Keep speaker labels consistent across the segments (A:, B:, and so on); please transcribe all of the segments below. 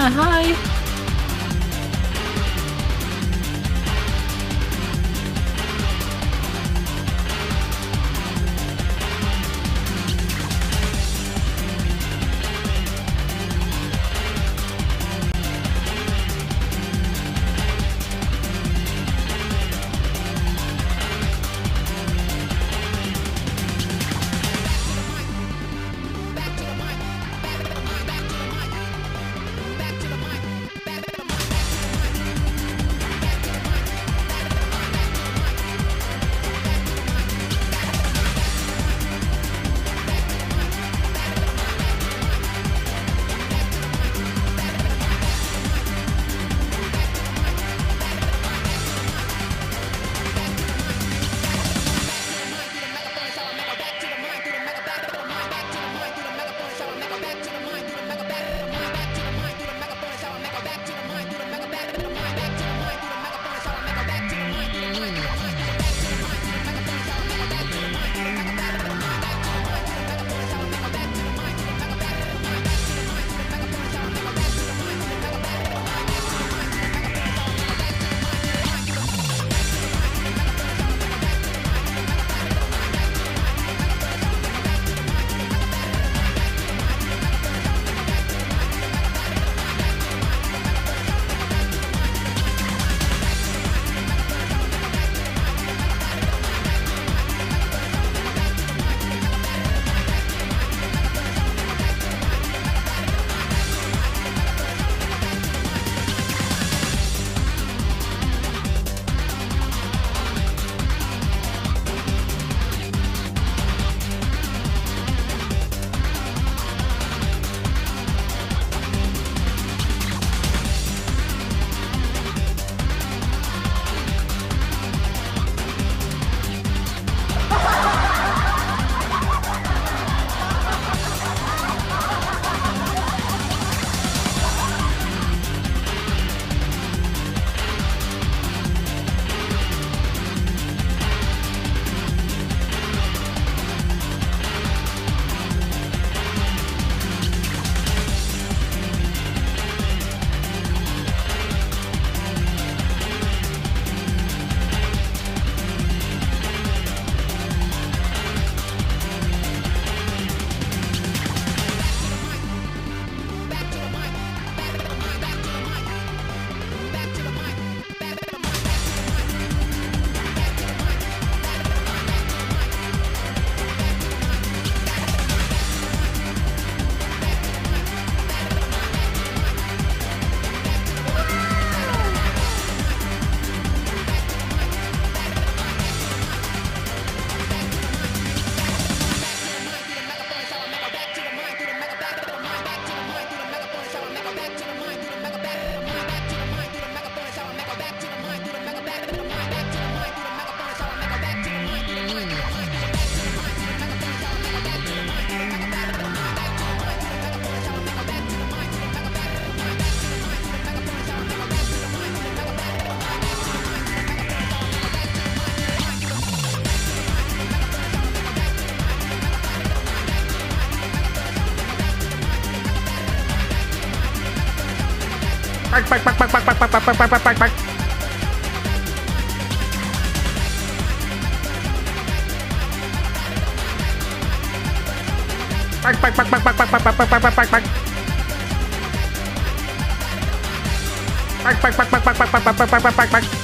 A: Hi.
B: Back.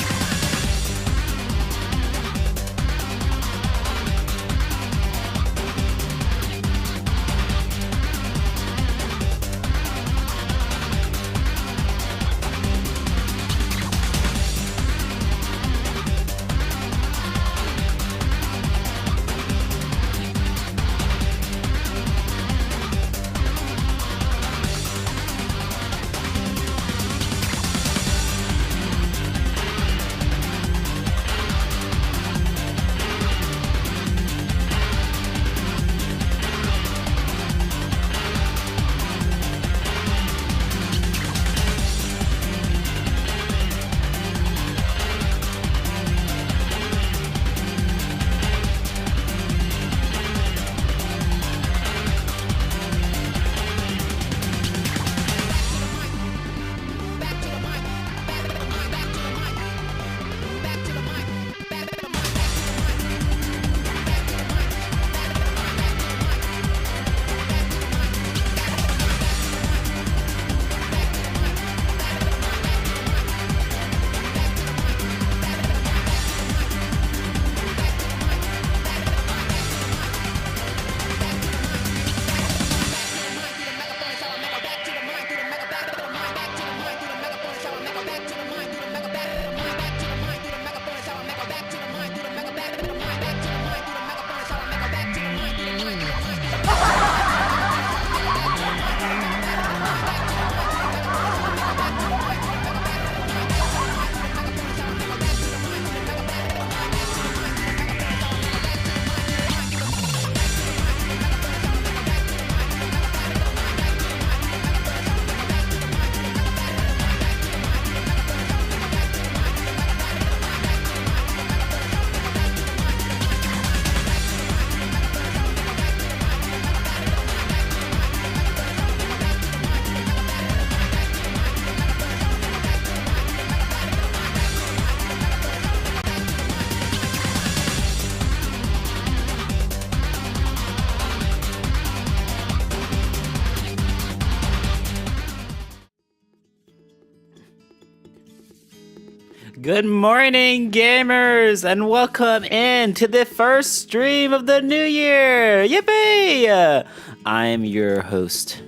A: Good morning, gamers, and welcome in to the first stream of the new year. Yippee! I'm your host,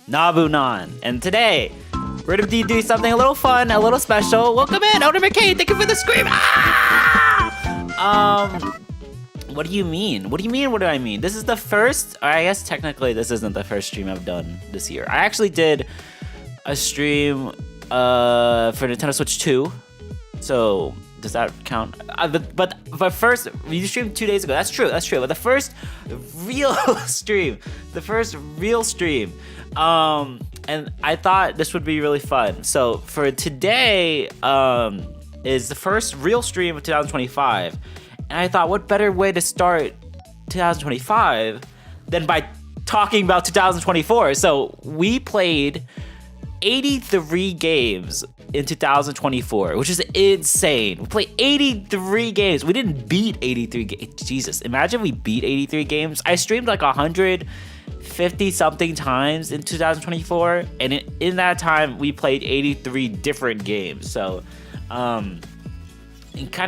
A: Nabu, and today we're gonna be doing something a little fun, a little special. Welcome in, Owner McCain. Thank you for the scream. What do you mean? What do you mean? What do I mean? This is the first. I guess technically this isn't the first stream I've done this year. I actually did a stream for Nintendo Switch 2. So does that count? But first, you streamed 2 days ago. That's true. But the first real stream, and I thought this would be really fun. So for today, is the first real stream of 2025, and I thought, what better way to start 2025 than by talking about 2024? So we played 83 games in 2024, which is insane. We played 83 games. We didn't beat 83 games. Jesus, imagine we beat 83 games. I streamed like 150 something times in 2024, and in that time we played 83 different games. So kind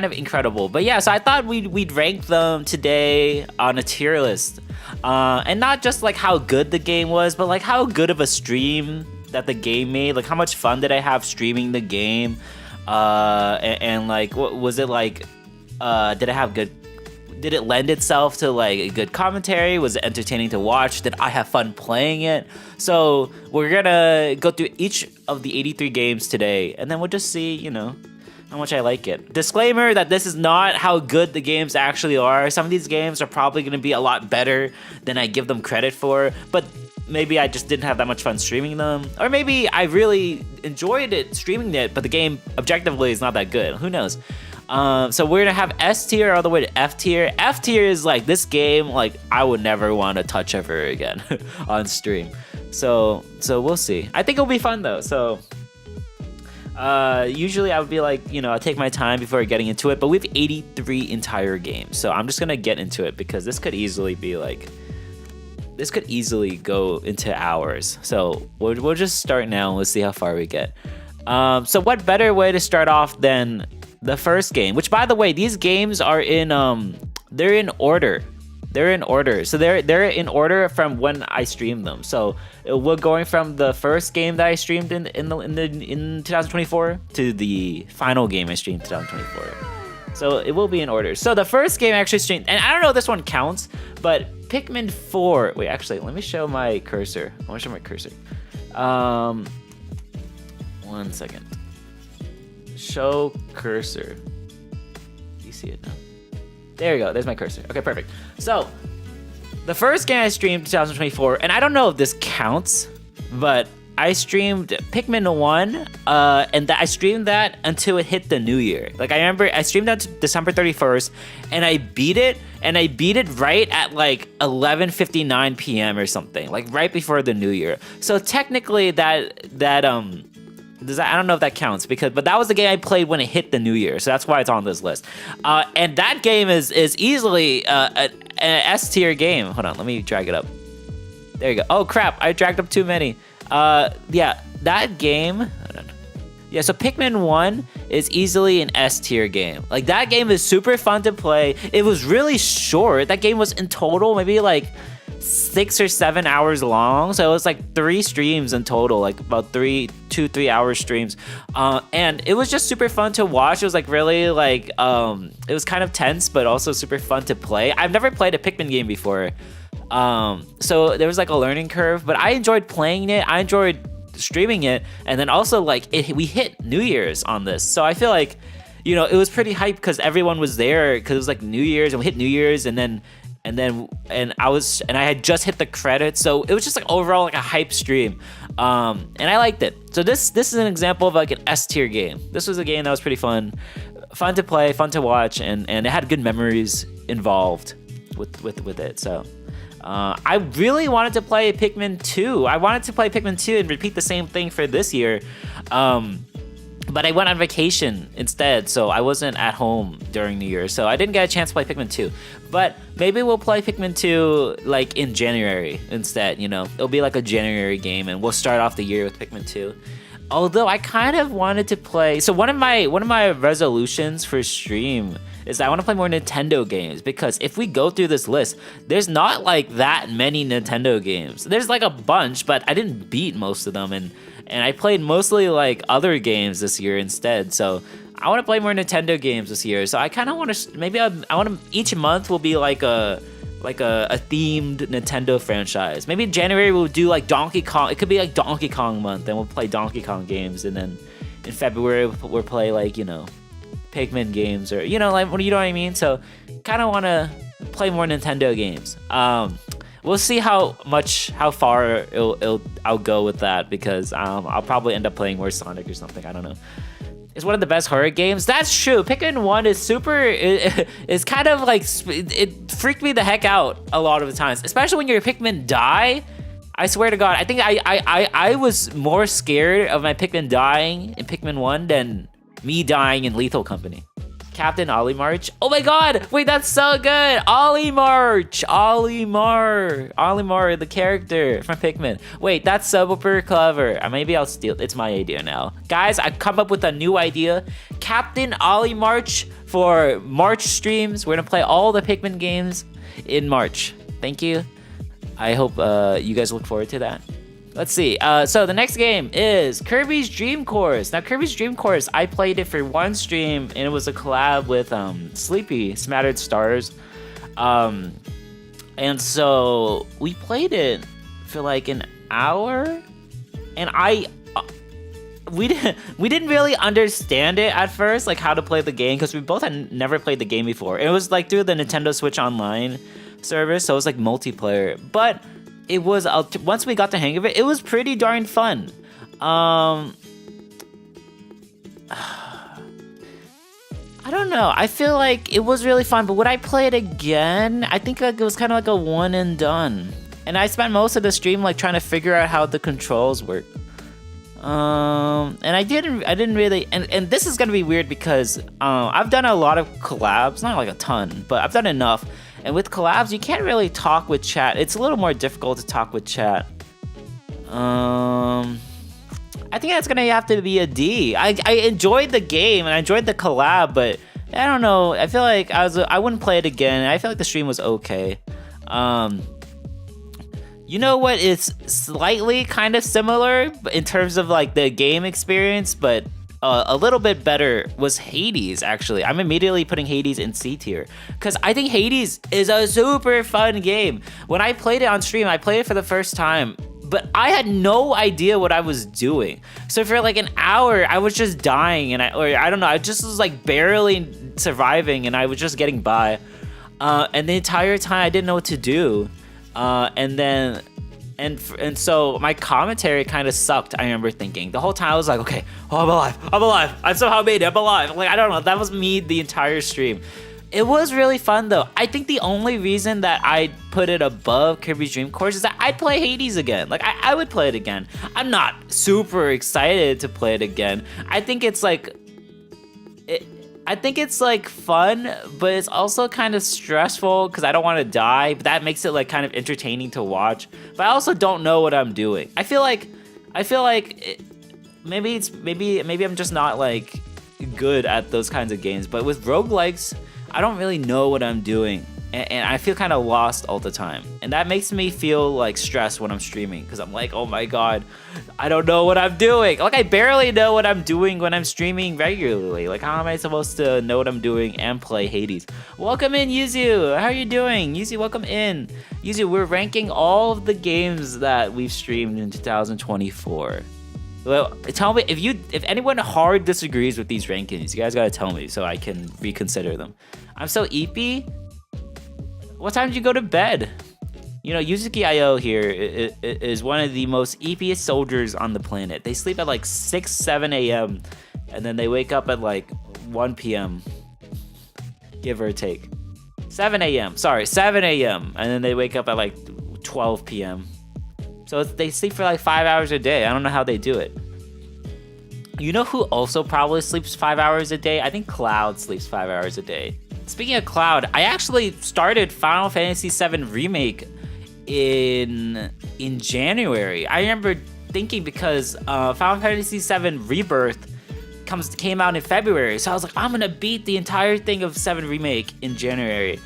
A: of incredible. But yeah, so I thought we'd rank them today on a tier list, and not just like how good the game was, but like how good of a stream that the game made. Like, how much fun did I have streaming the game, and like, what was it like? Did it lend itself to like a good commentary? Was it entertaining to watch? Did I have fun playing it? So we're gonna go through each of the 83 games today, and then we'll just see, how much I like it. Disclaimer that this is not how good the games actually are. Some of these games are probably gonna be a lot better than I give them credit for, but maybe I just didn't have that much fun streaming them, or maybe I really enjoyed it streaming it, but the game objectively is not that good. Who knows? So we're gonna have S tier all the way to F tier. F tier is like this game, like I would never want to touch ever again on stream. So we'll see. I think it'll be fun though. So usually I would be like, I'll take my time before getting into it, but we have 83 entire games, so I'm just gonna get into it because this could easily go into hours. So we'll just start now and let's see how far we get. So what better way to start off than the first game, which by the way, these games are they're in order. So they're in order from when I streamed them. So we're going from the first game that I streamed in 2024 to the final game I streamed in 2024. So it will be in order. So the first game I actually streamed, and I don't know if this one counts, but Pikmin 4. Wait, actually, let me show my cursor. I want to show my cursor. 1 second. Show cursor. Do you see it now? There you go. There's my cursor. Okay, perfect. So the first game I streamed in 2024, and I don't know if this counts, but I streamed Pikmin 1, and I streamed that until it hit the new year. Like, I remember I streamed that to December 31st, and I beat it right at like 11:59 p.m. or something, like right before the new year. So technically I don't know if that counts, but that was the game I played when it hit the new year, so that's why it's on this list. And that game is easily an S tier game. Hold on, let me drag it up. There you go. Oh crap, I dragged up too many. Yeah, that game. Hold on. Yeah, so Pikmin 1 is easily an S tier game. Like, that game is super fun to play. It was really short. That game was in total maybe like 6 or 7 hours long. So it was like 3 streams in total, like about 3 hour streams. And it was just super fun to watch. It was like really like, it was kind of tense, but also super fun to play. I've never played a Pikmin game before. So there was like a learning curve, but I enjoyed playing it. I enjoyed streaming it. And then also like we hit New Year's on this. So I feel like, it was pretty hype because everyone was there because it was like New Year's, and we hit New Year's, and I had just hit the credits. So it was just like overall like a hype stream. And I liked it. So this is an example of like an S tier game. This was a game that was pretty fun to play, fun to watch, and it had good memories involved with it. So I really wanted to play Pikmin 2. I wanted to play Pikmin 2 and repeat the same thing for this year. But I went on vacation instead, so I wasn't at home during New Year, so I didn't get a chance to play Pikmin 2. But maybe we'll play Pikmin 2 like in January instead, It'll be like a January game, and we'll start off the year with Pikmin 2. Although I kind of wanted to play. So one of my resolutions for stream is I want to play more Nintendo games, because if we go through this list, there's not like that many Nintendo games. There's like a bunch, but I didn't beat most of them, and I played mostly like other games this year instead. So I want to play more Nintendo games this year. So I kind of want to maybe I want to each month will be like a themed Nintendo franchise. Maybe in January we'll do like Donkey Kong. It could be like Donkey Kong month, and we'll play Donkey Kong games, and then in February we'll play like, you know, Pikmin games, or, you know, like, you know what I mean? So kind of want to play more Nintendo games. We'll see how far I'll go with that, because I'll probably end up playing more Sonic or something. I don't know. It's one of the best horror games. That's true. Pikmin 1 is it's kind of like, it freaked me the heck out a lot of the times, especially when your Pikmin die. I swear to God, I think I was more scared of my Pikmin dying in Pikmin 1 than me dying in Lethal Company. Captain Olimar. Oh my God! Wait, that's so good! Olimar, the character from Pikmin. Wait, that's super clever. Maybe I'll steal. It's my idea now, guys. I've come up with a new idea. Captain Olimar for March streams. We're gonna play all the Pikmin games in March. Thank you. I hope you guys look forward to that. Let's see. So the next game is Kirby's Dream Course. Now, Kirby's Dream Course, I played it for one stream, and it was a collab with Sleepy, Smattered Stars. And so we played it for like an hour, and we didn't really understand it at first, like how to play the game, because we both had never played the game before. It was like through the Nintendo Switch Online service, so it was like multiplayer, but it was once we got the hang of it, it was pretty darn fun. I don't know. I feel like it was really fun, but would I play it again? I think like it was kind of like a one and done. And I spent most of the stream like trying to figure out how the controls work. And I didn't really, and this is gonna be weird because I've done a lot of collabs, not like a ton, but I've done enough. And with collabs, you can't really talk with chat. It's a little more difficult to talk with chat. I think that's gonna have to be a D. I enjoyed the game and I enjoyed the collab, but I don't know. I feel like I wouldn't play it again. I feel like the stream was okay. You know what is slightly kind of similar in terms of like the game experience, but a little bit better was Hades, actually. I'm immediately putting Hades in C tier, because I think Hades is a super fun game. When I played it on stream, I played it for the first time, but I had no idea what I was doing. So for like an hour, I was just dying, and I don't know, I just was like barely surviving, and I was just getting by. And the entire time, I didn't know what to do. And so my commentary kind of sucked. I remember thinking the whole time, I was like, okay, oh, I'm alive. I somehow made it. I'm alive. Like, I don't know. That was me the entire stream. It was really fun though. I think the only reason that I put it above Kirby's Dream Course is that I'd play Hades again. Like, I would play it again. I'm not super excited to play it again. I think it's like fun, but it's also kind of stressful because I don't want to die, but that makes it like kind of entertaining to watch. But I also don't know what I'm doing. I feel like maybe I'm just not like good at those kinds of games. But with roguelikes, I don't really know what I'm doing, and I feel kind of lost all the time, and that makes me feel like stressed when I'm streaming, because I'm like, oh my god, I don't know what I'm doing. Like, I barely know what I'm doing when I'm streaming regularly. Like, how am I supposed to know what I'm doing and play Hades? Welcome in, Yuzu. How are you doing? Yuzu, welcome in. Yuzu, we're ranking all of the games that we've streamed in 2024. Well, tell me if anyone hard disagrees with these rankings. You guys gotta tell me so I can reconsider them. I'm so eepy. What time did you go to bed? You know, Yuzuki.io here is one of the most eepiest soldiers on the planet. They sleep at like 6, 7 a.m. and then they wake up at like 1 p.m. Give or take. 7 a.m. Sorry, 7 a.m. and then they wake up at like 12 p.m. So they sleep for like 5 hours a day. I don't know how they do it. You know who also probably sleeps 5 hours a day? I think Cloud sleeps 5 hours a day. Speaking of Cloud, I actually started Final Fantasy VII Remake in January. I remember thinking because Final Fantasy VII Rebirth came out in February, so I was like, I'm gonna beat the entire thing of 7 Remake in January.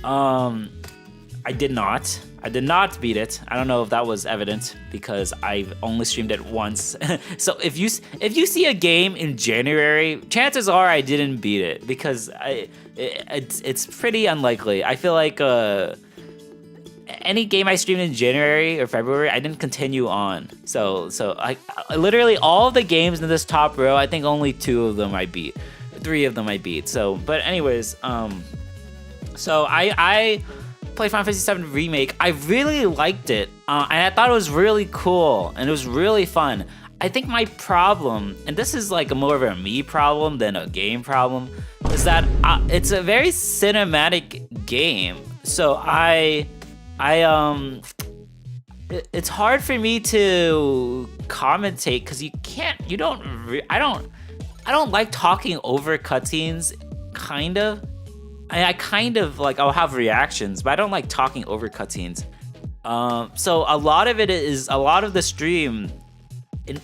A: I did not. I did not beat it. I don't know if that was evident because I've only streamed it once. So if you see a game in January, chances are I didn't beat it because it's pretty unlikely. I feel like any game I streamed in January or February, I didn't continue on. So I literally all of the games in this top row, I think only 2 of them I beat. 3 of them I beat. So, but anyways, so I played Final Fantasy VII Remake. I really liked it, and I thought it was really cool, and it was really fun. I think my problem, and this is like more of a me problem than a game problem, is that it's a very cinematic game. So it's hard for me to commentate because I don't like talking over cutscenes, kind of. I kind of like, I'll have reactions, but I don't like talking over cutscenes. So a lot of the stream,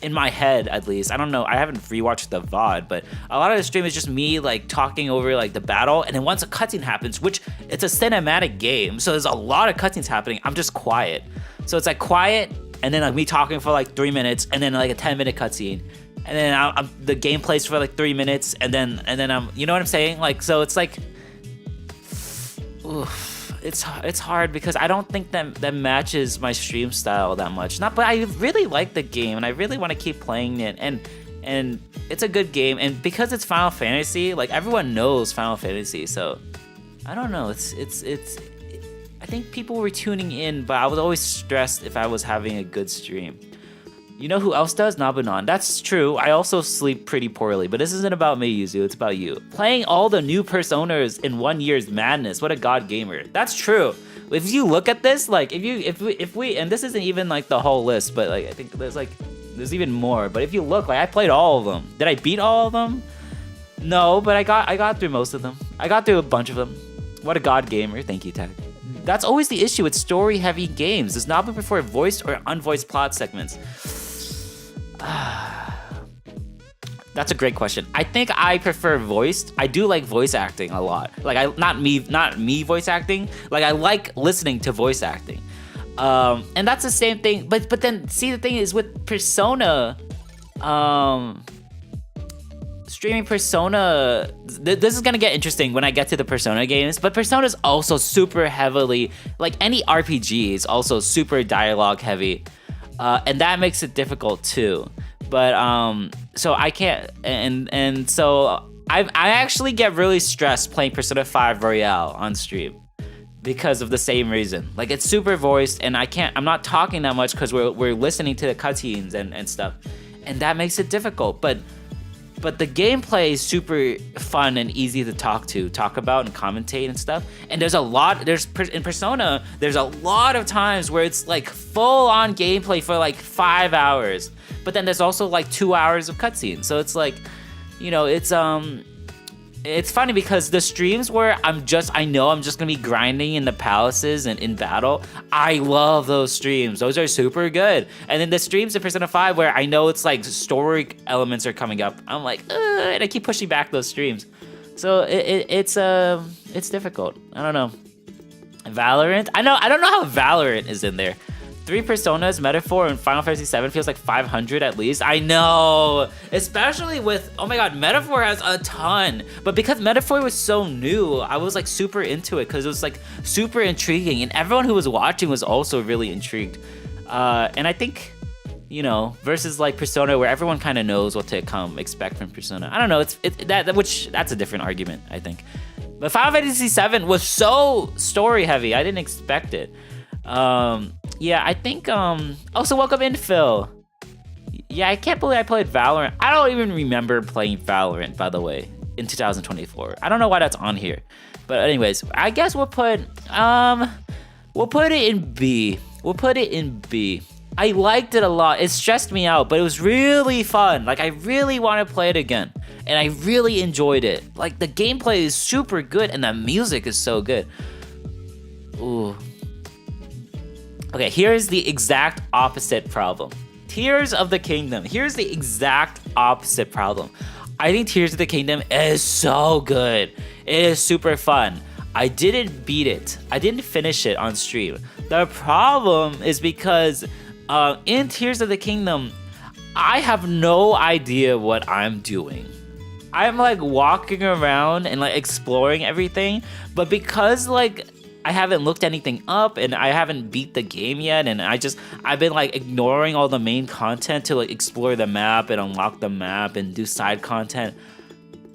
A: in my head at least, I don't know, I haven't rewatched the VOD, but a lot of the stream is just me like talking over like the battle, and then once a cutscene happens, which it's a cinematic game, so there's a lot of cutscenes happening, I'm just quiet. So it's like quiet, and then like me talking for like 3 minutes, and then like a 10-minute cutscene. And then the game plays for like 3 minutes, and then I'm, you know what I'm saying? Like, so it's like, oof, it's hard because I don't think that matches my stream style that much. But I really like the game and I really want to keep playing it, and it's a good game, and because it's Final Fantasy, like everyone knows Final Fantasy, so I don't know. It's I think people were tuning in, but I was always stressed if I was having a good stream. You know who else does? Nabunon. That's true. I also sleep pretty poorly, but this isn't about me, Yuzu. It's about you. Playing all the new personas in 1 year's madness. What a god gamer. That's true. If you look at this, like if we, and this isn't even like the whole list, but like I think there's even more. But if you look, like I played all of them. Did I beat all of them? No, but I got through most of them. I got through a bunch of them. What a god gamer. Thank you, Tag. That's always the issue with story-heavy games. Does Nabu prefer voiced or unvoiced plot segments? That's a great question. I think I prefer voiced. I do like voice acting a lot. Like not me voice acting. Like I like listening to voice acting. And that's the same thing. But then see, the thing is with Persona, streaming Persona, this is gonna get interesting when I get to the Persona games, but Persona is also super heavily, like any RPG is also super dialogue heavy. And that makes it difficult too. But so I can't, and so I actually get really stressed playing Persona 5 Royale on stream because of the same reason. Like it's super voiced, and I'm not talking that much because we're listening to the cutscenes and stuff, and that makes it difficult. But the gameplay is super fun and easy to talk about and commentate and stuff. And in Persona, there's a lot of times where it's like full on gameplay for like 5 hours. But then there's also like 2 hours of cutscenes. So it's like, you know, it's funny because the streams where I know I'm just gonna be grinding in the palaces and in battle, I love those streams. Those are super good. And then the streams in Persona 5 where I know it's like story elements are coming up, I'm like, and I keep pushing back those streams. So it's difficult. I don't know. Valorant? I don't know how Valorant is in there. 3 Personas, Metaphor, and Final Fantasy VII feels like 500 at least. I know, especially with, oh my god, Metaphor has a ton. But because Metaphor was so new, I was like super into it because it was like super intriguing, and everyone who was watching was also really intrigued. And I think, you know, versus like Persona where everyone kind of knows what to expect from Persona. I don't know, that's a different argument, I think. But Final Fantasy VII was so story heavy, I didn't expect it. Yeah, I think, also welcome in, Phil. Yeah, I can't believe I played Valorant. I don't even remember playing Valorant, by the way, in 2024. I don't know why that's on here. But anyways, I guess we'll put it in B. We'll put it in B. I liked it a lot. It stressed me out, but it was really fun. Like, I really want to play it again. And I really enjoyed it. Like, the gameplay is super good, and the music is so good. Ooh. Okay, here's the exact opposite problem. Tears of the Kingdom. Here's the exact opposite problem. I think Tears of the Kingdom is so good. It is super fun. I didn't beat it. I didn't finish it on stream. The problem is because in Tears of the Kingdom, I have no idea what I'm doing. I'm like walking around and like exploring everything, but because like I haven't looked anything up and I haven't beat the game yet, and I've been like ignoring all the main content to like explore the map and unlock the map and do side content.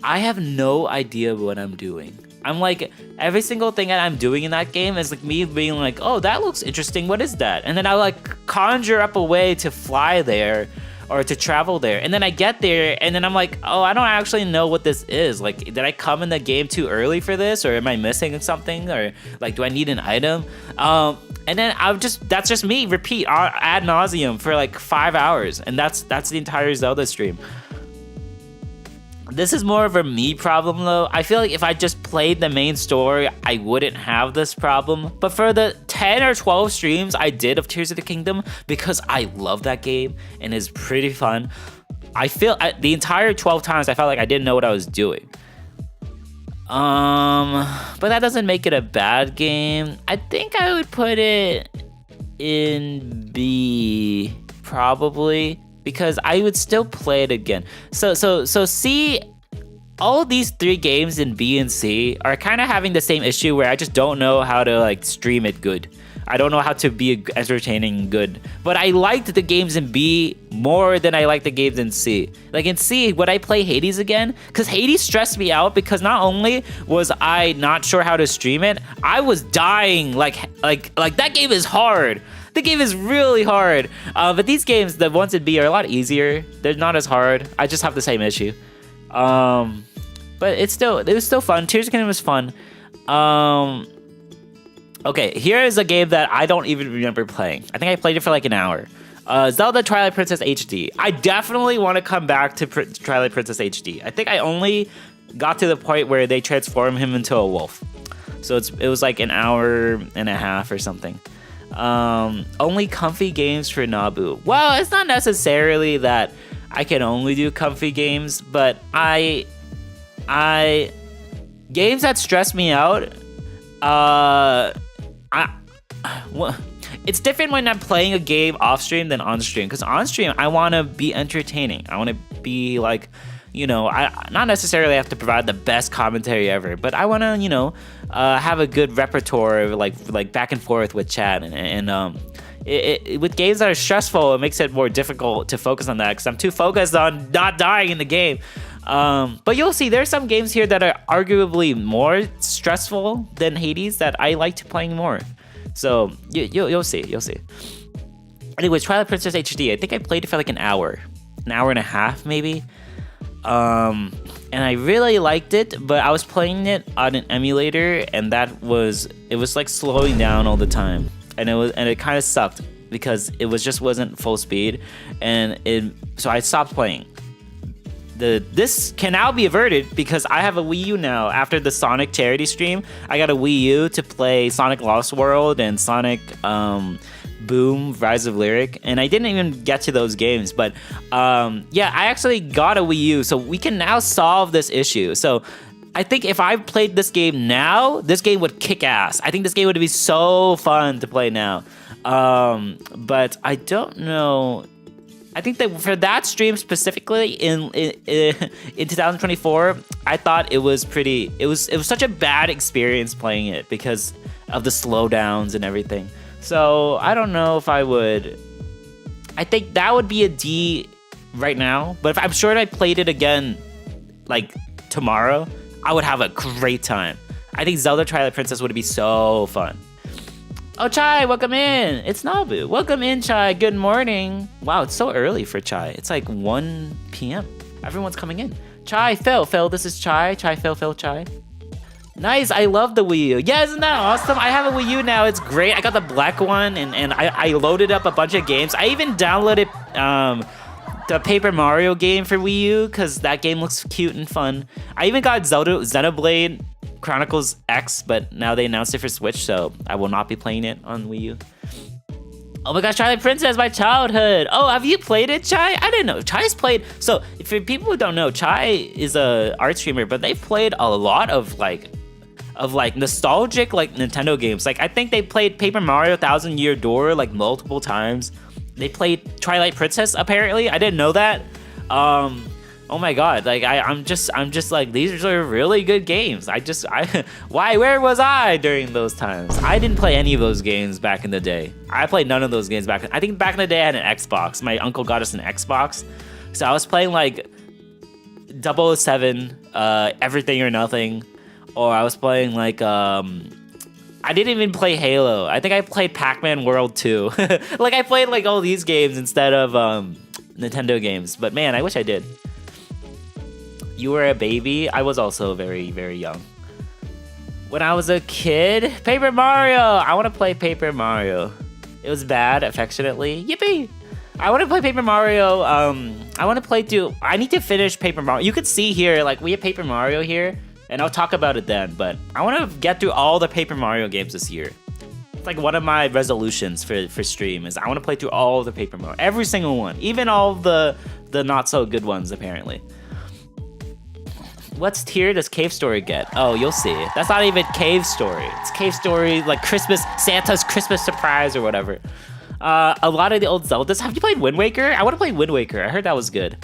A: I have no idea what I'm doing. I'm like, every single thing that I'm doing in that game is like me being like, oh, that looks interesting, what is that? And then I like conjure up a way to fly there or to travel there. And then I get there and then I'm like, oh, I don't actually know what this is. Like, did I come in the game too early for this? Or am I missing something? Or like, do I need an item? And then that's just me repeat ad nauseum for like 5 hours. And that's the entire Zelda stream. This is more of a me problem though. I feel like if I just played the main story, I wouldn't have this problem. But for the 10 or 12 streams I did of Tears of the Kingdom, because I love that game and it's pretty fun, I feel the entire 12 times I felt like I didn't know what I was doing. But that doesn't make it a bad game. I think I would put it in B, probably. Because I would still play it again. So C, all of these 3 games in B and C are kind of having the same issue where I just don't know how to like stream it good. I don't know how to be entertaining good. But I liked the games in B more than I liked the games in C. Like in C, would I play Hades again? Because Hades stressed me out because not only was I not sure how to stream it, I was dying. Like that game is hard. The game is really hard, but these games, the ones in B, are a lot easier. They're not as hard. I just have the same issue, but it was still fun. Tears of the Kingdom was fun. Okay, here is a game that I don't even remember playing. I think I played it for like an hour. Zelda Twilight Princess HD. I definitely want to come back to Twilight Princess HD. I think I only got to the point where they transform him into a wolf, so it was like an hour and a half or something. Only comfy games for Nabu. Well, it's not necessarily that I can only do comfy games, but I games that stress me out, it's different when I'm playing a game off stream than on stream, because on stream I want to be entertaining. I want to be like, I not necessarily have to provide the best commentary ever, but I want to, have a good repertoire of like back and forth with chat, and with games that are stressful, it makes it more difficult to focus on that because I'm too focused on not dying in the game. But you'll see there's some games here that are arguably more stressful than Hades that I like to play more. So you'll see. Anyway, Twilight Princess HD. I think I played it for like an hour and a half maybe. And I really liked it, but I was playing it on an emulator, and it was like slowing down all the time, and it kind of sucked because it wasn't full speed, so I stopped playing. This can now be averted because I have a Wii U now. After the Sonic charity stream, I got a Wii U to play Sonic Lost World and Sonic Boom, Rise of Lyric, and I didn't even get to those games, but yeah, I actually got a Wii U, so we can now solve this issue. So I think if I played this game now, this game would kick ass. I think this game would be so fun to play now, but I don't know. I think that for that stream specifically in 2024, I thought it was such a bad experience playing it because of the slowdowns and everything. So I don't know if I would. I think that would be a D right now. But I'm sure if I played it again, like tomorrow, I would have a great time. I think Zelda Twilight Princess would be so fun. Oh, Chai, welcome in. It's Nabu. Welcome in, Chai. Good morning. Wow, it's so early for Chai. It's like 1 p.m. Everyone's coming in. Chai, Phil, this is Chai. Chai, Phil, Chai. Nice, I love the Wii U. Yeah, isn't that awesome? I have a Wii U now, it's great. I got the black one, and I loaded up a bunch of games. I even downloaded the Paper Mario game for Wii U, because that game looks cute and fun. I even got Xenoblade Chronicles X, but now they announced it for Switch, so I will not be playing it on Wii U. Oh my gosh, Twilight Princess, my childhood. Oh, have you played it, Chai? I didn't know. Chai's played. So, for people who don't know, Chai is a art streamer, but they've played a lot of nostalgic like Nintendo games. Like I think they played Paper Mario Thousand Year Door like multiple times. They played Twilight Princess apparently. I didn't know that. Oh my god, like I'm just like these are really good games. Where was I during those times? I didn't play any of those games back in the day. I played none of those games I think back in the day I had an Xbox. My uncle got us an Xbox. So I was playing like 007, Everything or Nothing, or I was playing like I didn't even play Halo. I think I played Pac-Man World 2. Like I played like all these games instead of Nintendo games. But man, I wish I did. You were a baby. I was also very, very young. When I was a kid, Paper Mario. I want to play Paper Mario. It was bad, affectionately. Yippee! I want to play Paper Mario. I need to finish Paper Mario. You could see here, like we have Paper Mario here, and I'll talk about it then. But I want to get through all the Paper Mario games this year. It's like one of my resolutions for stream is I want to play through all the Paper Mario, every single one, even all the not so good ones apparently. What's tier does Cave Story get? Oh, you'll see. That's not even Cave Story. It's Cave Story, like Santa's Christmas surprise or whatever. A lot of the old Zeldas. Have you played Wind Waker? I want to play Wind Waker. I heard that was good.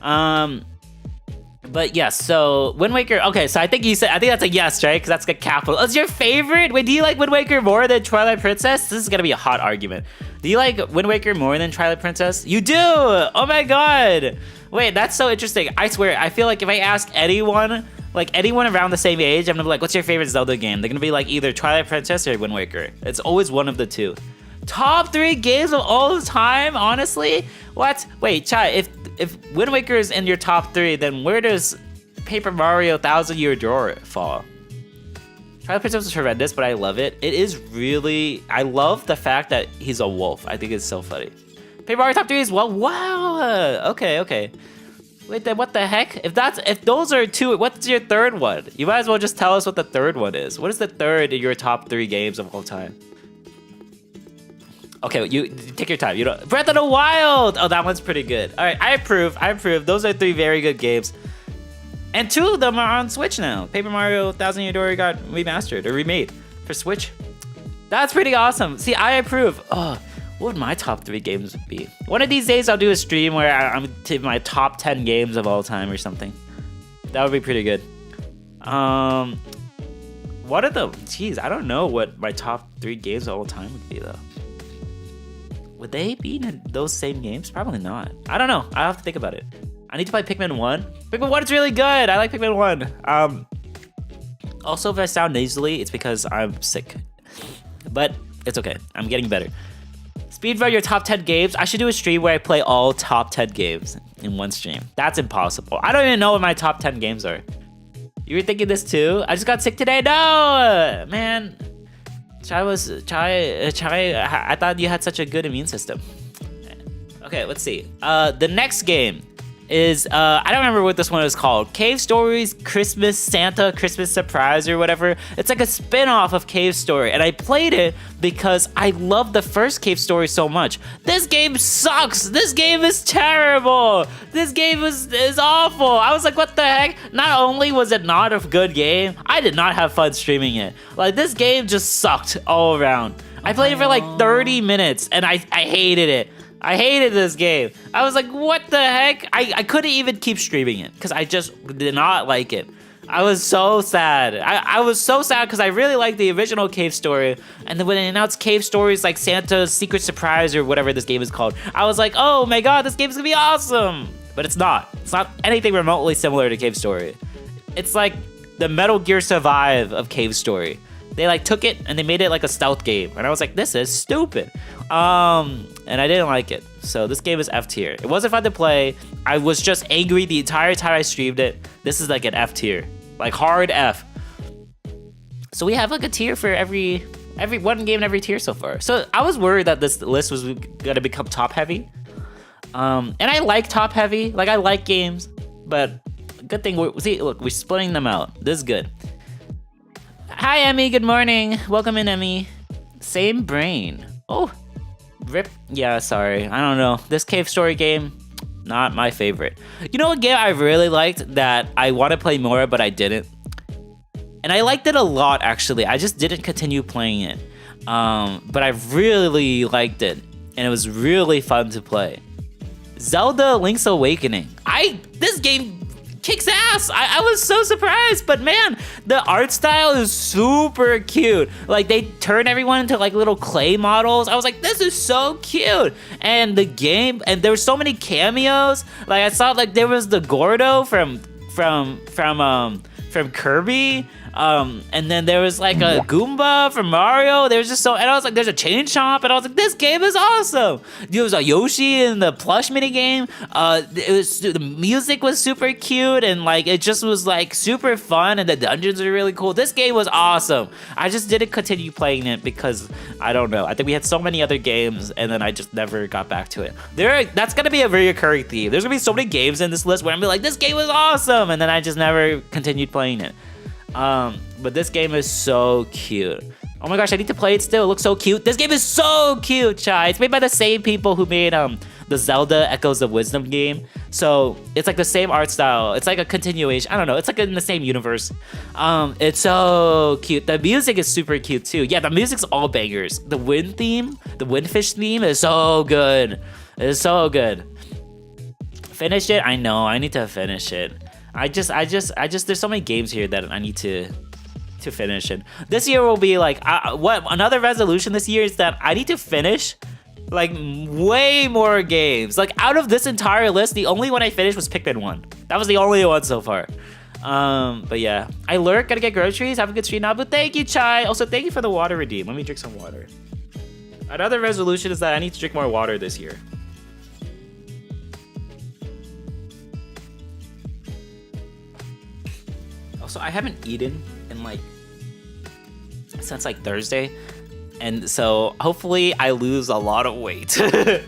A: But yes, so Wind Waker. Okay, so I think that's a yes, right? Because that's a capital. It's your favorite? Wait, do you like Wind Waker more than Twilight Princess? This is gonna be a hot argument. Do you like Wind Waker more than Twilight Princess? You do! Oh my god! Wait, that's so interesting. I swear, I feel like if I ask anyone around the same age, I'm gonna be like, what's your favorite Zelda game? They're gonna be like either Twilight Princess or Wind Waker. It's always one of the two. Top 3 games of all the time, honestly? What? Wait, Chai, if Wind Waker is in your top 3, then where does Paper Mario Thousand Year Door fall? Twilight Princess is horrendous, but I love it. It is really... I love the fact that he's a wolf. I think it's so funny. Paper Mario top 3 as well? Wow! Okay. Wait, then what the heck? If those are 2, what's your third one? You might as well just tell us what the third one is. What is the third in your top 3 games of all time? Okay, you take your time. Breath of the Wild! Oh, that one's pretty good. All right, I approve. Those are 3 very good games. And 2 of them are on Switch now. Paper Mario Thousand Year Door got remastered or remade for Switch. That's pretty awesome. See, I approve. Oh, what would my top 3 games be? One of these days, I'll do a stream where I'm to my top 10 games of all time or something. That would be pretty good. What are the... Jeez, I don't know what my top 3 games of all time would be, though. Would they be in those same games? Probably not. I don't know. I'll have to think about it. I need to play Pikmin 1. Pikmin 1 is really good. I like Pikmin 1. Also, if I sound nasally, it's because I'm sick. But it's okay. I'm getting better. Speedrun your top 10 games. I should do a stream where I play all top 10 games in one stream. That's impossible. I don't even know what my top 10 games are. You were thinking this too? I just got sick today. No! Man. Chai, I thought you had such a good immune system. Okay, let's see. The next game is, I don't remember what this one is called. Cave Stories Christmas Santa Christmas Surprise or whatever. It's like a spin-off of Cave Story, and I played it because I loved the first Cave Story so much. This game sucks! This game is terrible! This game is awful! I was like, what the heck? Not only was it not a good game, I did not have fun streaming it. Like, this game just sucked all around. I played it for like 30 minutes, and I hated it. I hated this game. I was like, what the heck? I couldn't even keep streaming it because I just did not like it. I was so sad. I was so sad because I really liked the original Cave Story. And then when they announced Cave Stories like Santa's Secret Surprise or whatever this game is called, I was like, oh my god, this game's gonna be awesome. But it's not. It's not anything remotely similar to Cave Story. It's like the Metal Gear Survive of Cave Story. They like took it and they made it like a stealth game. And I was like, this is stupid. And I didn't like it. So this game is F tier. It wasn't fun to play. I was just angry the entire time I streamed it. This is like an F tier. Like hard F. So we have like a tier for every one game in every tier so far. So I was worried that this list was gonna become top heavy. And I like top heavy. Like I like games, but good thing we're splitting them out. This is good. Hi Emmy, good morning. Welcome in, Emmy. Same brain. Oh, rip. Yeah, sorry. I don't know. This cave story game, not my favorite. You know what game I really liked that I want to play more, but I didn't? And I liked it a lot, actually. I just didn't continue playing it. But I really liked it. And it was really fun to play. Zelda Link's Awakening. This game kicks ass. I was so surprised, but man, the art style is super cute. Like they turn everyone into like little clay models. I was like, this is so cute. And the game, and there were so many cameos. Like I saw like there was the Gordo from Kirby. And then there was like a Goomba from Mario. There was just and I was like, there's a chain shop, and I was like, this game is awesome. There was a Yoshi in the plush mini game. The music was super cute, and like it just was like super fun, and the dungeons are really cool. This game was awesome. I just didn't continue playing it because I don't know. I think we had so many other games, and then I just never got back to it. That's gonna be a recurring theme. There's gonna be so many games in this list where I'm gonna be like, this game was awesome, and then I just never continued playing it. But this game is so cute. Oh my gosh, I need to play it still. It looks so cute. This game is so cute, Chai. It's made by the same people who made the Zelda Echoes of Wisdom game. So it's like the same art style. It's like a continuation. I don't know. It's like in the same universe. It's so cute. The music is super cute too. Yeah, the music's all bangers. The wind theme, the windfish theme is so good. It is so good. Finish it? I know. I need to finish it. I just, there's so many games here that I need to finish. And this year will be like, another resolution this year is that I need to finish like way more games. Like out of this entire list, the only one I finished was Pikmin 1. That was the only one so far. But yeah, I lurk, gotta get groceries. Have a good stream, Nabu. Thank you, Chai. Also, thank you for the water redeem. Let me drink some water. Another resolution is that I need to drink more water this year. Also, I haven't eaten in like since like Thursday, and so hopefully I lose a lot of weight. Just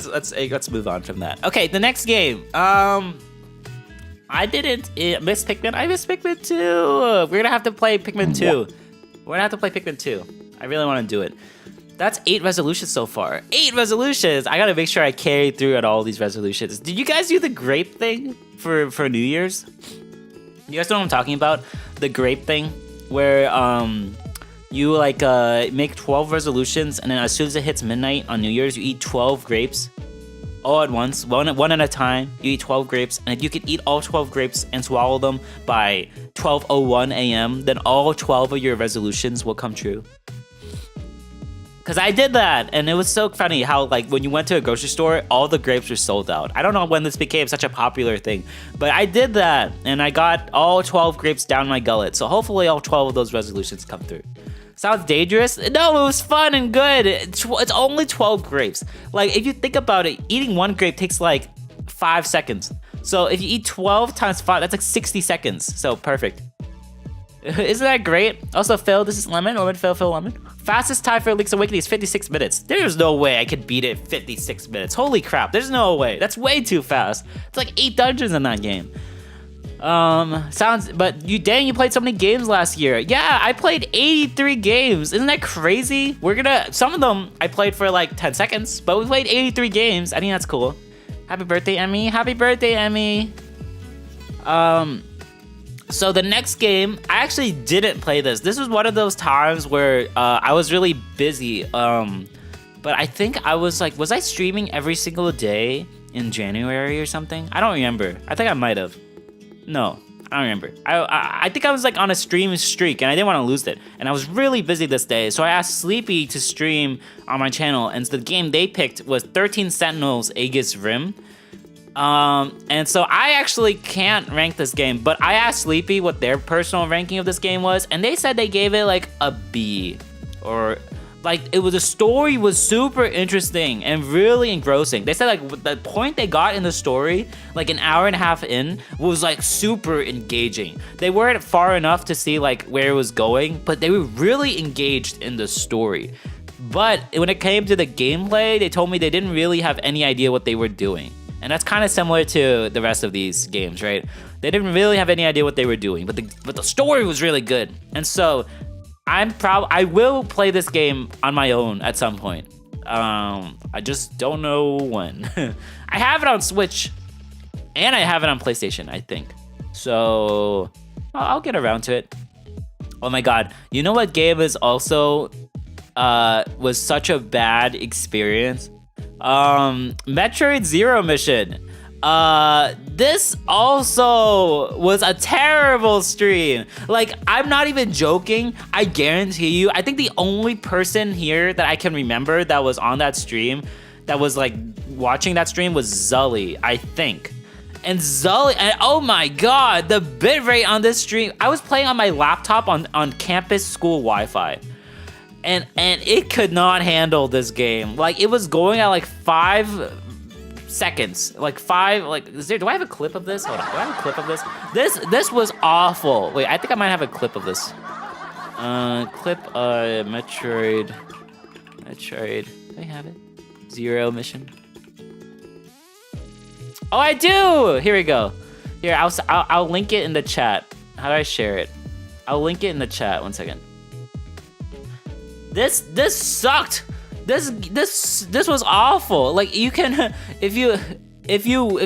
A: let's move on from that. Okay, the next game. I didn't miss Pikmin. I missed Pikmin 2. We're gonna have to play Pikmin 2. We're gonna have to play Pikmin 2. I really want to do it. That's 8 resolutions so far. 8 resolutions. I gotta make sure I carry through at all these resolutions. Did you guys do the grape thing for New Year's? You guys know what I'm talking about? The grape thing, where you like make 12 resolutions, and then as soon as it hits midnight on New Year's, you eat 12 grapes all at once, one at a time. You eat 12 grapes, and if you can eat all 12 grapes and swallow them by 12:01 a.m., then all 12 of your resolutions will come true. Because I did that, and it was so funny how, like, when you went to a grocery store, all the grapes were sold out. I don't know when this became such a popular thing, but I did that, and I got all 12 grapes down my gullet. So hopefully all 12 of those resolutions come through. Sounds dangerous? No, it was fun and good. It's only 12 grapes. Like, if you think about it, eating one grape takes, like, 5 seconds. So if you eat 12 times 5, that's like 60 seconds. So perfect. Isn't that great? Also, Phil, this is Lemon. Phil, Lemon. Fastest time for Link's Awakening is 56 minutes. There's no way I could beat it 56 minutes. Holy crap, there's no way. That's way too fast. It's like 8 dungeons in that game. But you played so many games last year. Yeah, I played 83 games. Isn't that crazy? Some of them I played for like 10 seconds, but we played 83 games. I think that's cool. Happy birthday, Emmy. Happy birthday, Emmy. So the next game, I actually didn't play this. This was one of those times where I was really busy. But I think I was like, was I streaming every single day in January or something? I don't remember. I think I might have. No, I don't remember. I think I was like on a stream streak, and I didn't want to lose it. And I was really busy this day, so I asked Sleepy to stream on my channel. And the game they picked was 13 Sentinels Aegis Rim. And so I actually can't rank this game, but I asked Sleepy what their personal ranking of this game was, and they said they gave it like a B, or like the story was super interesting and really engrossing. They said like the point they got in the story, like an hour and a half in, was like super engaging. They weren't far enough to see like where it was going, but they were really engaged in the story. But when it came to the gameplay, they told me they didn't really have any idea what they were doing. And that's kind of similar to the rest of these games, right? They didn't really have any idea what they were doing, but the story was really good. And so I will play this game on my own at some point. I just don't know when. I have it on Switch, and I have it on PlayStation, I think. So I'll get around to it. Oh my god! You know what game is also was such a bad experience? Metroid Zero Mission. This also was a terrible stream. Like, I'm not even joking. I guarantee you, I think the only person here that I can remember that was on that stream, that was like watching that stream, was Zully, I think. And Zully, and oh my god, the bitrate on this stream. I was playing on my laptop on campus school Wi-Fi. And it could not handle this game. Like, it was going at like 5 seconds. Like 5, like, do I have a clip of this? Hold on, do I have a clip of this? This was awful. Wait, I think I might have a clip of this. Metroid. Do I have it? Zero Mission. Oh, I do! Here we go. Here, I'll link it in the chat. How do I share it? I'll link it in the chat, 1 second. This sucked. This was awful. Like, you can, if you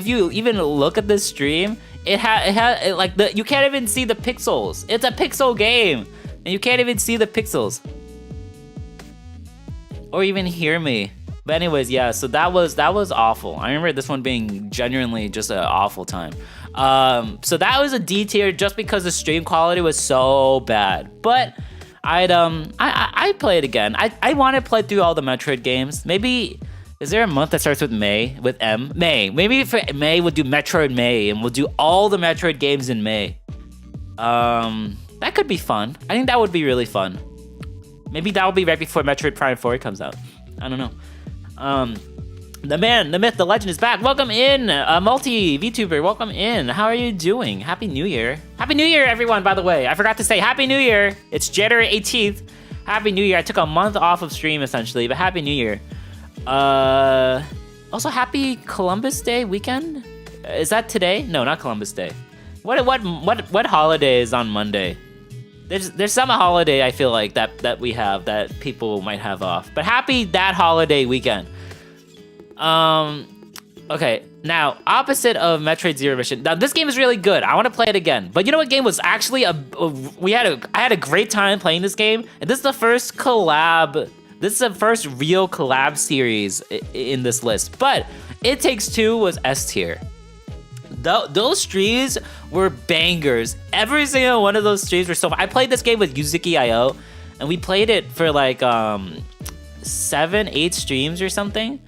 A: even look at this stream, it had like you can't even see the pixels. It's a pixel game, and you can't even see the pixels, or even hear me. But anyways, yeah. So that was awful. I remember this one being genuinely just an awful time. So that was a D tier just because the stream quality was so bad. But I'd play it again. I want to play through all the Metroid games. Maybe, is there a month that starts with May, with M? May. Maybe for May we'll do Metroid May, and we'll do all the Metroid games in May. That could be fun. I think that would be really fun. Maybe that will be right before Metroid Prime 4 comes out. I don't know. The man, the myth, the legend is back. Welcome in, multi VTuber. Welcome in. How are you doing? Happy New Year. Happy New Year, everyone, by the way. I forgot to say Happy New Year. It's January 18th. Happy New Year. I took a month off of stream, essentially, but Happy New Year. Also, Happy Columbus Day weekend? Is that today? No, not Columbus Day. What holiday is on Monday? There's some holiday I feel like that we have that people might have off. But happy that holiday weekend. Okay, now opposite of Metroid Zero Mission. Now this game is really good. I want to play it again. But you know what game was actually I had a great time playing this game. And this is the first collab. This is the first real collab series in this list. But It Takes Two was S tier. Those streams were bangers. Every single one of those streams were so fun. I played this game with Yuzuki.io, and we played it for like 7-8 streams or something.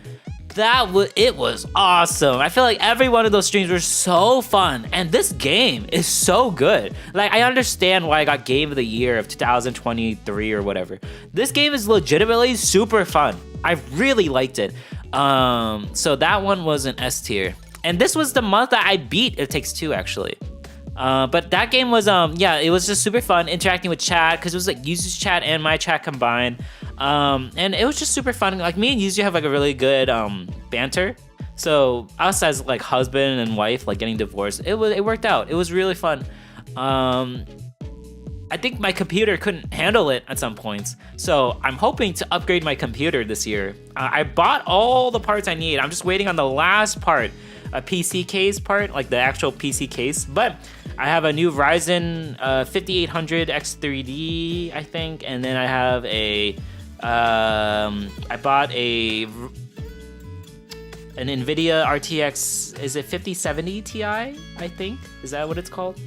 A: It was awesome. I feel like every one of those streams were so fun, and this game is so good. Like, I understand why I got Game of the Year of 2023 or whatever. This game is legitimately super fun. I really liked it. So that one was an S tier. And this was the month that I beat It Takes Two, actually. But that game was, it was just super fun interacting with chat, because it was like Yuzu's chat and my chat combined. And it was just super fun. Like, me and Yuzu have like a really good banter. So us as like husband and wife, like getting divorced, it worked out. It was really fun. I think my computer couldn't handle it at some points. So I'm hoping to upgrade my computer this year. I bought all the parts I need. I'm just waiting on the last part. A PC case part, like the actual PC case, but I have a new Ryzen 5800 X3D, I think, and then I have I bought an NVIDIA RTX, is it 5070 Ti, I think? Is that what it's called?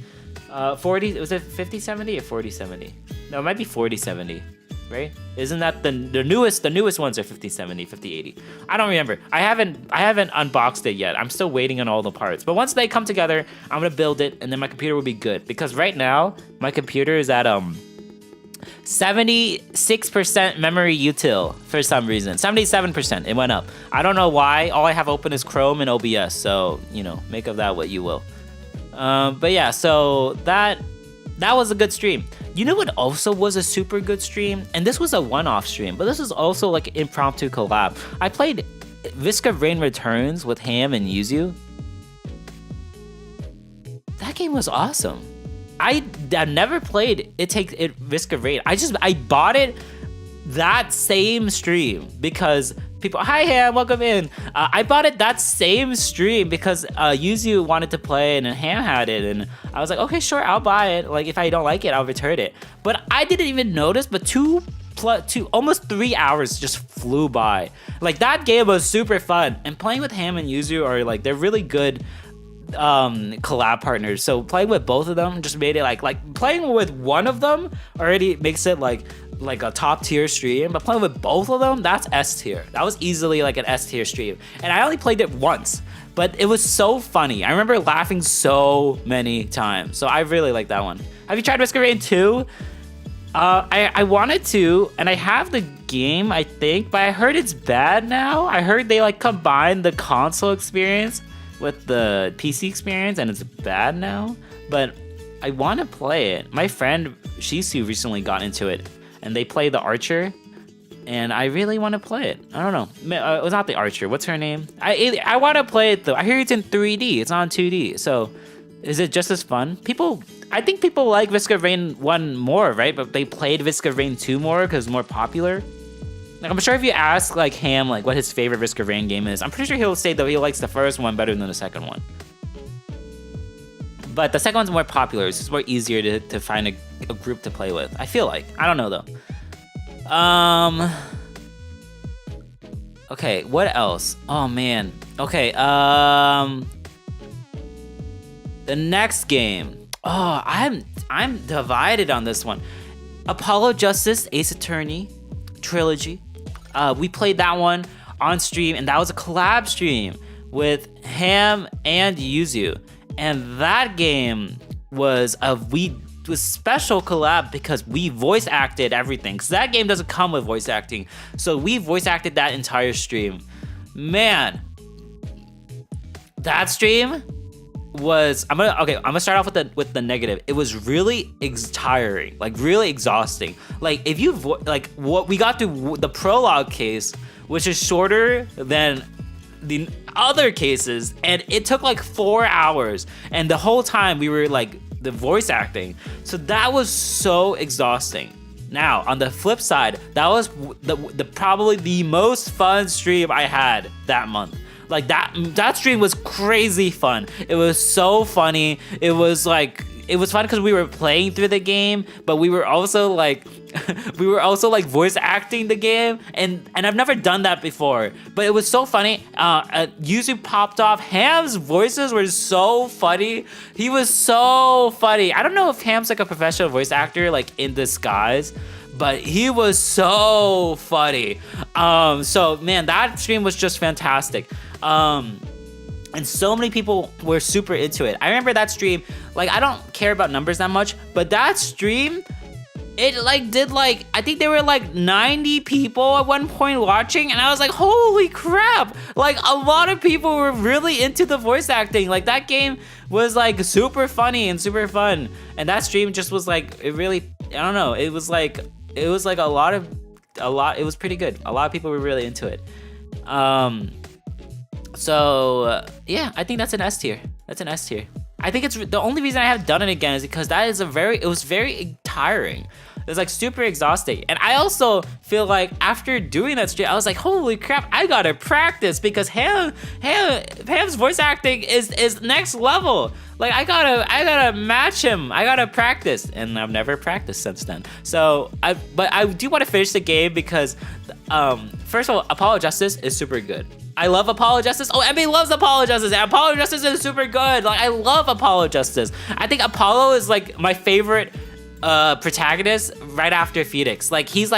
A: Was it 5070 or 4070? No, it might be 4070. Right? Isn't that the newest? The newest ones are 5070, 5080. I don't remember. I haven't unboxed it yet. I'm still waiting on all the parts. But once they come together, I'm gonna build it, and then my computer will be good. Because right now, my computer is at 76% memory util for some reason. 77%. It went up. I don't know why. All I have open is Chrome and OBS. So, you know, make of that what you will. But yeah, so that was a good stream. You know what also was a super good stream? And this was a one-off stream, but this was also like an impromptu collab. I played Risk of Rain Returns with Ham and Yuzu. That game was awesome. I I've never played Risk of Rain. I bought it that same stream because people, hi Ham, welcome in. I bought it that same stream because Yuzu wanted to play and Ham had it, and I was like, okay, sure, I'll buy it. Like if I don't like it, I'll return it. But I didn't even notice, but almost 3 hours just flew by. Like that game was super fun, and playing with Ham and Yuzu are like, they're really good collab partners. So playing with both of them just made it like playing with one of them already makes it like a top tier stream, but playing with both of them, that's S tier. That was easily like an S tier stream, and I only played it once, but it was so funny. I remember laughing so many times, so I really like that one. Have you tried Risk of Rain 2? I wanted to, and I have the game, I think, but I heard it's bad now. I heard they like combined the console experience with the PC experience, and it's bad now, but I want to play it. My friend Shisu recently got into it, and they play the Archer, and I really want to play it. I don't know. It was not the Archer. What's her name? I want to play it though. I hear it's in 3D. It's not in 2D. So is it just as fun? I think people like Risk of Rain 1 more, right? But they played Risk of Rain 2 more because it's more popular. Like I'm sure if you ask like Ham like what his favorite Risk of Rain game is, I'm pretty sure he'll say that he likes the first one better than the second one. But the second one's more popular. It's just more easier to find a group to play with. I feel like. I don't know though. Okay, what else? Oh man. Okay, the next game. Oh, I'm divided on this one. Apollo Justice Ace Attorney Trilogy. We played that one on stream, and that was a collab stream with Ham and Yuzu. And that game was special collab because we voice acted everything. Because that game doesn't come with voice acting, so we voice acted that entire stream. Man, that stream was. I'm gonna start off with the negative. It was really tiring, like really exhausting. Like if you what we got through the prologue case, which is shorter than the other cases, and it took like 4 hours, and the whole time we were like the voice acting, so that was so exhausting. Now on the flip side, that was the probably the most fun stream I had that month. Like that stream was crazy fun. It was so funny. It was fun because we were playing through the game, but we were also like voice acting the game, and I've never done that before. But it was so funny. Yuzu popped off. Ham's voices were so funny. He was so funny. I don't know if Ham's like a professional voice actor, like in disguise, but he was so funny. So man, that stream was just fantastic. And so many people were super into it. I remember that stream, like I don't care about numbers that much, but that stream, it like did like, I think there were like 90 people at one point watching, and I was like, holy crap. Like a lot of people were really into the voice acting. Like that game was like super funny and super fun. And that stream just was like, it really, I don't know. It was like it was pretty good. A lot of people were really into it. Yeah, I think that's an S tier. I think it's the only reason I haven't done it again is because it was very tiring. It was like super exhausting. And I also feel like after doing that stream, I was like, holy crap, I gotta practice because Ham's voice acting is next level. Like I gotta match him. I gotta practice, and I've never practiced since then. So but I do want to finish the game because, first of all, Apollo Justice is super good. I love Apollo Justice. Oh, Emmy loves Apollo Justice. And Apollo Justice is super good. Like I love Apollo Justice. I think Apollo is like my favorite protagonist right after Phoenix. Like he's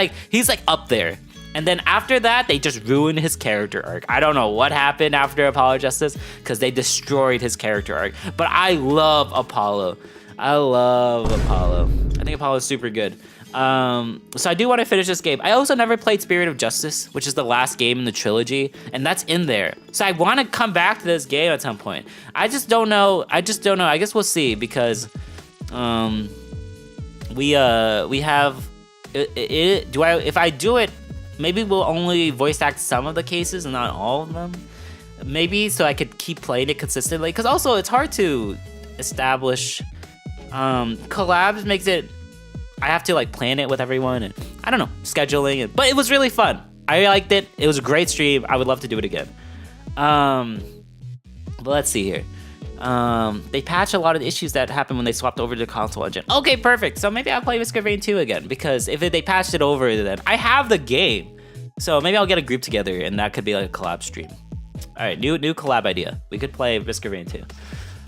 A: up there. And then after that, they just ruined his character arc. I don't know what happened after Apollo Justice because they destroyed his character arc. But I love Apollo. I think Apollo is super good. So I do want to finish this game. I also never played Spirit of Justice, which is the last game in the trilogy, and that's in there. So I want to come back to this game at some point. I just don't know. I guess we'll see because we have if I do it, maybe we'll only voice act some of the cases and not all of them. Maybe so I could keep playing it consistently, because also it's hard to establish Collabs makes it, I have to like plan it with everyone, and I don't know, scheduling it, but it was really fun. I liked it. It was a great stream. I would love to do it again. But let's see here. They patched a lot of the issues that happened when they swapped over to the console engine. Okay, perfect. So maybe I'll play Risk of Rain 2 again, because if they patched it over, then I have the game. So maybe I'll get a group together, and that could be like a collab stream. All right, new collab idea. We could play Risk of Rain 2.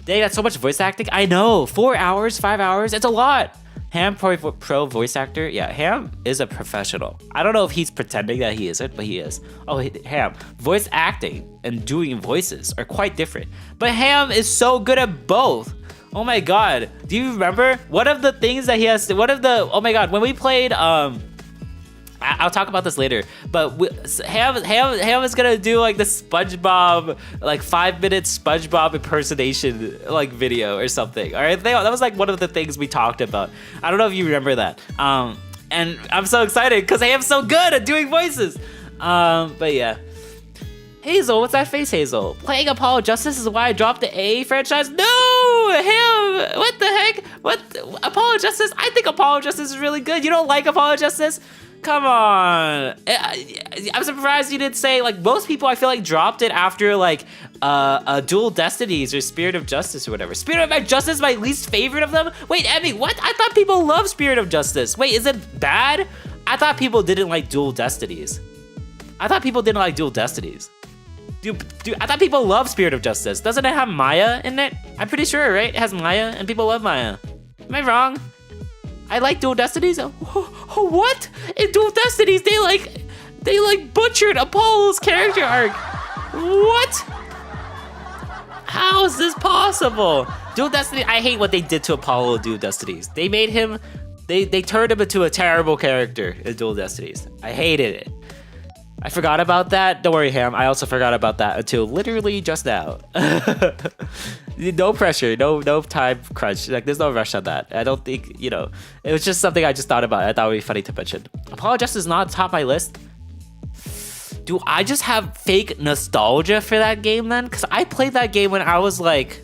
A: They got so much voice acting. I know, 4 hours, 5 hours. It's a lot. Ham pro voice actor. Yeah, Ham is a professional. I don't know if he's pretending that he isn't, but he is. Oh, Ham. Voice acting and doing voices are quite different. But Ham is so good at both. Oh my god. Do you remember? One of the things that he has, oh my god, when we played, I'll talk about this later, but Ham is gonna do like the SpongeBob, like 5-minute SpongeBob impersonation like video or something. All right, that was like one of the things we talked about. I don't know if you remember that. And I'm so excited because Ham's so good at doing voices. But yeah. Hazel, what's that face, Hazel? Playing Apollo Justice is why I dropped the A franchise? No! Ham! What the heck? What? Apollo Justice? I think Apollo Justice is really good. You don't like Apollo Justice? Come on. I'm surprised you didn't say, like, most people I feel like dropped it after like Dual Destinies or Spirit of Justice or whatever. Spirit of Justice is my least favorite of them? Wait, Emmy, what? I thought people love Spirit of Justice. Wait, is it bad? I thought people didn't like Dual Destinies. I thought people didn't like Dual Destinies. Dude, I thought people love Spirit of Justice. Doesn't it have Maya in it? I'm pretty sure, right? It has Maya and people love Maya. Am I wrong? I like Dual Destinies. Oh, what? In Dual Destinies, they like butchered Apollo's character arc. What? How is this possible? Dual Destiny, I hate what they did to Apollo in Dual Destinies. They made him, they turned him into a terrible character in Dual Destinies. I hated it. I forgot about that. Don't worry, Ham. I also forgot about that until literally just now. No pressure, no time crunch. Like, there's no rush on that. I don't think, you know, it was just something I just thought about. I thought it would be funny to mention. Apollo Justice is not top my list. Do I just have fake nostalgia for that game then? Because I played that game when I was like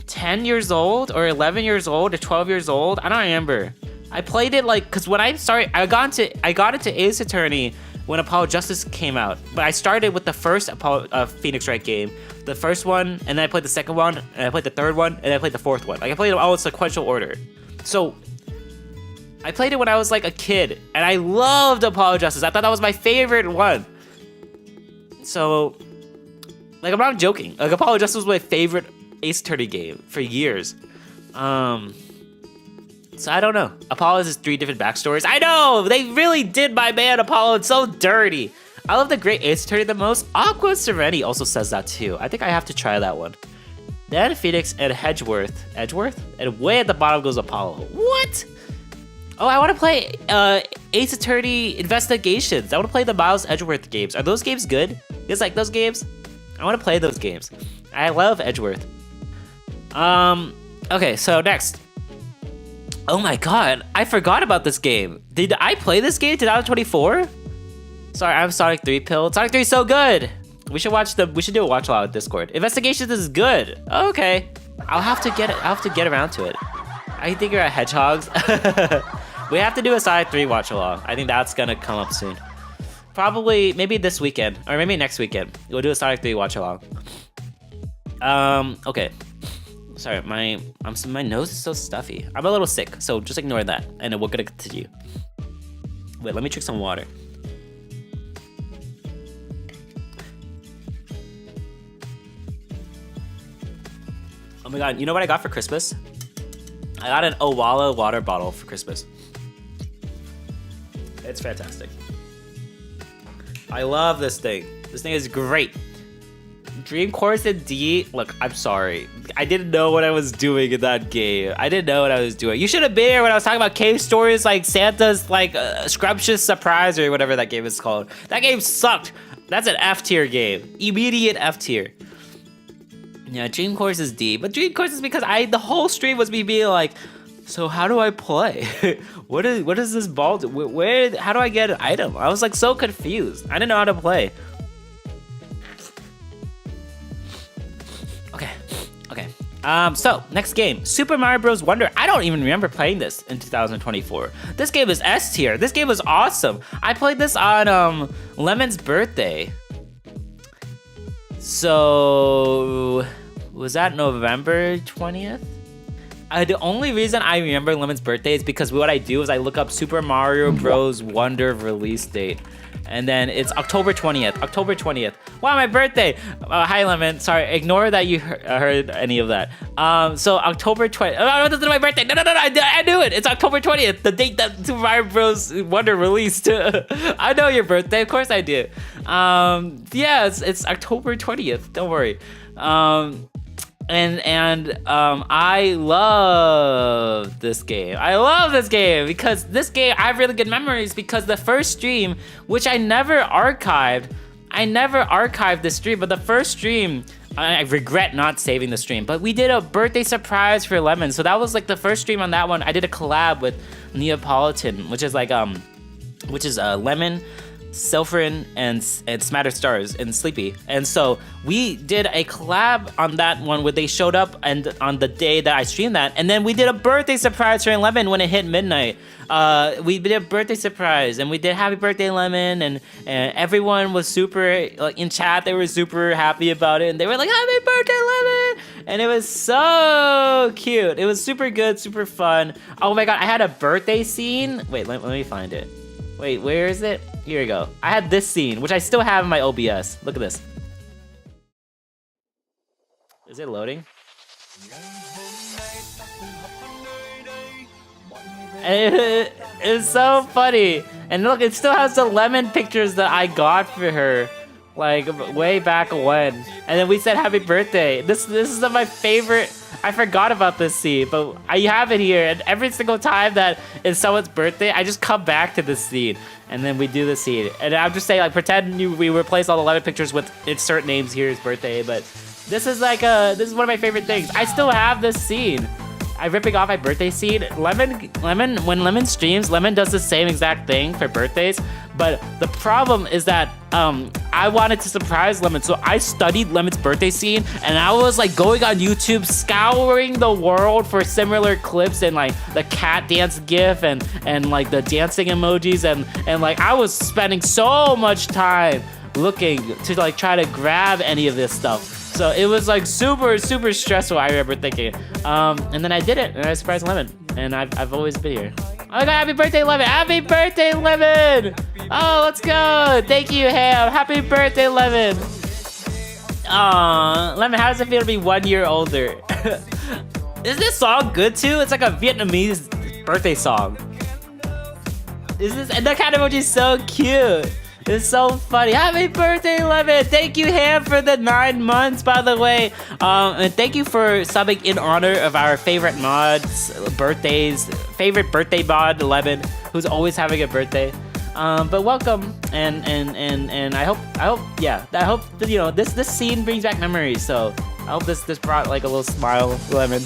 A: 10 years old or 11 years old or 12 years old. I don't remember. I played it like, because when I started, I got into Ace Attorney when Apollo Justice came out. But I started with the first Phoenix Wright game, the first one, and then I played the second one, and I played the third one, and I played the fourth one. Like, I played them all in sequential order. So I played it when I was like a kid, and I loved Apollo Justice. I thought that was my favorite one. So, like, I'm not joking. Like, Apollo Justice was my favorite Ace Attorney game for years. So I don't know. Apollo has 3 different backstories. I know! They really did my man Apollo. It's so dirty. I love the Great Ace Attorney the most. Aqua Serenity also says that too. I think I have to try that one. Then Phoenix and Edgeworth? And way at the bottom goes Apollo. What? Oh, I want to play Ace Attorney Investigations. I want to play the Miles Edgeworth games. Are those games good? You guys like those games? I want to play those games. I love Edgeworth. Okay, so next. Oh my god, I forgot about this game. Did I play this game in 2024? Sorry, I'm Sonic 3 pilled. Sonic 3 is so good. We should do a watch along with Discord. Investigations is good. Okay. I'll have to get around to it. I think you're at Hedgehogs. We have to do a Sonic 3 watch along. I think that's gonna come up soon. Probably maybe this weekend or maybe next weekend. We'll do a Sonic 3 watch along. Okay. Sorry, my nose is so stuffy. I'm a little sick, so just ignore that, and we're gonna continue. Wait, let me drink some water. Oh my god, you know what I got for Christmas? I got an Owala water bottle for Christmas. It's fantastic. I love this thing. This thing is great. Dream Course and D, look, I'm sorry. I didn't know what I was doing in that game. I didn't know what I was doing. You should have been here when I was talking about cave stories like Santa's like Scrumptious Surprise or whatever that game is called. That game sucked. That's an F tier game. Immediate F tier. Yeah, Dream Course is D, but Dream Course is because the whole stream was me being like, so how do I play? what is this ball do? How do I get an item? I was like so confused. I didn't know how to play. So next game, Super Mario Bros. Wonder. I don't even remember playing this in 2024. This game is S tier. This game was awesome. I played this on Lemon's birthday. So was that November 20th? The only reason I remember Lemon's birthday is because what I do is I look up Super Mario Bros. Wonder release date. And then it's October 20th. October 20th. Wow, my birthday. Hi, Lemon. Sorry, ignore that you heard any of that. So October 20th. Oh, this is my birthday. No. I knew it. It's October 20th, the date that Super Mario Bros. Wonder released. I know your birthday. Of course I do. Yeah, it's October 20th. Don't worry. I love this game. I love this game because this game, I have really good memories because the first stream, which I never archived this stream, but the first stream, I regret not saving the stream, but we did a birthday surprise for Lemon. So that was like the first stream on that one. I did a collab with Neapolitan, which is like, Lemon, Silverin, and Smatter Stars and Sleepy. And so we did a collab on that one where they showed up and on the day that I streamed that, and then we did a birthday surprise for Lemon when it hit midnight. We did a birthday surprise and we did happy birthday Lemon, and everyone was super, like in chat, they were super happy about it and they were like, happy birthday Lemon, and it was so cute. It was super good, super fun. Oh my god, I had a birthday scene. Wait, let me find it. Wait, where is it? Here we go. I had this scene, which I still have in my OBS. Look at this. Is it loading? It's so funny. And look, it still has the Lemon pictures that I got for her, like way back when. And then we said happy birthday. This is my favorite. I forgot about this scene, but I have it here, and every single time that it's someone's birthday, I just come back to this scene, and then we do the scene. And I'm just saying, like, pretend we replace all the 11 pictures with insert names here is birthday, but this is like this is one of my favorite things. I still have this scene. I'm ripping off my birthday scene. Lemon, when Lemon streams, Lemon does the same exact thing for birthdays, but the problem is that I wanted to surprise Lemon, so I studied Lemon's birthday scene, and I was like going on YouTube, scouring the world for similar clips and like the cat dance gif and like the dancing emojis, and like I was spending so much time looking to like try to grab any of this stuff. So it was like super stressful, I remember thinking. And then I did it, and I surprised Lemon, and I've always been here. Oh my god, happy birthday, Lemon! Happy birthday, Lemon! Oh, let's go! Thank you, Ham! Happy birthday, Lemon! Aw, Lemon, how does it feel to be 1 year older? Is this song good too? It's like a Vietnamese birthday song. And that kind of emoji is so cute. It's so funny. Happy birthday, Lemon! Thank you, Ham, for the 9 months, by the way. And thank you for subbing in honor of our favorite mods, birthdays, favorite birthday mod, Lemon, who's always having a birthday. But welcome, and I hope that, you know, this scene brings back memories. So I hope this brought like a little smile, Lemon.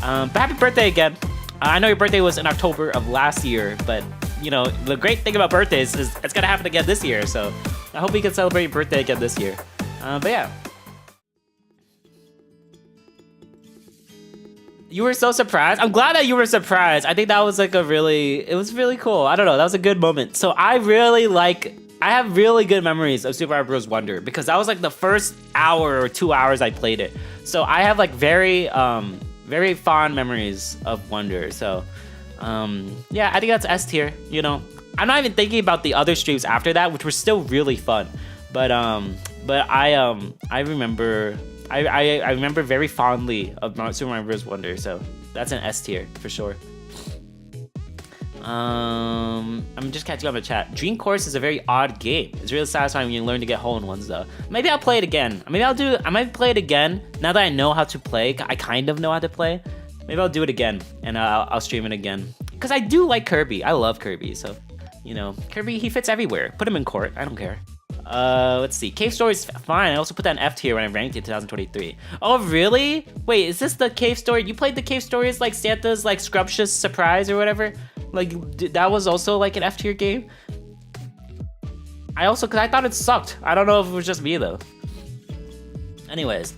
A: But happy birthday again. I know your birthday was in October of last year, but you know, the great thing about birthdays is it's gonna happen again this year, so I hope we can celebrate your birthday again this year. But yeah. You were so surprised? I'm glad that you were surprised. I think that was like it was really cool. I don't know, that was a good moment. So I have really good memories of Super Mario Bros. Wonder because that was like the first hour or 2 hours I played it. So I have like very fond memories of Wonder, so yeah, I think that's S tier, you know. I'm not even thinking about the other streams after that, which were still really fun. But I remember very fondly of Super Mario Bros. Wonder, so that's an S tier for sure. I'm just catching up on the chat. Dream Course is a very odd game. It's really satisfying when you learn to get hole-in-ones though. Maybe I'll play it again. I might play it again now that I know how to play. I kind of know how to play. Maybe I'll do it again, and I'll stream it again. Because I do like Kirby. I love Kirby, so, you know. Kirby, he fits everywhere. Put him in court. I don't care. Let's see. Cave Story's fine. I also put that in F tier when I ranked it in 2023. Oh, really? Wait, is this the Cave Story? You played the Cave Stories like Santa's like Scrumptious Surprise or whatever? Like, that was also like an F tier game? Because I thought it sucked. I don't know if it was just me, though. Anyways,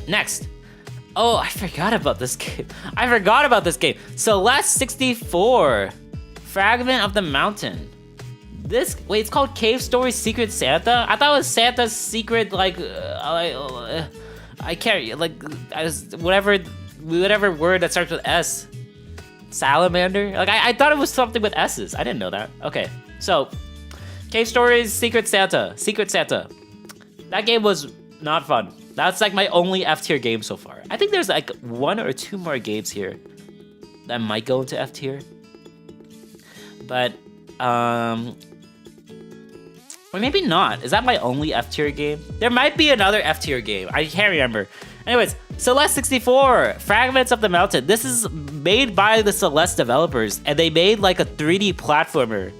A: next. Oh, I forgot about this game. I forgot about this game. Celeste 64, Fragment of the Mountain. Wait, it's called Cave Story Secret Santa? I thought it was Santa's secret, like, I can't, like, whatever word that starts with S. Salamander? Like, I thought it was something with S's. I didn't know that. Okay, so, Cave Stories Secret Santa. Secret Santa. That game was not fun. That's like my only F tier game so far. I think there's like 1 or 2 more games here that might go into F tier. But, or maybe not. Is that my only F tier game? There might be another F tier game. I can't remember. Anyways, Celeste 64, Fragments of the Mountain. This is made by the Celeste developers, and they made like a 3D platformer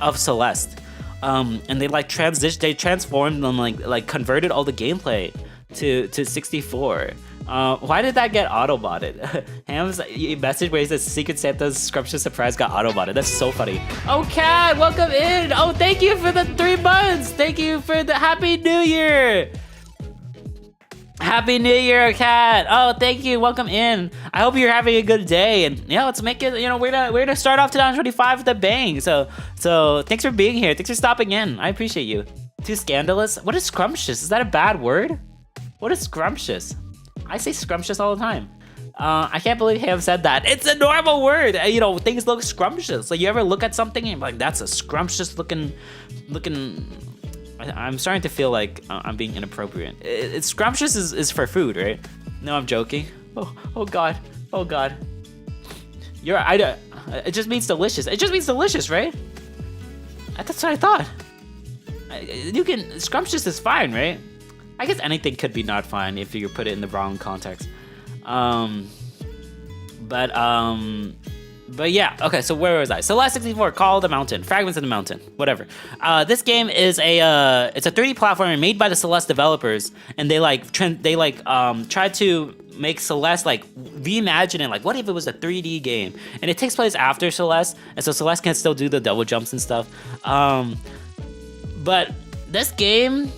A: of Celeste. And they like transformed and like converted all the gameplay to 64. Why did that get auto-botted? Ham's message where he says Secret Santa's Scrumptious Surprise got auto-botted. That's so funny. Oh, Cat, welcome in. Oh, thank you for the 3 months. Thank you for the Happy New Year. Happy New Year, Cat. Oh, thank you. Welcome in. I hope you're having a good day. And yeah, let's make it, you know, we're gonna start off 2025 with a bang. So thanks for being here. Thanks for stopping in. I appreciate you. Too scandalous. What is scrumptious? Is that a bad word? What is scrumptious? I say scrumptious all the time. I can't believe Ham said that. It's a normal word. You know, things look scrumptious. Like, you ever look at something and you're like, that's a scrumptious looking. I'm starting to feel like I'm being inappropriate. It's scrumptious is for food, right? No, I'm joking. Oh God. It just means delicious. It just means delicious, right? That's what I thought. Scrumptious is fine, right? I guess anything could be not fine if you put it in the wrong context. But yeah, okay, so where was I? Celeste 64, Call of the Mountain, Fragments of the Mountain, whatever. This game is it's a 3D platformer made by the Celeste developers, and they tried to make Celeste like reimagine it, like what if it was a 3D game? And it takes place after Celeste, and so Celeste can still do the double jumps and stuff. But this game,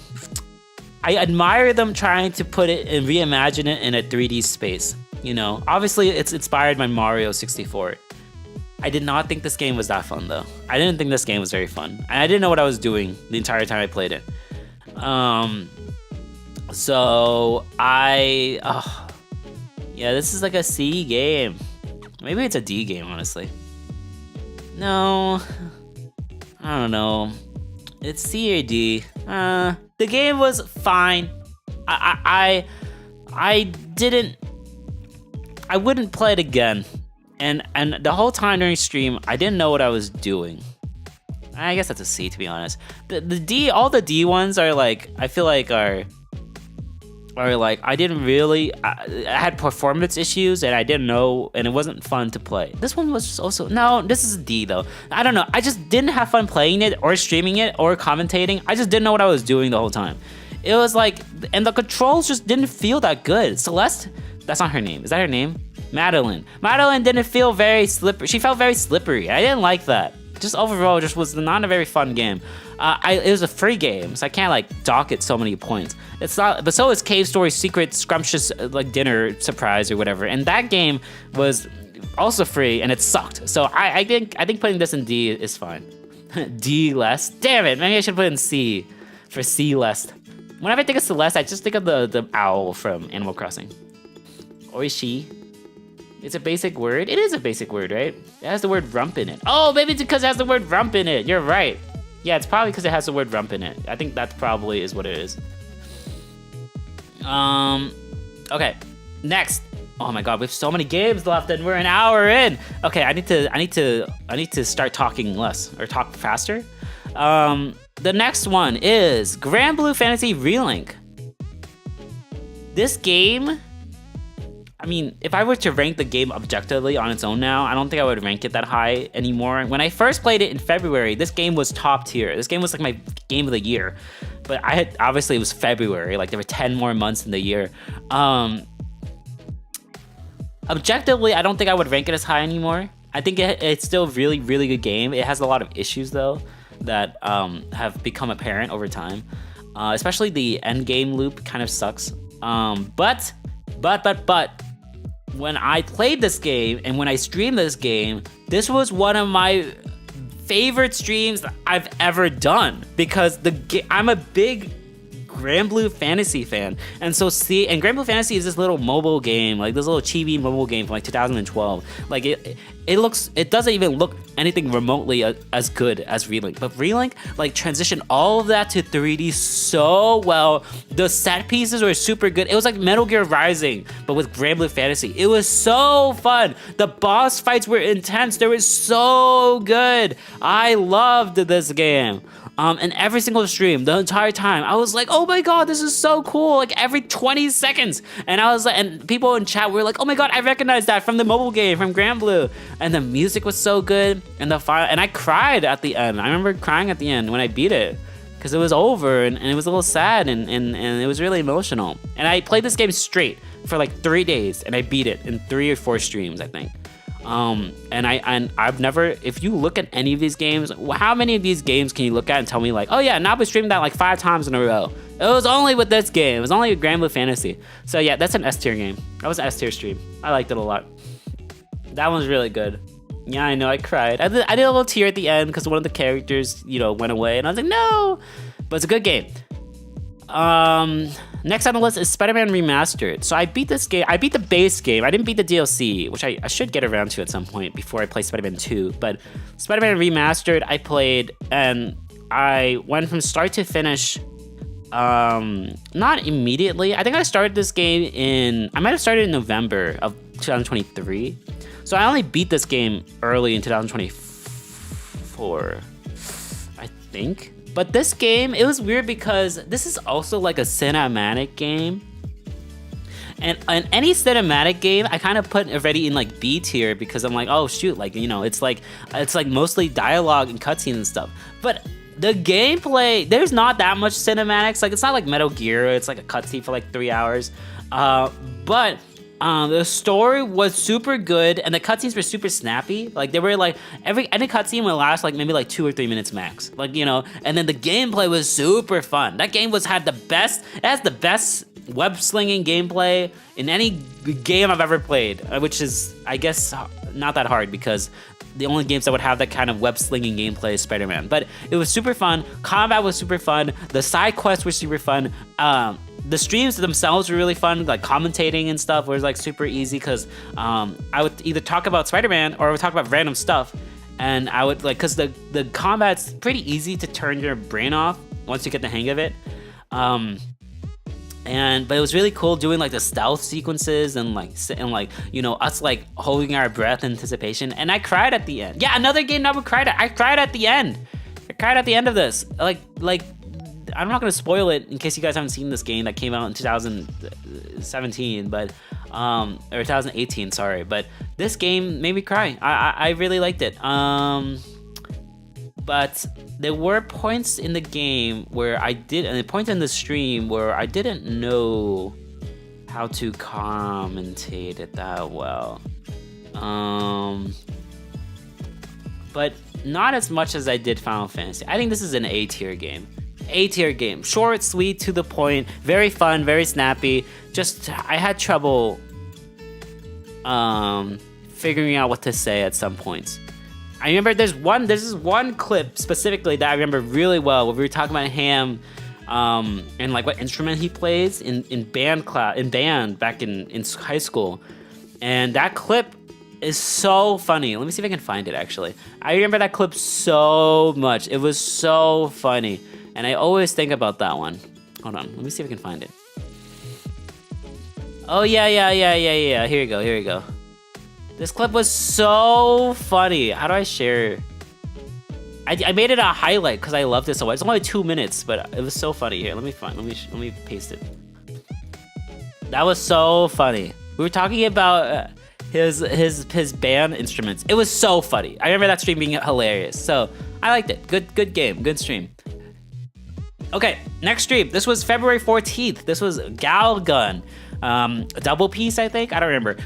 A: I admire them trying to put it and reimagine it in a 3D space. You know, obviously it's inspired by Mario 64. I did not think this game was that fun though. I didn't think this game was very fun. And I didn't know what I was doing the entire time I played it. Yeah, this is like a C game. Maybe it's a D game, honestly. No, I don't know. It's C or D. The game was fine. I wouldn't play it again. And the whole time during stream, I didn't know what I was doing. I guess that's a C, to be honest. The D, all the D ones are like, I feel like are like, I had performance issues and I didn't know, and it wasn't fun to play. This one was also, no, this is a D though. I don't know, I just didn't have fun playing it or streaming it or commentating. I just didn't know what I was doing the whole time. It was like, and the controls just didn't feel that good. Celeste, that's not her name. Is that her name? Madeline didn't feel very slippery. She felt very slippery. I didn't like that. Just overall, just was not a very fun game. It was a free game, so I can't like dock it so many points. It's not, but so is Cave Story Secret Scrumptious like Dinner Surprise or whatever. And that game was also free, and it sucked. So I think putting this in D is fine. D less. Damn it! Maybe I should put in C for C less. Whenever I think of Celeste, I just think of the owl from Animal Crossing. Oishi. It's a basic word. It is a basic word, right? It has the word rump in it. Oh, maybe it's because it has the word rump in it. You're right. Yeah, it's probably because it has the word rump in it. I think that probably is what it is. Okay, next. Oh my God, we have so many games left, and we're an hour in. Okay, I need to start talking less or talk faster. The next one is Grand Blue Fantasy Relink. This game, I mean, if I were to rank the game objectively on its own now, I don't think I would rank it that high anymore. When I first played it in February, this game was top tier. This game was like my game of the year. But obviously it was February, like there were 10 more months in the year. Objectively, I don't think I would rank it as high anymore. I think it's still a really, really good game. It has a lot of issues though that have become apparent over time. Especially the end game loop kind of sucks. But But when I played this game and when I streamed this game, this was one of my favorite streams I've ever done because I'm a big Granblue Fantasy fan, and Granblue Fantasy is this little mobile game, like this little chibi mobile game from like 2012. Like it doesn't even look anything remotely as good as Relink, but Relink like transitioned all of that to 3D so well. The set pieces were super good. It was like Metal Gear Rising, but with Granblue Fantasy. It was so fun. The boss fights were intense. They were so good. I loved this game. And every single stream, the entire time, I was like, oh my god, this is so cool, like every 20 seconds. And I was like, and people in chat were like, oh my god, I recognize that from the mobile game, from Granblue. And the music was so good, and and I cried at the end. I remember crying at the end when I beat it, because it was over, and it was a little sad, and it was really emotional. And I played this game straight for like 3 days, and I beat it in 3 or 4 streams, I think. And I've never, if you look at any of these games, how many of these games can you look at and tell me like, oh yeah, Nabu streamed that like 5 times in a row? It was only with this game. It was only with Granblue Fantasy. So yeah, that's an S tier game. That was an S tier stream. I liked it a lot. That one's really good. Yeah, I know, I cried. I did a little tear at the end because one of the characters, went away, and I was like, no! But it's a good game. Next on the list is Spider-Man Remastered. So I beat this game. I beat the base game. I didn't beat the DLC, which I should get around to at some point before I play Spider-Man 2. But Spider-Man Remastered, I played, and I went from start to finish. Not immediately. I think I started this game I might have started in November of 2023. So I only beat this game early in 2024, I think. But this game, it was weird because this is also like a cinematic game. And any cinematic game, I kind of put already in like B tier because I'm like, oh shoot, like, it's like mostly dialogue and cutscenes and stuff. But the gameplay, there's not that much cinematics. Like, it's not like Metal Gear, it's like a cutscene for like 3 hours. But the story was super good, and the cutscenes were super snappy. Like, they were like, any cutscene would last like maybe like 2 or 3 minutes max. Like, and then the gameplay was super fun. That game has the best web slinging gameplay in any game I've ever played, which is, I guess, not that hard because the only games that would have that kind of web slinging gameplay is Spider-Man. But it was super fun. Combat was super fun. The side quests were super fun. The streams themselves were really fun, like commentating and stuff was like super easy because I would either talk about Spider-Man or I would talk about random stuff. And I would like, because the combat's pretty easy to turn your brain off once you get the hang of it. But it was really cool doing like the stealth sequences and us like holding our breath in anticipation. And I cried at the end. Yeah, another game I cried at. I cried at the end. I cried at the end of this. Like I'm not gonna spoil it in case you guys haven't seen this game that came out in 2017, or 2018. Sorry, but this game made me cry. I really liked it. But there were points in the game where and a point in the stream where I didn't know how to commentate it that well. But not as much as I did Final Fantasy. I think this is an A tier game. A tier game. Short, sweet, to the point, very fun, very snappy. Just, I had trouble figuring out what to say at some points. I remember there's this one clip specifically that I remember really well where we were talking about Ham and like what instrument he plays in band back in high school. And that clip is so funny. Let me see if I can find it actually. I remember that clip so much. It was so funny. And I always think about that one. Hold on, let me see if I can find it. Oh yeah. Here you go. This clip was so funny. How do I share? I made it a highlight because I loved it so much. It's only 2 minutes, but it was so funny. Here, let me paste it. That was so funny. We were talking about his band instruments. It was so funny. I remember that stream being hilarious. So I liked it. Good game. Good stream. Okay, next stream. This was February 14th. This was Galgun. Double Piece, I think. I don't remember.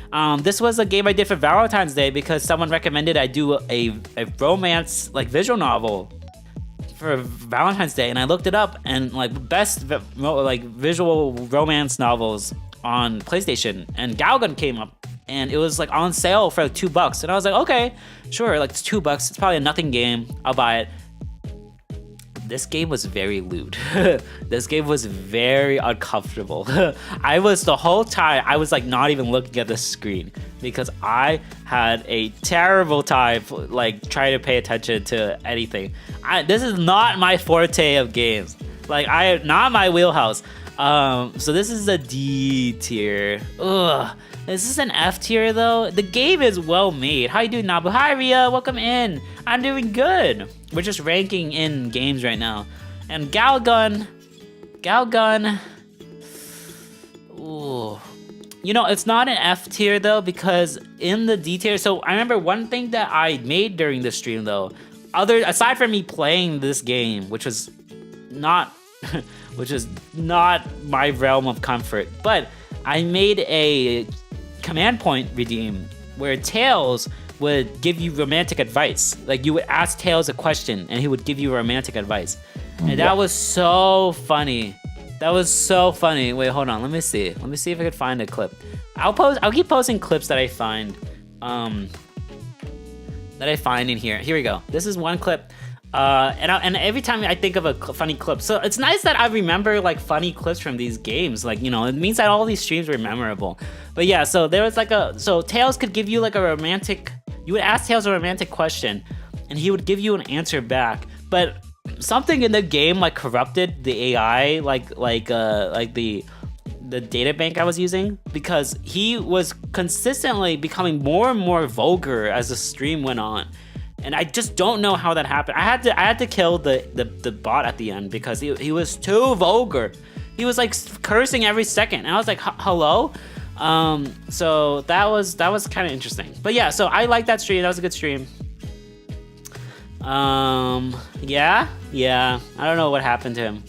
A: This was a game I did for Valentine's Day because someone recommended I do a romance like visual novel for Valentine's Day, and I looked it up, and like best like visual romance novels on PlayStation, and Galgun came up, and it was like on sale for like $2, and I was like, okay, sure, like it's $2. It's probably a nothing game. I'll buy it. This game was very lewd. This game was very uncomfortable. I was the whole time, I was like not even looking at the screen because I had a terrible time like trying to pay attention to anything. This is not my forte of games. Like not my wheelhouse. So this is a D tier. Ugh. Is this an F tier though? The game is well made. How you doing, Nabu? Hi, Ria. Welcome in. I'm doing good. We're just ranking in games right now. And Galgun. Ooh. You know, it's not an F tier though because in the D tier. So I remember one thing that I made during the stream though, aside from me playing this game, which was not my realm of comfort, but I made a command point redeem where Tails would give you romantic advice. Like you would ask Tails a question and he would give you romantic advice. And that was so funny. That was so funny. Wait, hold on. Let me see. Let me see if I could find a clip. I'll keep posting clips that I find in here. Here we go. This is one clip. And every time I think of a funny clip, so it's nice that I remember like funny clips from these games. Like, you know, it means that all these streams were memorable. But yeah, so there was like so Tails could give you like you would ask Tails a romantic question, and he would give you an answer back. But something in the game like corrupted the AI, like the data bank I was using, because he was consistently becoming more and more vulgar as the stream went on. And I just don't know how that happened. I had to kill the bot at the end because he was too vulgar. He was like cursing every second, and I was like, hello. So that was kind of interesting. But yeah, so I like that stream. That was a good stream. Yeah. I don't know what happened to him.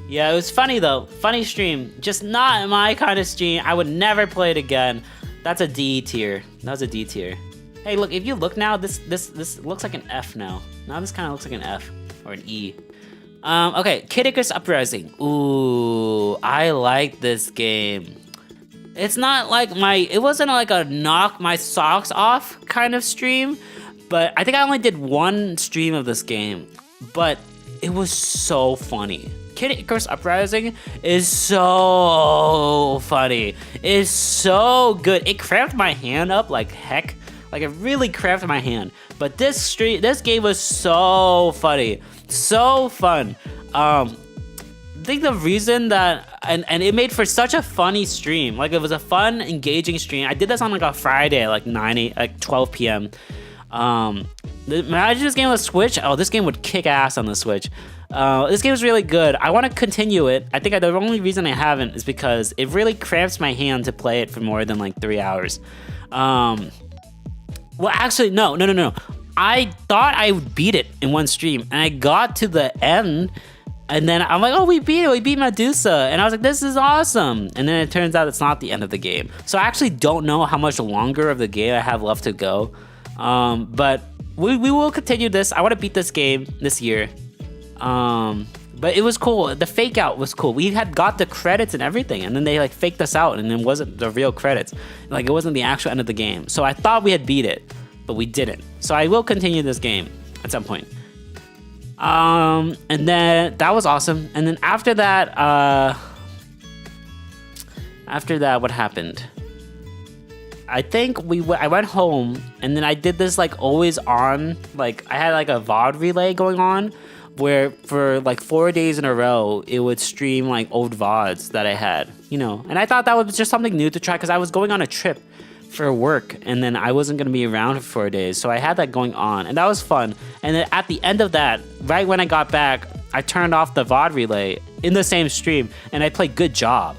A: Yeah, it was funny though. Funny stream. Just not my kind of stream. I would never play it again. That's a D tier. That was a D tier. Hey, look, if you look now, this looks like an F now. Now this kind of looks like an F or an E. Okay, Kid Icarus Uprising. Ooh, I like this game. It's not like it wasn't like a knock my socks off kind of stream, but I think I only did one stream of this game, but it was so funny. Kid Icarus Uprising is so funny. It's so good. It cramped my hand up like heck. Like, it really cramped my hand. But this game was so funny. So fun. I think the reason that... And it made for such a funny stream. Like, it was a fun, engaging stream. I did this on, like, a Friday, like 12 p.m. Imagine this game on the Switch. Oh, this game would kick ass on the Switch. This game is really good. I want to continue it. I think the only reason I haven't is because it really cramps my hand to play it for more than, like, 3 hours. Well, actually, no. I thought I would beat it in one stream, and I got to the end, and then I'm like, oh, we beat it. We beat Medusa. And I was like, this is awesome. And then it turns out it's not the end of the game. So I actually don't know how much longer of the game I have left to go. But we will continue this. I want to beat this game this year. But it was cool. The fake out was cool. We had got the credits and everything, and then they like faked us out, and it wasn't the real credits. Like, it wasn't the actual end of the game. So I thought we had beat it, but we didn't. So I will continue this game at some point. And then that was awesome. And then after that, what happened? I think I went home, and then I did this like always on. Like, I had like a VOD relay going on, where for like 4 days in a row, it would stream like old VODs that I had, you know. And I thought that was just something new to try because I was going on a trip for work, and then I wasn't going to be around for 4 days. So I had that going on, and that was fun. And then at the end of that, right when I got back, I turned off the VOD relay in the same stream, and I played Good Job.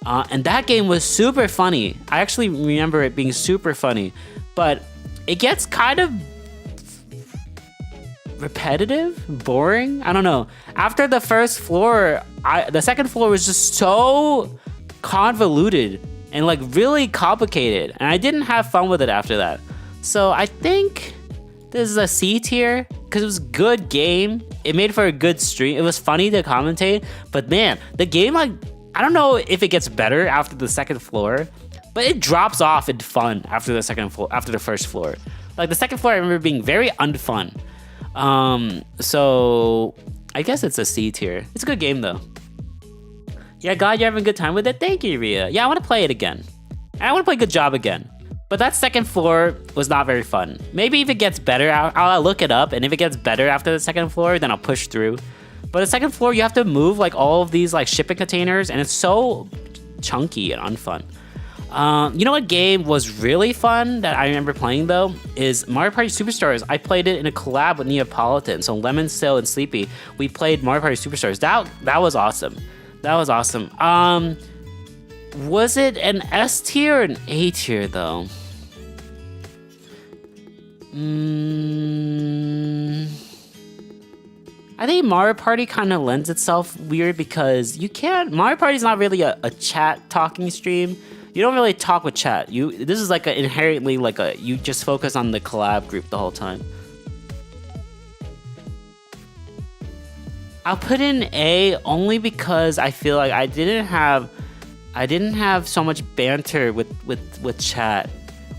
A: And that game was super funny. I actually remember it being super funny, but it gets kind of repetitive, boring. I don't know. After the first floor, the second floor was just so convoluted and like really complicated, and I didn't have fun with it after that. So I think this is a C tier because it was a good game. It made for a good stream. It was funny to commentate, but man, the game, like,
B: I don't know if it gets better after the second floor, but it drops off in fun after the second floor, after the first floor. Like the second floor, I remember being very unfun. So I guess it's a C tier. It's a good game though. Yeah, God, you're having a good time with it. Thank you, Ria. Yeah, I want to play it again. I want to play Good Job again. But that second floor was not very fun. Maybe if it gets better, I'll look it up, and if it gets better after the second floor, then I'll push through. But the second floor, you have to move like all of these like shipping containers, and it's so chunky and unfun. You know what game was really fun that I remember playing though is Mario Party Superstars. I played it in a collab with Neapolitan. So Lemon, Still, and Sleepy, we played Mario Party Superstars. That was awesome. That was awesome. Was it an S tier or an A tier though? I think Mario Party kind of lends itself weird because you can't. Mario Party is not really a chat talking stream. You don't really talk with chat. This is like inherently like you just focus on the collab group the whole time. I'll put in A only because I feel like I didn't have so much banter with chat.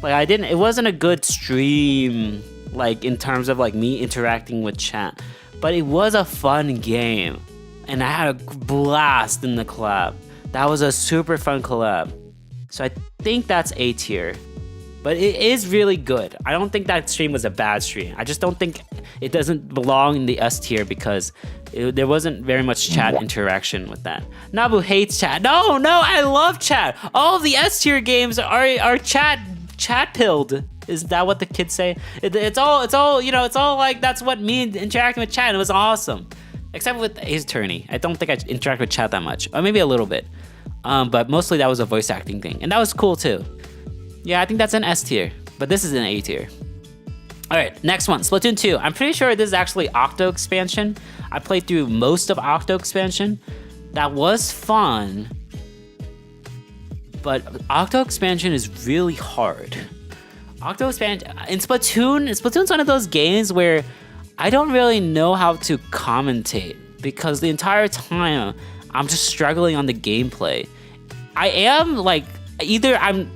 B: Like it wasn't a good stream like in terms of like me interacting with chat. But it was a fun game and I had a blast in the collab. That was a super fun collab. So I think that's A tier. But it is really good. I don't think that stream was a bad stream. I just don't think it doesn't belong in the S tier because there wasn't very much chat interaction with that. Nabu hates chat. No, I love chat. All of the S tier games are chat pilled. Is that what the kids say? It's all you know. It's all like that's what me interacting with chat. It was awesome, except with Ace Attorney. I don't think I interact with chat that much, or maybe a little bit. But mostly that was a voice acting thing, and that was cool too. Yeah, I think that's an S tier, but this is an A tier. All right, next one, Splatoon 2. I'm pretty sure this is actually Octo expansion. I played through most of Octo expansion. That was fun, but Octo expansion is really hard. Octo expansion in Splatoon's one of those games where I don't really know how to commentate because the entire time I'm just struggling on the gameplay. I am like either I'm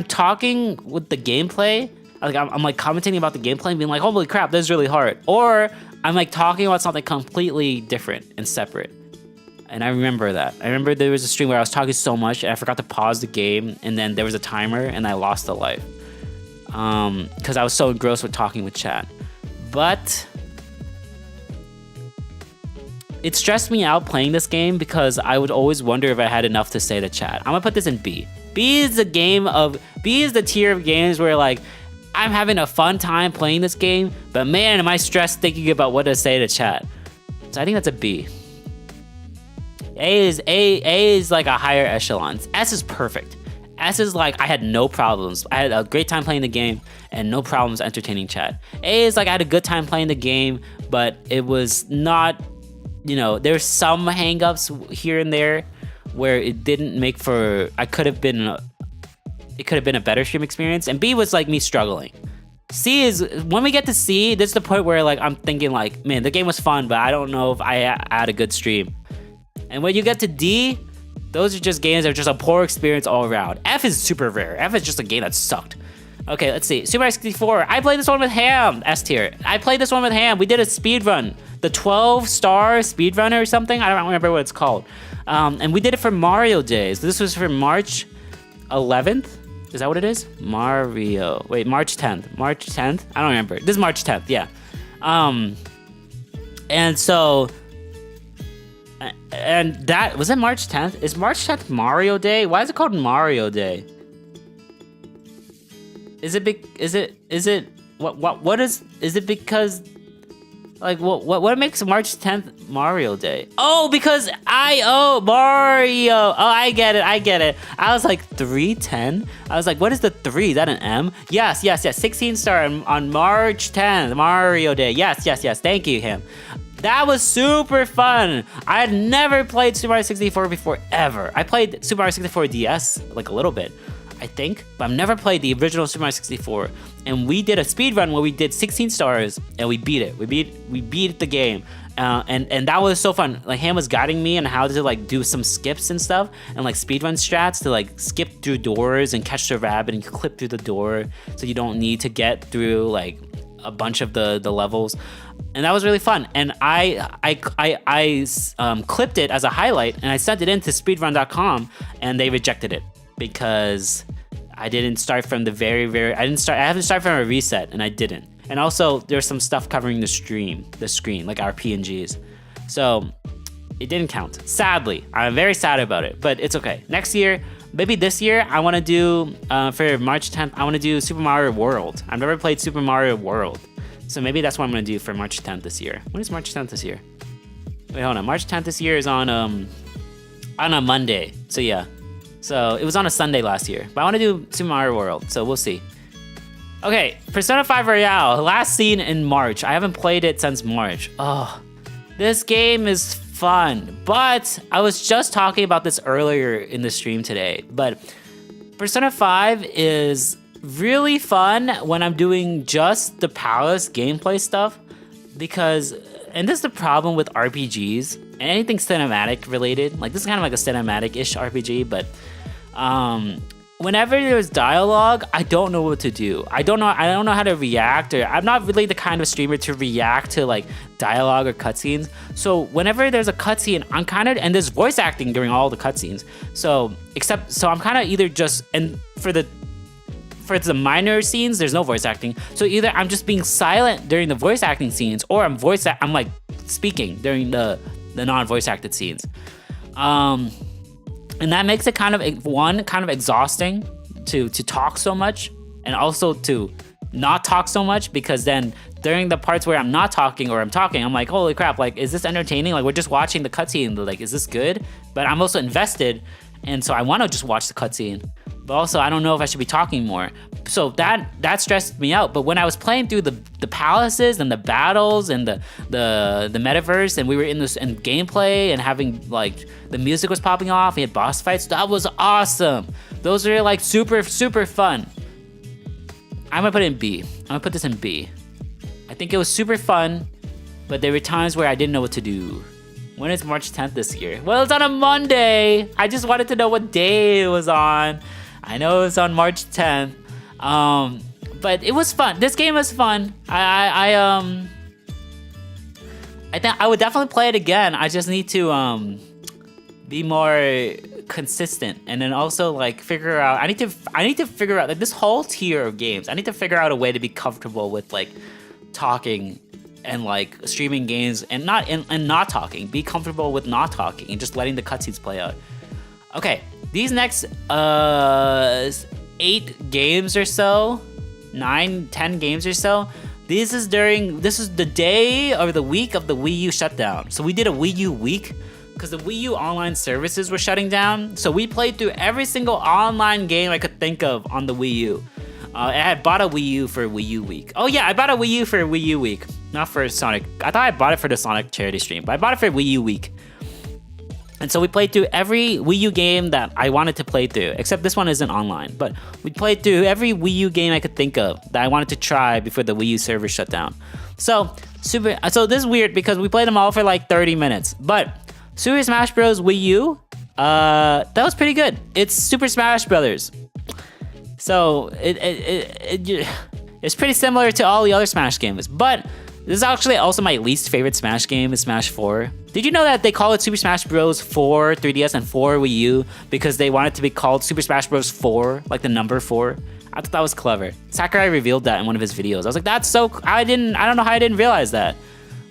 B: talking with the gameplay, like I'm like commentating about the gameplay and being like, holy crap, this is really hard, or I'm like talking about something completely different and separate. And I remember that. I remember there was a stream where I was talking so much and I forgot to pause the game, and then there was a timer and I lost a life. Because I was so engrossed with talking with chat. But it stressed me out playing this game because I would always wonder if I had enough to say to chat. I'm gonna put this in B. B is the tier of games where like I'm having a fun time playing this game, but man, am I stressed thinking about what to say to chat. So I think that's a B. A is like a higher echelon. S is perfect. S is like I had no problems. I had a great time playing the game and no problems entertaining chat. A is like I had a good time playing the game, but it was not, you know, there's some hangups here and there where it didn't make for, it could have been a better stream experience. And B was like me struggling. C is, when we get to C, this is the point where like I'm thinking like, man, the game was fun, but I don't know if I had a good stream. And when you get to D, those are just games that are just a poor experience all around. F is super rare. F is just a game that sucked. Okay, let's see. Super Mario 64. I played this one with Ham. S tier. I played this one with Ham. We did a speed run. The 12-star speed runner or something. I don't remember what it's called. And we did it for Mario Days. This was for March 11th. Is that what it is? Mario. Wait, March 10th. March 10th? I don't remember. This is March 10th, yeah. And so... And that was it. March 10th. Is March 10th Mario Day? Why is it called Mario Day? Is it because like what makes March 10th Mario Day? Oh, because Mario. Oh, I get it. I was like 310. I was like, what is the 3? Is that an M? Yes. 16 star on March 10th Mario Day. Yes. Thank you, Ham. That was super fun. I had never played Super Mario 64 before, ever. I played Super Mario 64 DS, like a little bit, I think, but I've never played the original Super Mario 64. And we did a speed run where we did 16 stars and we beat it. We beat the game. and that was so fun. Like Ham was guiding me on how to like do some skips and stuff, and like speedrun strats to like skip through doors and catch the rabbit and clip through the door, so you don't need to get through like a bunch of the levels. And that was really fun. And I clipped it as a highlight, and I sent it in to speedrun.com, and they rejected it because I didn't start from the I haven't started from a reset, and I didn't. And also there's some stuff covering the screen, like our PNGs. So it didn't count. Sadly, I'm very sad about it, but it's okay. Next year, maybe this year, I want to do, for March 10th, I want to do Super Mario World. I've never played Super Mario World. So maybe that's what I'm going to do for March 10th this year. When is March 10th this year? Wait, hold on. March 10th this year is on a Monday. So yeah. So it was on a Sunday last year. But I want to do Super Mario World, so we'll see. Okay, Persona 5 Royale, last seen in March. I haven't played it since March. Oh, this game is fun. But I was just talking about this earlier in the stream today. But Persona 5 is really fun when I'm doing just the palace gameplay stuff. Because, and this is the problem with RPGs, and anything cinematic related. Like this is kind of like a cinematic-ish RPG, but whenever there's dialogue, I don't know what to do. I don't know how to react, or I'm not really the kind of streamer to react to like dialogue or cutscenes. So whenever there's a cutscene, and there's voice acting during all the cutscenes. So I'm kind of either just, and for the minor scenes, there's no voice acting. So either I'm just being silent during the voice acting scenes, or I'm like speaking during the non-voice acted scenes. And that makes it kind of exhausting to talk so much, and also to not talk so much, because then during the parts where I'm not talking or I'm talking, I'm like, holy crap, like, is this entertaining? Like, we're just watching the cutscene, like, is this good? But I'm also invested, and so I want to just watch the cutscene. But also, I don't know if I should be talking more. So that stressed me out. But when I was playing through the palaces and the battles and the metaverse, and we were in gameplay and having like the music was popping off, we had boss fights, that was awesome. Those are like super, super fun. I'm gonna put it in B. I'm gonna put this in B. I think it was super fun, but there were times where I didn't know what to do. When is March 10th this year? Well, it's on a Monday. I just wanted to know what day it was on. I know it was on March 10th, but it was fun. This game was fun. I think I would definitely play it again. I just need to be more consistent, and then also like figure out. I need to figure out like this whole tier of games. I need to figure out a way to be comfortable with like talking and like streaming games, and not talking. Be comfortable with not talking and just letting the cutscenes play out. Okay, these next 8 games or so, 9, 10 games or so, this is the day or the week of the Wii U shutdown. So we did a Wii U week because the Wii U online services were shutting down. So we played through every single online game I could think of on the Wii U. I had bought a Wii U for Wii U week. Oh yeah, I bought a Wii U for Wii U week, not for Sonic. I thought I bought it for the Sonic charity stream, but I bought it for Wii U week. And so we played through every Wii U game that I wanted to play through, except this one isn't online. But we played through every Wii U game I could think of that I wanted to try before the Wii U server shut down. So this is weird because we played them all for like 30 minutes. But Super Smash Bros. Wii U, that was pretty good. It's Super Smash Brothers. So it's pretty similar to all the other Smash games. But this is actually also my least favorite Smash game, is Smash 4. Did you know that they call it Super Smash Bros. 4 3DS and 4 Wii U because they want it to be called Super Smash Bros. 4, like the number 4? I thought that was clever. Sakurai revealed that in one of his videos. I was like, that's so... I don't know how I didn't realize that.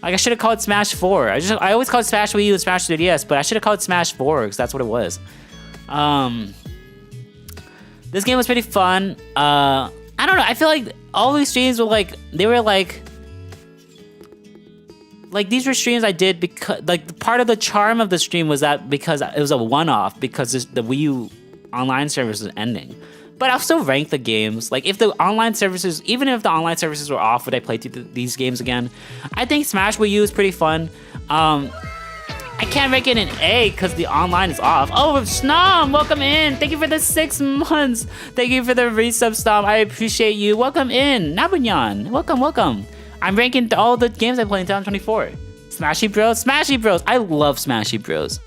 B: Like, I should have called it Smash 4. I always called it Smash Wii U and Smash 3DS, but I should have called it Smash 4 because that's what it was. This game was pretty fun. I don't know. I feel like all these streams were like... They were like... Like, these were streams I did because, like, part of the charm of the stream was that because it was a one-off, because the Wii U online service was ending. But I'll still rank the games. Like, if the online services, even if the online services were off, would I play these games again? I think Smash Wii U is pretty fun. I can't rank it an A because the online is off. Oh, Snom, welcome in. Thank you for the 6 months. Thank you for the resub, Snom. I appreciate you. Welcome in. Nabunyan, welcome. I'm ranking all the games I played in 2024. Smashy Bros. Smashy Bros. I love Smashy Bros.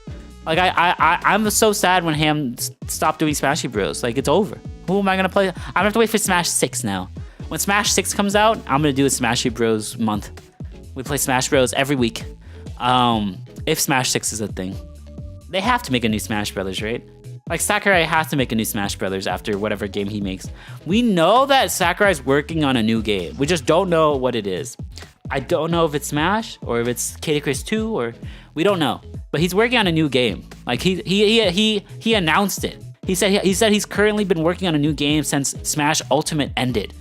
B: Like I'm so sad when Ham stopped doing Smashy Bros. Like it's over. Who am I gonna play? I'm gonna have to wait for Smash 6 now. When Smash 6 comes out, I'm gonna do a Smashy Bros month. We play Smash Bros every week. If Smash 6 is a thing. They have to make a new Smash Brothers, right? Like Sakurai has to make a new Smash Brothers after whatever game he makes. We know that Sakurai's working on a new game. We just don't know what it is. I don't know if it's Smash or if it's Kid Icarus 2 or we don't know. But he's working on a new game. Like he announced it. He said he's currently been working on a new game since Smash Ultimate ended.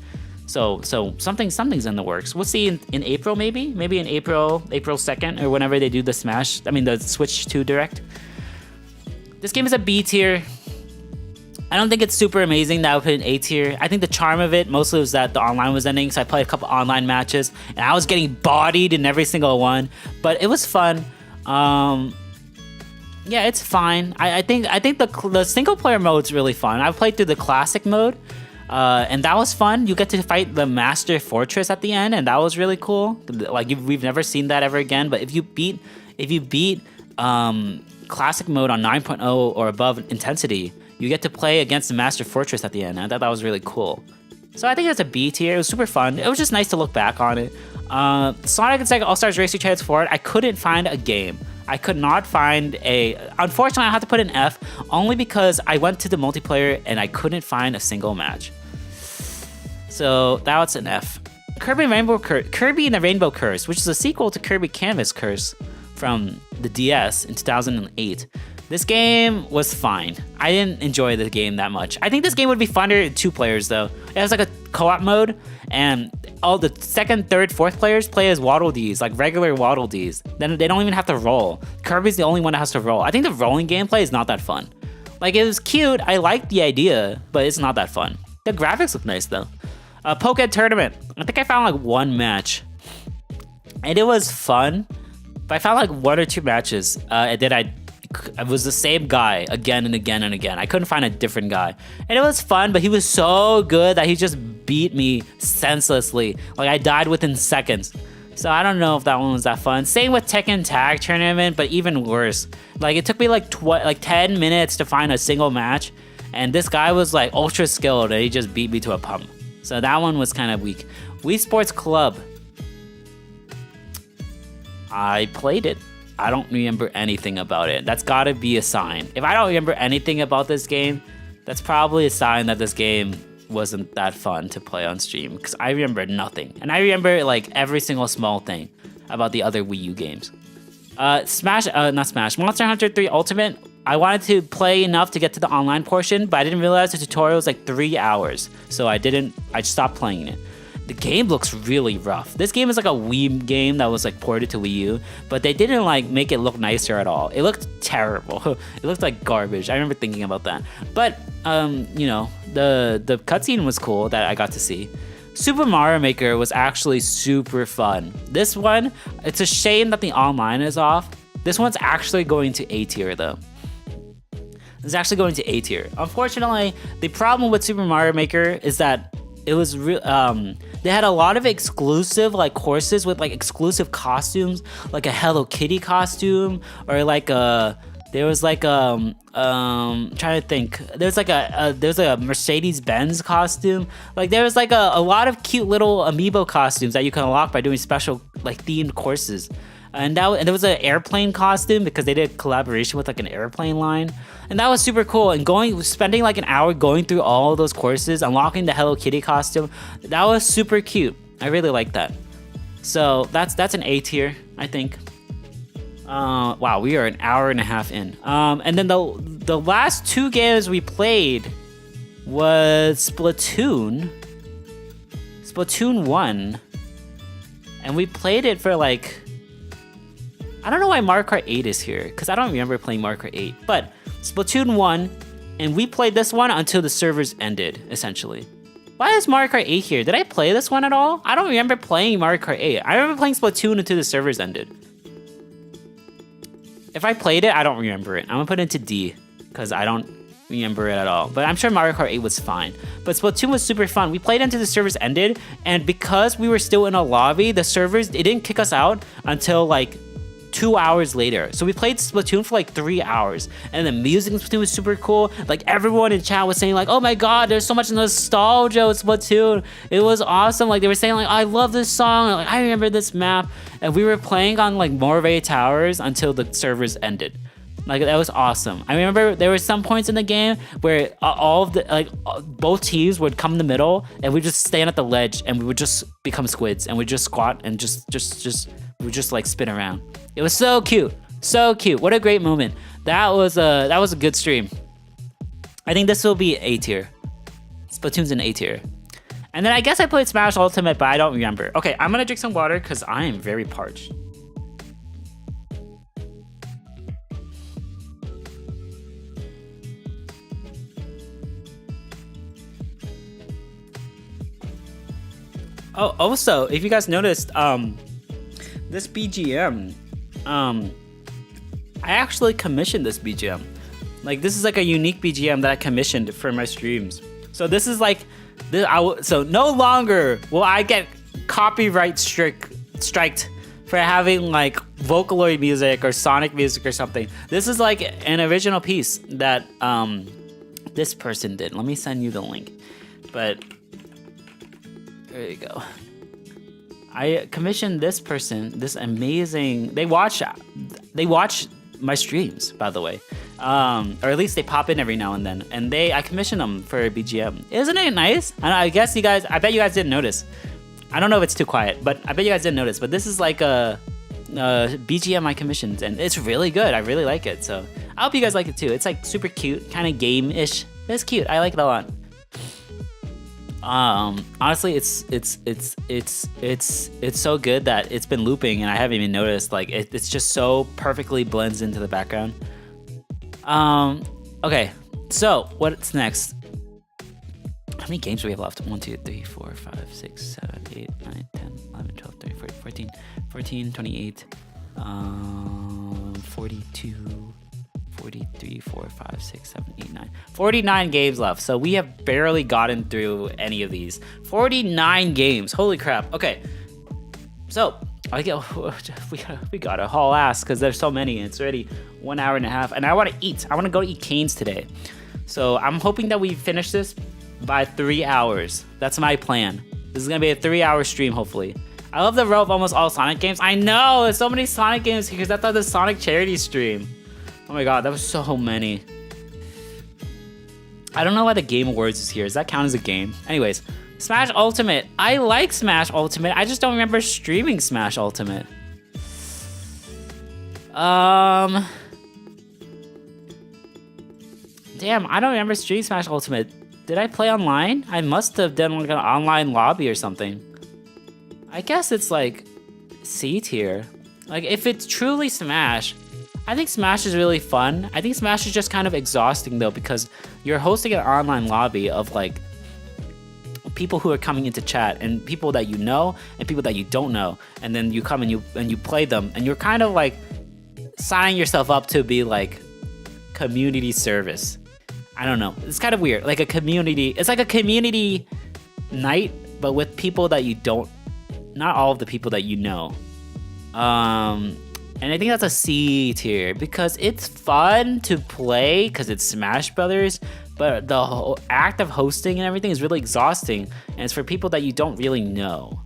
B: So something's in the works. We'll see in April maybe in April 2nd or whenever they do the the Switch 2 Direct. This game is a B tier. I don't think it's super amazing that I would put it in A tier. I think the charm of it mostly was that the online was ending, so I played a couple online matches and I was getting bodied in every single one, but it was fun. Yeah, it's fine. I think the single player mode's really fun. I've played through the classic mode. And that was fun. You get to fight the Master Fortress at the end, and that was really cool. Like we've never seen that ever again. But if you beat classic mode on 9.0 or above intensity, you get to play against the Master Fortress at the end. I thought that was really cool. So I think it's a B tier. It was super fun. It was just nice to look back on it. Sonic and Sega All-Stars Racing Chaos Forward, I couldn't find a game. I could not find unfortunately I had to put an F only because I went to the multiplayer and I couldn't find a single match. So that's an F. Kirby and the Rainbow Curse, which is a sequel to Kirby Canvas Curse from the DS in 2008. This game was fine. I didn't enjoy the game that much. I think this game would be funner in 2 players though. It has like a co-op mode and all the second, third, fourth players play as Waddle Dees, like regular Waddle Dees. Then they don't even have to roll. Kirby's the only one that has to roll. I think the rolling gameplay is not that fun. Like it was cute, I liked the idea, but it's not that fun. The graphics look nice though. Pokémon Tournament. I think I found like 1 match. And it was fun, but I found like 1 or 2 matches. And then I was the same guy again and again and again. I couldn't find a different guy. And it was fun, but he was so good that he just beat me senselessly. Like I died within seconds. So I don't know if that one was that fun. Same with Tekken Tag Tournament, but even worse. Like it took me like 10 minutes to find a single match. And this guy was like ultra skilled and he just beat me to a pump. So that one was kind of weak. Wii Sports Club. I played it. I don't remember anything about it. That's gotta be a sign. If I don't remember anything about this game, that's probably a sign that this game wasn't that fun to play on stream, because I remember nothing. And I remember like every single small thing about the other Wii U games. Monster Hunter 3 Ultimate. I wanted to play enough to get to the online portion, but I didn't realize the tutorial was like 3 hours. So I stopped playing it. The game looks really rough. This game is like a Wii game that was like ported to Wii U, but they didn't like make it look nicer at all. It looked terrible. It looked like garbage. I remember thinking about that. But you know, the cutscene was cool that I got to see. Super Mario Maker was actually super fun. This one, it's a shame that the online is off. This one's actually going to A tier though. It's actually going to A tier. Unfortunately, the problem with Super Mario Maker is that it was they had a lot of exclusive like courses with like exclusive costumes, like a Hello Kitty costume, or like there's like a Mercedes-Benz costume. Like there was like a lot of cute little amiibo costumes that you can unlock by doing special like themed courses. And there was an airplane costume because they did collaboration with like an airplane line, and that was super cool. And spending like an hour going through all of those courses, unlocking the Hello Kitty costume, that was super cute. I really like that. So that's an A tier, I think. Wow, we are an hour and a half in. And then the last 2 games we played was Splatoon 1, and we played it for like. I don't know why Mario Kart 8 is here, because I don't remember playing Mario Kart 8. But Splatoon 1, and we played this one until the servers ended, essentially. Why is Mario Kart 8 here? Did I play this one at all? I don't remember playing Mario Kart 8. I remember playing Splatoon until the servers ended. If I played it, I don't remember it. I'm gonna put it into D, because I don't remember it at all. But I'm sure Mario Kart 8 was fine. But Splatoon was super fun. We played until the servers ended, and because we were still in a lobby, the servers, it didn't kick us out until like 2 hours later. So we played Splatoon for like 3 hours, and the music in Splatoon was super cool. Like everyone in chat was saying like, oh my god, there's so much nostalgia with Splatoon. It was awesome. Like they were saying like, I love this song. Like I remember this map, and we were playing on like Morve Towers until the servers ended. Like that was awesome. I remember there were some points in the game where all of the both teams would come in the middle, and we just stand at the ledge, and we would just become squids, and we just squat and we would just like spin around. It was so cute, so cute. What a great moment. That was a good stream. I think this will be A tier. Splatoon's an A tier. And then I guess I played Smash Ultimate, but I don't remember. Okay, I'm gonna drink some water because I am very parched. Oh, also, if you guys noticed, this BGM, I actually commissioned this BGM. Like, this is like a unique BGM that I commissioned for my streams. So this is like, so no longer will I get copyright striked for having like Vocaloid music or Sonic music or something. This is like an original piece that this person did. Let me send you the link. But there you go. I commissioned this person, this amazing. They watch my streams, by the way, or at least they pop in every now and then. And I commissioned them for a BGM. Isn't it nice? I guess you guys. I bet you guys didn't notice. I don't know if it's too quiet, but I bet you guys didn't notice. But this is like a BGM I commissioned, and it's really good. I really like it. So I hope you guys like it too. It's like super cute, kind of game-ish. It's cute. I like it a lot. Honestly, it's so good that it's been looping and I haven't even noticed. Like it's just so perfectly blends into the background. Okay, so what's next? How many games do we have left? 1, 2, 3, 4, 5, 6, 7, 8, 9, 10, 11, 12, 13, 14, 14, 28, 42, 43, 4, 5, 6, 7, 8, 9. 49 games left. So we have barely gotten through any of these. 49 games. Holy crap. Okay. So we got a haul ass because there's so many. It's already 1 hour and a half. And I want to eat. I want to go eat Cane's today. So I'm hoping that we finish this by 3 hours. That's my plan. This is going to be a 3-hour stream, hopefully. I love the row of almost all Sonic games. I know. There's so many Sonic games because I thought the Sonic charity stream. Oh my god, that was so many. I don't know why the Game Awards is here. Does that count as a game? Anyways, Smash Ultimate. I like Smash Ultimate. I just don't remember streaming Smash Ultimate. Damn, I don't remember streaming Smash Ultimate. Did I play online? I must have done like an online lobby or something. I guess it's like C tier. Like if it's truly Smash, I think Smash is really fun. I think Smash is just kind of exhausting though, because you're hosting an online lobby of like people who are coming into chat and people that you know and people that you don't know, and then you come and you play them, and you're kind of like signing yourself up to be like community service. I don't know. It's kind of weird. Like a community. It's like a community night, but with people that you don't. Not all of the people that you know. And I think that's a C tier because it's fun to play because it's Smash Brothers, but the whole act of hosting and everything is really exhausting, and it's for people that you don't really know.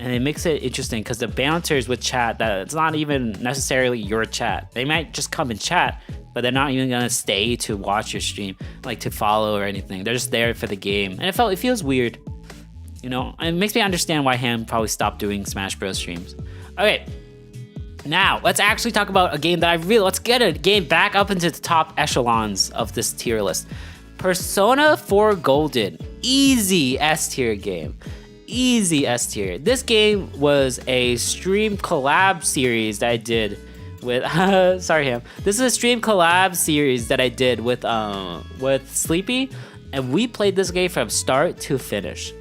B: And it makes it interesting because the bouncers with chat, that it's not even necessarily your chat. They might just come and chat, but they're not even gonna stay to watch your stream, like to follow or anything. They're just there for the game, and it feels weird. You know, it makes me understand why Ham probably stopped doing Smash Bros streams. Okay. Now, let's actually talk about a game that let's get a game back up into the top echelons of this tier list. Persona 4 Golden. Easy S tier game. Easy S tier. This game was a stream collab series that I did with, sorry Ham. This is a stream collab series that I did with Sleepy, and we played this game from start to finish.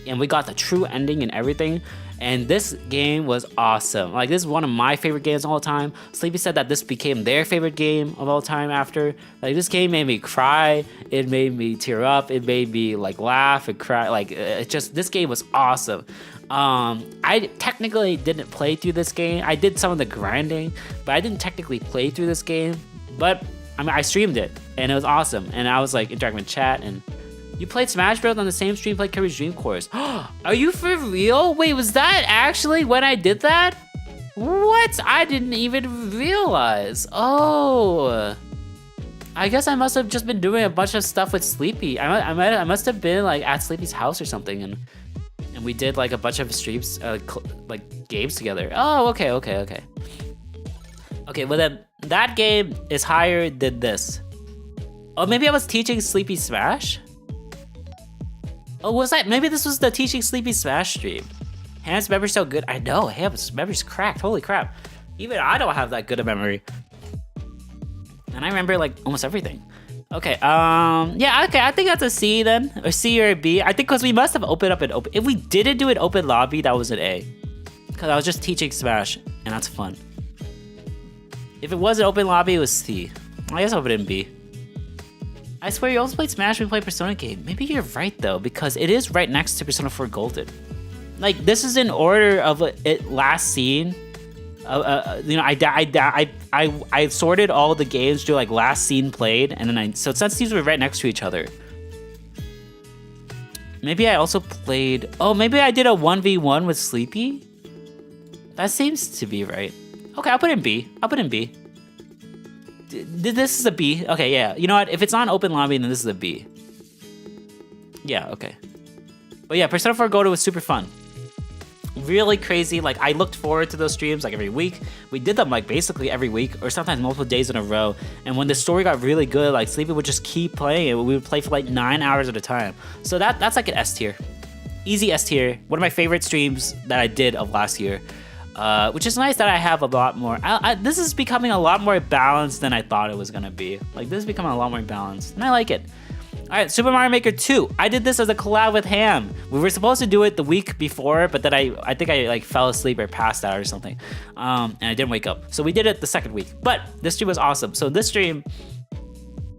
B: And we got the true ending and everything. And this game was awesome. Like, this is one of my favorite games of all time. Sleepy said that this became their favorite game of all time after. Like, this game made me cry. It made me tear up. It made me, like, laugh and cry. Like, this game was awesome. I technically didn't play through this game. I did some of the grinding, but I didn't technically play through this game. But I mean, I streamed it, and it was awesome. And I was like interacting with chat. And you played Smash Bros on the same stream, played Kirby's Dream Course. Are you for real? Wait, was that actually when I did that? What? I didn't even realize. Oh, I guess I must have just been doing a bunch of stuff with Sleepy. I must have been like at Sleepy's house or something, and we did like a bunch of streams, like games together. Oh, okay. Okay, well then that game is higher than this. Oh, maybe I was teaching Sleepy Smash? Oh, was that? Maybe this was the teaching Sleepy Smash stream. Ham's memory's so good. I know, Ham's memory's cracked. Holy crap. Even I don't have that good a memory. And I remember like almost everything. Okay, yeah, okay, I think that's a C then, or C or a B. I think because we must have opened up an open, if we didn't do an open lobby, that was an A. Because I was just teaching Smash, and that's fun. If it was an open lobby, it was C. I guess I'll put it in B. I swear you also played Smash when we played Persona game. Maybe you're right though, because it is right next to Persona 4 Golden. Like, this is in order of it last seen. You know, I sorted all the games to like last scene played, and then so since these were right next to each other. Maybe I also played. Oh, maybe I did a 1v1 with Sleepy. That seems to be right. Okay, I'll put it in B. This is a B. Okay, yeah. You know what? If it's on open lobby, then this is a B. Yeah. Okay. But yeah, Persona 4 Golden was super fun. Really crazy. Like, I looked forward to those streams like every week. We did them like basically every week or sometimes multiple days in a row. And when the story got really good, like Sleepy would just keep playing it. We would play for like 9 hours at a time. So that's like an S tier. Easy S tier. One of my favorite streams that I did of last year. Which is nice that I have a lot more. This is becoming a lot more balanced than I thought it was gonna be. Like, this is becoming a lot more balanced, and I like it. All right, Super Mario Maker 2. I did this as a collab with Ham. We were supposed to do it the week before, but then I think I like fell asleep or passed out or something, and I didn't wake up. So we did it the second week. But this stream was awesome. So this stream,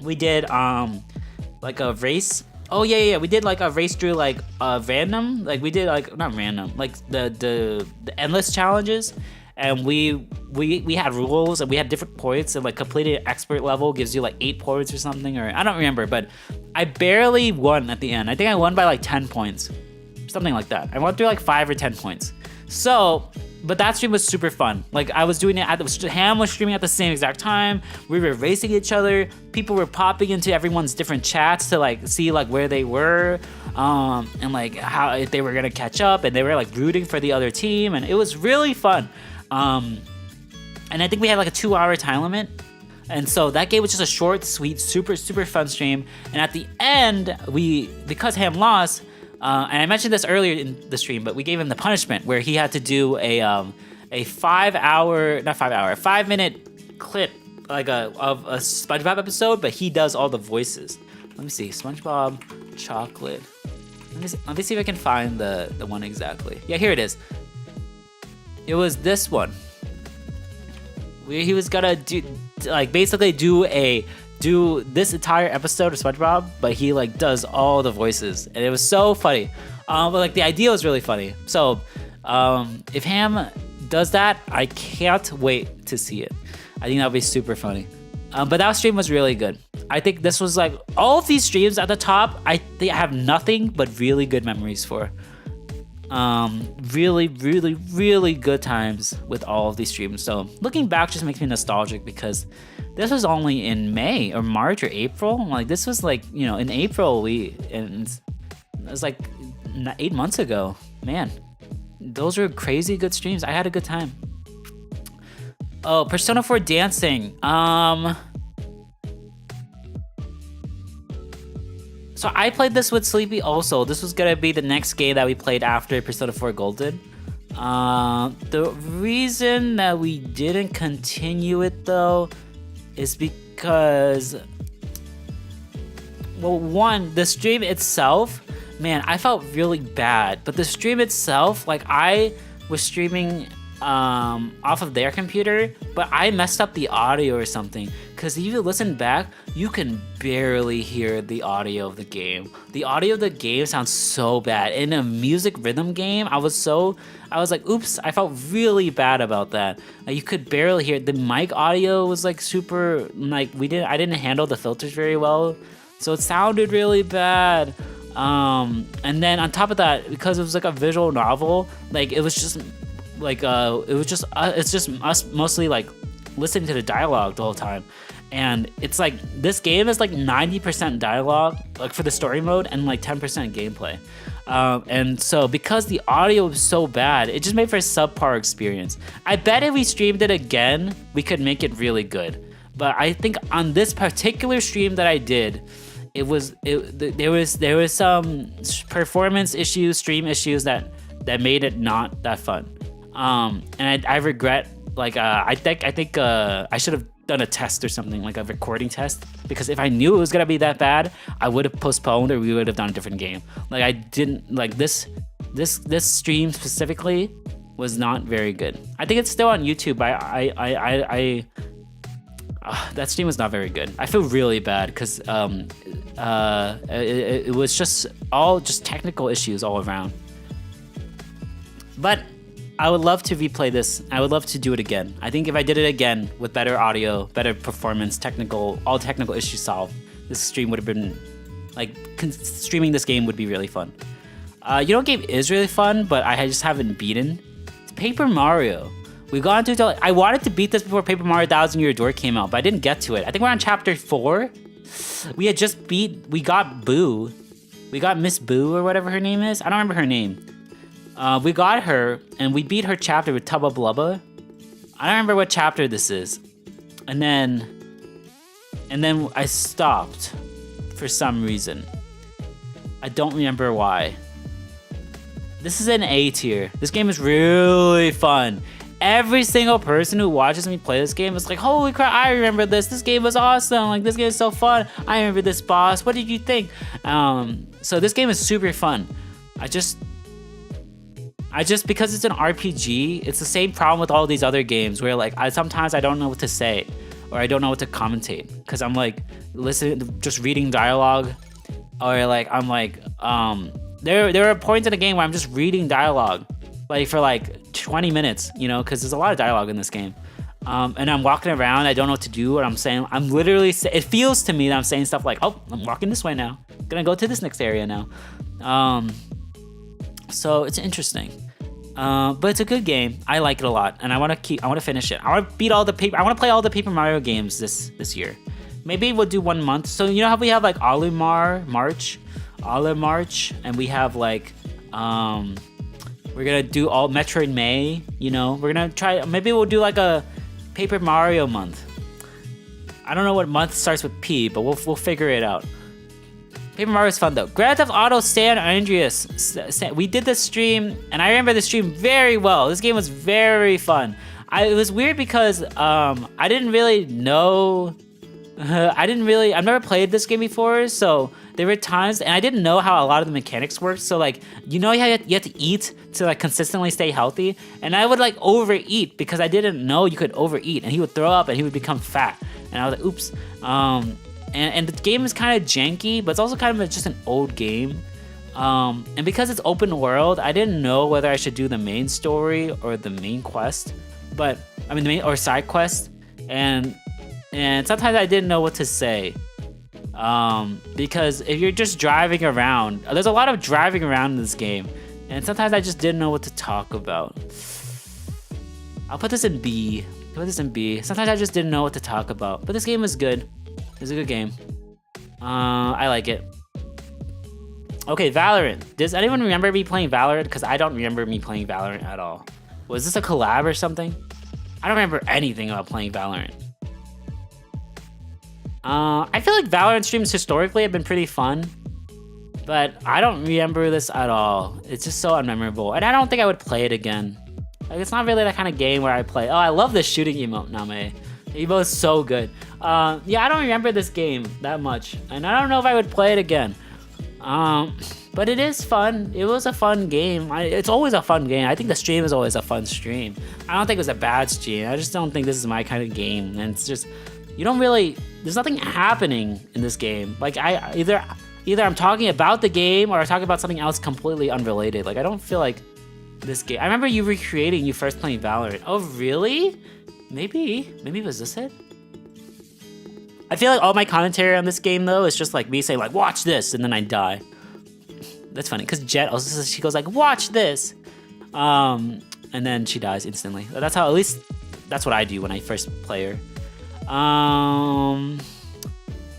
B: we did like a race. Oh yeah, we did like a race through like random. Like we did like not random, like the endless challenges. And we had rules and we had different points, and like completed expert level gives you like 8 points or something, or I don't remember, but I barely won at the end. I think I won by like 10 points, something like that. I went through like 5 or 10 points. So, but that stream was super fun. Like, I was doing it Ham was streaming at the same exact time. We were racing each other. People were popping into everyone's different chats to like see like where they were, and like how if they were gonna catch up, and they were like rooting for the other team, and it was really fun. And I think we had like a 2-hour time limit. And so that game was just a short, sweet, super fun stream. And at the end, because Ham lost, and I mentioned this earlier in the stream, but we gave him the punishment where he had to do a 5-minute clip like of a SpongeBob episode, but he does all the voices. Let me see, SpongeBob chocolate. Let me see if I can find the one exactly. Yeah, here it is. It was this one. He was gonna basically do this entire episode of SpongeBob, but he like does all the voices, and it was so funny. But like the idea was really funny. So if Ham does that, I can't wait to see it. I think that'll be super funny. But that stream was really good. I think this was like all of these streams at the top. I think I have nothing but really good memories for. Really good times with all of these streams. So looking back just makes me nostalgic because this was only in May or March or April. Like this was like, you know, in April and it was like 8 months ago. Man, those were crazy good streams. I had a good time. Oh, Persona 4 dancing. So I played this with Sleepy also. This was gonna be the next game that we played after Persona 4 Golden. The reason that we didn't continue it though is because, well, one, the stream itself, man, I felt really bad. But the stream itself, like I was streaming off of their computer, but I messed up the audio or something. Because if you listen back, you can barely hear the audio of the game. The audio of the game sounds so bad. In a music rhythm game, I was like, oops, I felt really bad about that. Like, you could barely hear it. The mic audio was like super, like I didn't handle the filters very well, so it sounded really bad. And then on top of that, because it was like a visual novel, like it was just like it's just us mostly like listening to the dialogue the whole time. And it's like this game is like 90% dialogue, like for the story mode, and like 10% gameplay. And so because the audio was so bad, it just made for a subpar experience. I bet if we streamed it again, we could make it really good. But I think on this particular stream that I did, there was some performance issues, stream issues that made it not that fun. And I regret, like, I think I should have done a test or something, like a recording test, because if I knew it was gonna be that bad, I would have postponed, or we would have done a different game. Like, I didn't like this stream specifically was not very good. I think it's still on YouTube. That stream was not very good. I feel really bad because it was just all technical issues all around. But I would love to replay this. I would love to do it again. I think if I did it again with better audio, better performance, all technical issues solved, this stream would have been like streaming this game would be really fun. Game is really fun, but I just haven't beaten. It's Paper Mario. We got into I wanted to beat this before Paper Mario Thousand Year Door came out, but I didn't get to it. I think we're on chapter 4. We got Boo. We got Miss Boo or whatever her name is. I don't remember her name. We got her, and we beat her chapter with Tubba Blubba. I don't remember what chapter this is. And then I stopped for some reason. I don't remember why. This is an A tier. This game is really fun. Every single person who watches me play this game is like, holy crap, I remember this. This game was awesome. Like, this game is so fun. I remember this boss. What did you think? So this game is super fun. I just because it's an RPG, it's the same problem with all these other games where like sometimes I don't know what to say, or I don't know what to commentate, because I'm like just reading dialogue, or like I'm like there are points in the game where I'm just reading dialogue like for like 20 minutes, because there's a lot of dialogue in this game. And I'm walking around, I don't know what to do, and I'm saying, it feels to me that I'm saying stuff like, oh, I'm walking this way now, gonna go to this next area now. So it's interesting. But it's a good game. I like it a lot, and I want to finish it. I want to I want to play all the Paper Mario games this year. Maybe we'll do 1 month. So you know how we have like Olimar March, and we have like we're gonna do all Metroid May. We're gonna try. Maybe we'll do like a Paper Mario month. I don't know what month starts with P, but we'll figure it out. Paper Mario is fun though. Grand Theft Auto San Andreas. We did this stream, and I remember the stream very well. This game was very fun. It was weird because I didn't really know. I've never played this game before, so there were times, and I didn't know how a lot of the mechanics worked. So like, you have to eat to like consistently stay healthy, and I would like overeat because I didn't know you could overeat, and he would throw up and he would become fat, and I was like, oops. And the game is kind of janky, but it's also kind of just an old game. And because it's open world, I didn't know whether I should do the main story or the main quest, the main or side quest, and sometimes I didn't know what to say. Because if you're just driving around, there's a lot of driving around in this game, and sometimes I just didn't know what to talk about. I'll put this in B. Sometimes I just didn't know what to talk about, but this game is good. It's a good game. I like it. Okay, Valorant. Does anyone remember me playing Valorant? Because I don't remember me playing Valorant at all. Was this a collab or something? I don't remember anything about playing Valorant. I feel like Valorant streams historically have been pretty fun, but I don't remember this at all. It's just so unmemorable, and I don't think I would play it again. Like, it's not really that kind of game where I play. Oh, I love this shooting emote, Name. The emote is so good. Yeah, I don't remember this game that much, and I don't know if I would play it again. But it is fun. It was a fun game. It's always a fun game. I think the stream is always a fun stream. I don't think it was a bad stream. I just don't think this is my kind of game. And it's just, you don't really, there's nothing happening in this game. Like either I'm talking about the game or I'm talking about something else completely unrelated. Like I don't feel like this game. I remember you recreating you first playing Valorant. Oh really? Maybe was this it? I feel like all my commentary on this game though is just like me saying like, watch this, and then I die. That's funny, because Jet also says, she goes like, watch this. And then she dies instantly. That's how, at least, that's what I do when I first play her.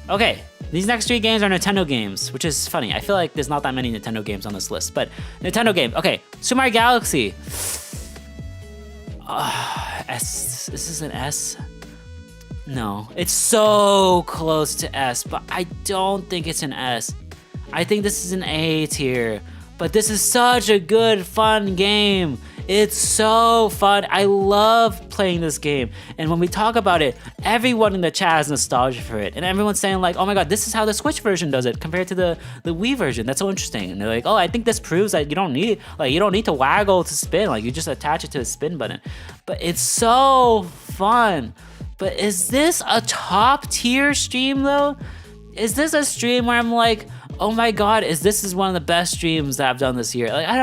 B: Okay, these next 3 games are Nintendo games, which is funny. I feel like there's not that many Nintendo games on this list, but Nintendo game. Okay, Super Mario Galaxy. S, is this an S? No, it's so close to S, but I don't think it's an S. I think this is an A tier, but this is such a good, fun game. It's so fun. I love playing this game. And when we talk about it, everyone in the chat has nostalgia for it. And everyone's saying like, oh my God, this is how the Switch version does it compared to the Wii version. That's so interesting. And they're like, oh, I think this proves that you don't need to waggle to spin. Like you just attach it to the spin button. But it's so fun. But is this a top tier stream though? Is this a stream where I'm like, oh my God, this is one of the best streams that I've done this year? Like I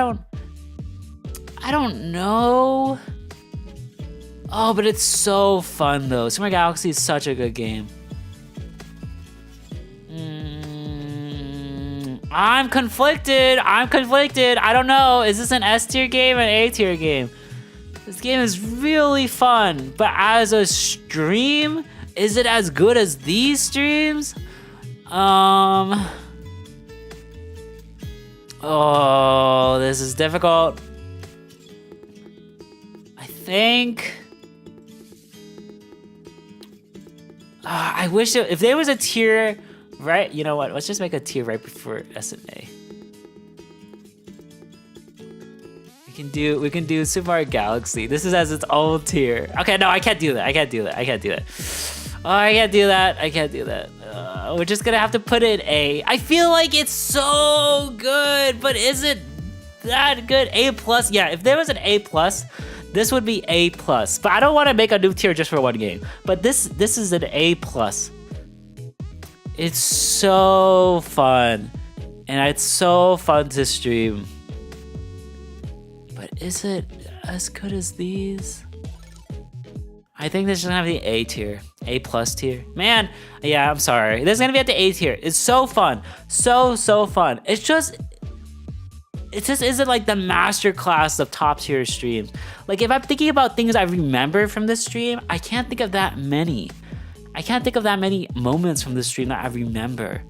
B: don't know. Oh, but it's so fun though. Super Mario Galaxy is such a good game. I'm conflicted. I don't know. Is this an S tier game or an A tier game? This game is really fun, but as a stream, is it as good as these streams? Oh, this is difficult. I think. I wish if there was a tier, right? You know what? Let's just make a tier right before S and A. We can do Super Mario Galaxy. This is as its own tier. Okay, no, I can't do that. Oh, I can't do that. We're just gonna have to put it A. I feel like it's so good, but is it that good? A plus? Yeah, if there was an A plus, this would be A plus. But I don't want to make a new tier just for one game. But this is an A plus. It's so fun, and it's so fun to stream. But is it as good as these? I think this is gonna have the A tier, A plus tier. Man, yeah, I'm sorry. This is gonna be at the A tier. It's so fun, so fun. It just isn't like the master class of top tier streams. Like if I'm thinking about things I remember from this stream, I can't think of that many. I can't think of that many moments from this stream that I remember.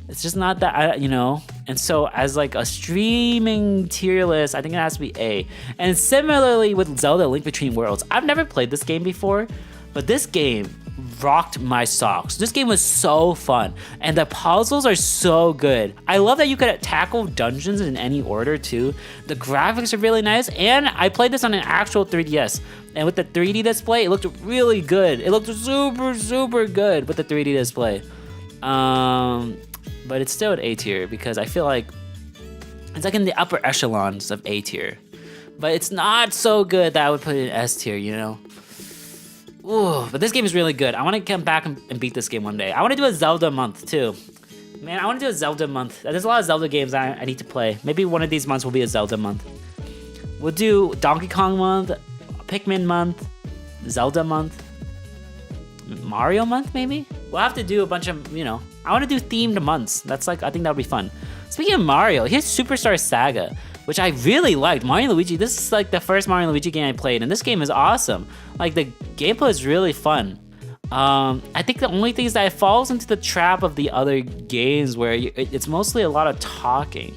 B: It's just not that, And so as like a streaming tier list, I think it has to be A. And similarly with Zelda Link Between Worlds, I've never played this game before, but this game rocked my socks. This game was so fun, and the puzzles are so good. I love that you could tackle dungeons in any order too. The graphics are really nice, and I played this on an actual 3DS. And with the 3D display, it looked really good. It looked super good with the 3D display. But it's still at A tier because I feel like it's like in the upper echelons of A tier. But it's not so good that I would put it in S tier, Ooh, but this game is really good. I want to come back and beat this game one day. I want to do a Zelda month too. Man, I want to do a Zelda month. There's a lot of Zelda games I need to play. Maybe one of these months will be a Zelda month. We'll do Donkey Kong month, Pikmin month, Zelda month, Mario month maybe? We'll have to do a bunch of, I want to do themed months. I think that would be fun. Speaking of Mario, here's Superstar Saga, which I really liked. Mario and Luigi, this is like the first Mario and Luigi game I played, and this game is awesome. Like the gameplay is really fun. I think the only thing is that it falls into the trap of the other games where it's mostly a lot of talking.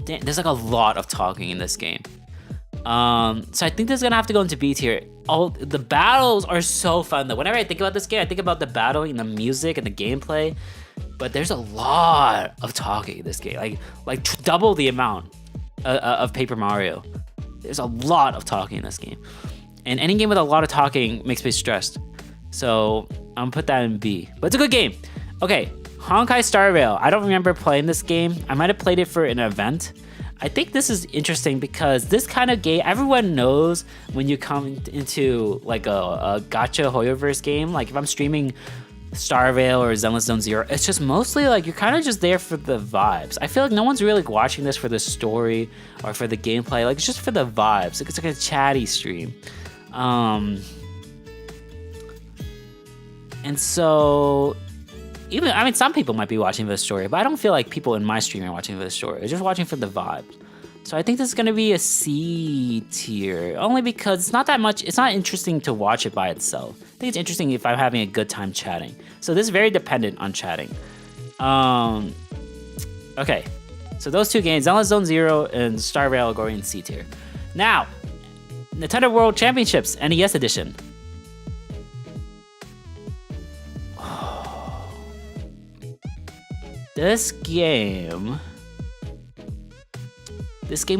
B: There's like a lot of talking in this game. So I think this is gonna have to go into B tier. Oh, the battles are so fun though. Whenever I think about this game, I think about the battle and the music and the gameplay. But there's a lot of talking in this game, like double the amount of Paper Mario. There's a lot of talking in this game, and any game with a lot of talking makes me stressed. So I'm gonna put that in B. But it's a good game. Okay, Honkai Star Rail. I don't remember playing this game. I might have played it for an event. I think this is interesting because this kind of game, everyone knows when you come into like a gacha Hoyoverse game. Like if I'm streaming Star Rail or Zenless Zone Zero, it's just mostly like you're kind of just there for the vibes. I feel like no one's really watching this for the story or for the gameplay. Like it's just for the vibes. Like it's like a chatty stream. And so some people might be watching for the story, but I don't feel like people in my stream are watching for the story. They're just watching for the vibe. So I think this is gonna be a C tier, only because it's not that much. It's not interesting to watch it by itself. I think it's interesting if I'm having a good time chatting. So this is very dependent on chatting. Okay, so those two games, Zenless Zone Zero and Star Rail, are going in C tier. Now, Nintendo World Championships NES Edition. This game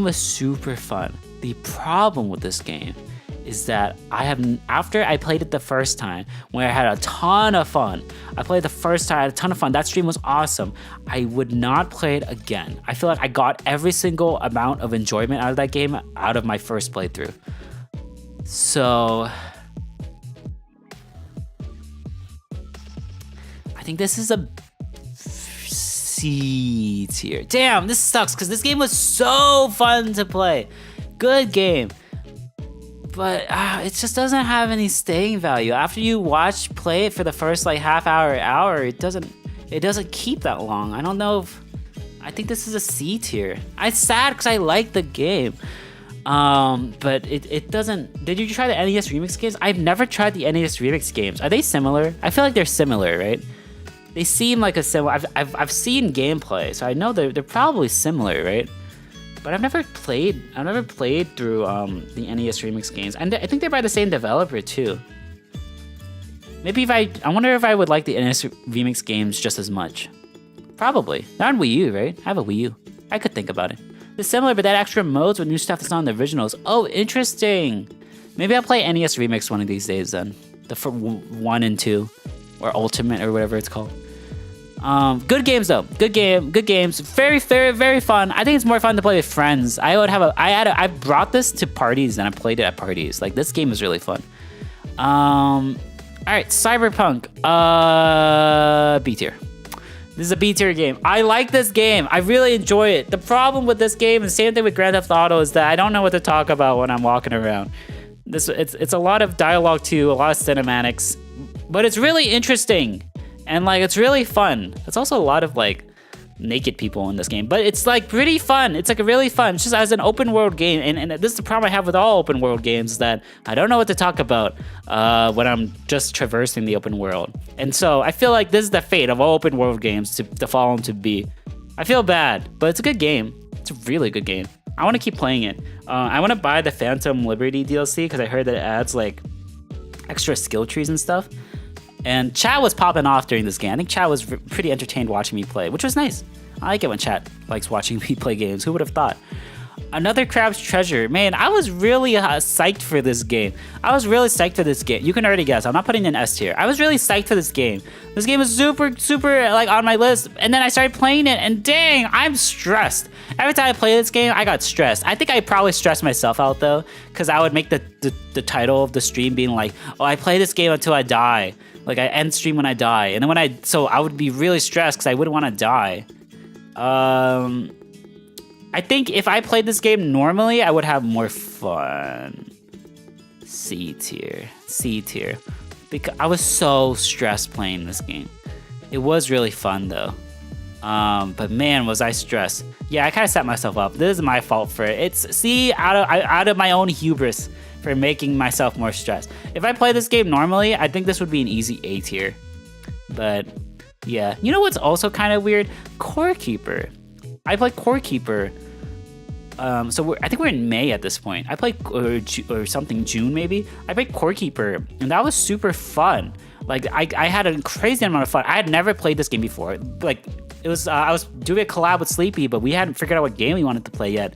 B: was super fun. The problem with this game is that after I played it the first time, where I had a ton of fun, I played the first time, I had a ton of fun, that stream was awesome, I would not play it again. I feel like I got every single amount of enjoyment out of that game out of my first playthrough. So I think this is a C tier. Damn, this sucks because this game was so fun to play. Good game. But it just doesn't have any staying value. After you play it for the first like half hour, it doesn't keep that long. I don't know I think this is a C tier. I'm sad because I like the game. But it doesn't. Did you try the NES Remix games? I've never tried the NES Remix games. Are they similar? I feel like they're similar, right? They seem like a similar. I've seen gameplay, so I know they're probably similar, right? But I've never played through the NES Remix games, and I think they're by the same developer too. Maybe I wonder if I would like the NES Remix games just as much. Probably. They're on Wii U, right? I have a Wii U. I could think about it. They're similar, but that extra modes with new stuff that's not in the originals. Oh, interesting. Maybe I'll play NES Remix one of these days then. The 1 and 2. Or Ultimate or whatever it's called. Good games though. Good games. Very, very, very fun. I think it's more fun to play with friends. I brought this to parties and I played it at parties. Like this game is really fun. All right, Cyberpunk. B tier. This is a B tier game. I like this game. I really enjoy it. The problem with this game, and same thing with Grand Theft Auto, is that I don't know what to talk about when I'm walking around. It's a lot of dialogue too, a lot of cinematics. But it's really interesting, and like it's really fun. It's also a lot of like naked people in this game, but it's like pretty fun. It's like really fun. It's just as an open world game, and this is the problem I have with all open world games, that I don't know what to talk about when I'm just traversing the open world. And so I feel like this is the fate of all open world games to fall into B. I feel bad, but it's a good game. It's a really good game. I want to keep playing it. I want to buy the Phantom Liberty DLC because I heard that it adds like extra skill trees and stuff. And chat was popping off during this game. I think chat was pretty entertained watching me play, which was nice. I like it when chat likes watching me play games. Who would have thought? Another Crab's Treasure. Man, I was really psyched for this game. You can already guess. I'm not putting an S tier. I was really psyched for this game. This game was super, super like on my list. And then I started playing it, and dang, I'm stressed. Every time I play this game, I got stressed. I think I probably stressed myself out though, because I would make the title of the stream being like, oh, I play this game until I die. Like I end stream when I die. And then so I would be really stressed because I wouldn't want to die. I think if I played this game normally, I would have more fun. C tier. Because I was so stressed playing this game. It was really fun though. But man, was I stressed. Yeah, I kind of set myself up. This is my fault for it. It's out of my own hubris for making myself more stressed. If I play this game normally, I think this would be an easy A tier. But yeah, you know what's also kind of weird? Core Keeper. I played Core Keeper. So I think we're in May at this point. I played or something June maybe. I played Core Keeper, and that was super fun. Like I had a crazy amount of fun. I had never played this game before. Like it was I was doing a collab with Sleepy, but we hadn't figured out what game we wanted to play yet.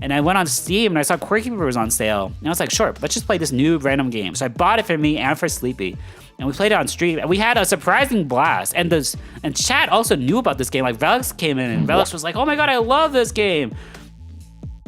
B: And I went on Steam and I saw Core Keeper was on sale. And I was like, sure, let's just play this new random game. So I bought it for me and for Sleepy. and we played it on stream, and we had a surprising blast. And chat also knew about this game. Like Velix came in, and Velix was like, "Oh my god, I love this game."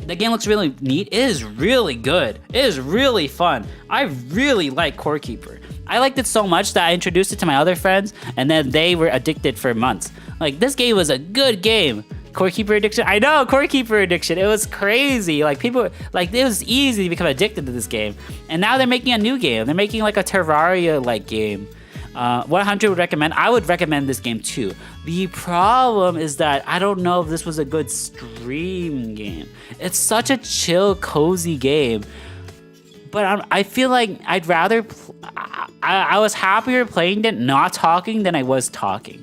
B: The game looks really neat. It is really good. It is really fun. I really like Core Keeper. I liked it so much that I introduced it to my other friends, and then they were addicted for months. Like, this game was a good game. Core Keeper addiction. I know, Core Keeper addiction. It was crazy. Like, people, like, it was easy to become addicted to this game. And now they're making a new game. They're making like a Terraria-like game. What Hunter would recommend, I would recommend this game too. The problem is that I don't know if this was a good stream game. It's such a chill, cozy game. But I feel like I'd rather, I was happier playing it not talking than I was talking.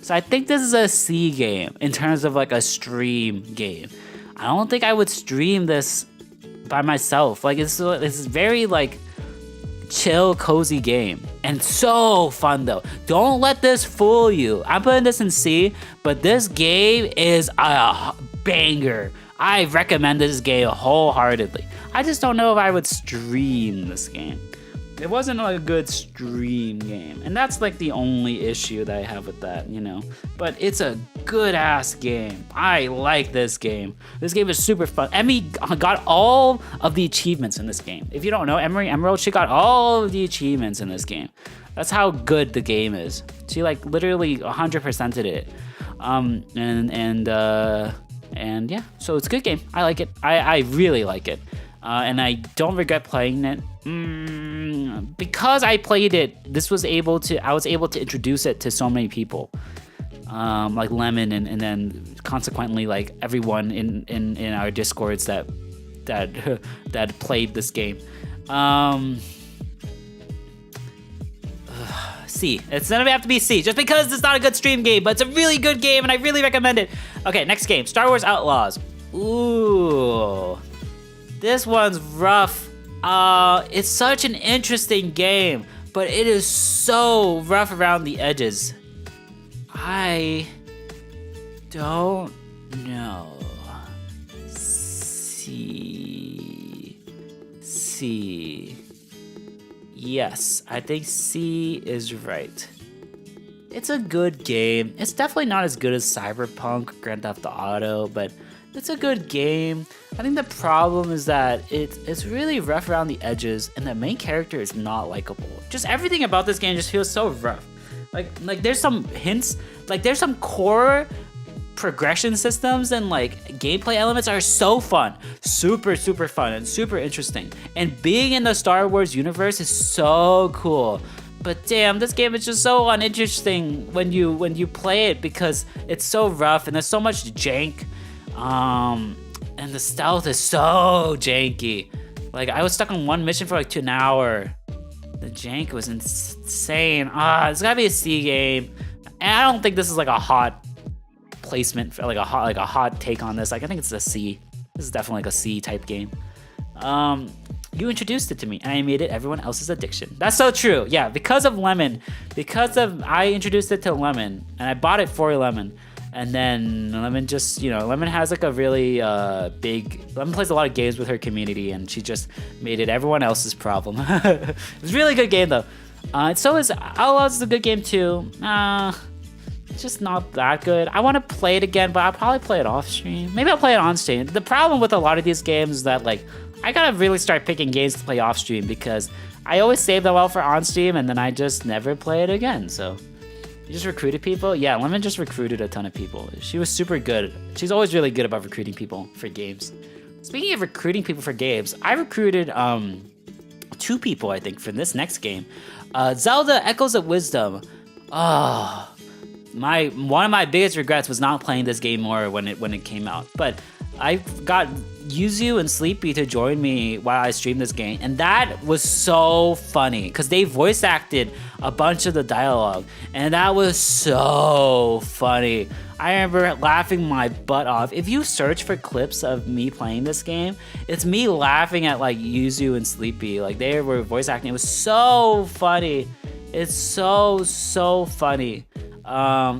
B: So I think this is a C game in terms of like a stream game. I don't think I would stream this by myself. Like it's very like chill, cozy game. And so fun though. Don't let this fool you. I'm putting this in C, but this game is a banger. I recommend this game wholeheartedly. I just don't know if I would stream this game. It wasn't like a good stream game. And that's like the only issue that I have with that, you know. But it's a good ass game. I like this game. This game is super fun. Emmy got all of the achievements in this game. If you don't know, Emery Emerald, she got all of the achievements in this game. That's how good the game is. She like literally 100%ed it. And yeah, so it's a good game. I like it. I really like it. And I don't regret playing it. Because I played it, I was able to introduce it to so many people. Like Lemon and then consequently like everyone in our discords that played this game. C. It's gonna have to be C, just because it's not a good stream game, but it's a really good game and I really recommend it. Okay, next game, Star Wars Outlaws. Ooh, this one's rough. It's such an interesting game, but it is so rough around the edges. I don't know. C. Yes, I think C is right. It's a good game. It's definitely not as good as Cyberpunk, Grand Theft Auto, but it's a good game. I think the problem is that it's really rough around the edges, and the main character is not likable. Just everything about this game just feels so rough. Like there's some hints, like there's some core progression systems and like gameplay elements are so fun, super fun and super interesting. And being in the Star Wars universe is so cool. But damn, this game is just so uninteresting when you play it because it's so rough and there's so much jank. And the stealth is so janky. Like I was stuck on one mission for like an hour. The jank was insane. It's gotta be a C game. And I don't think this is like a hot placement for like a hot take on this. Like I think it's a C. This is definitely like a C type game. You introduced it to me and I made it everyone else's addiction. That's so true. Yeah, because of Lemon. I introduced it to Lemon and I bought it for Lemon. And then Lemon just, Lemon has like a really Lemon plays a lot of games with her community and she just made it everyone else's problem. It's a really good game though. So is Outlaws is a good game too. It's just not that good. I want to play it again, but I'll probably play it off stream. Maybe I'll play it on stream. The problem with a lot of these games is that like, I gotta really start picking games to play off stream because I always save them well for on stream and then I just never play it again, so. You just recruited people? Yeah, Lemon just recruited a ton of people. She was super good. She's always really good about recruiting people for games. Speaking of recruiting people for games, I recruited 2 people, I think, for this next game. Zelda Echoes of Wisdom. One of my biggest regrets was not playing this game more when it came out. But I got Yuzu and Sleepy to join me while I streamed this game, and that was so funny because they voice acted a bunch of the dialogue, and that was so funny. I remember laughing my butt off. If you search for clips of me playing this game, it's me laughing at like Yuzu and Sleepy. Like they were voice acting. It was so funny. It's so funny.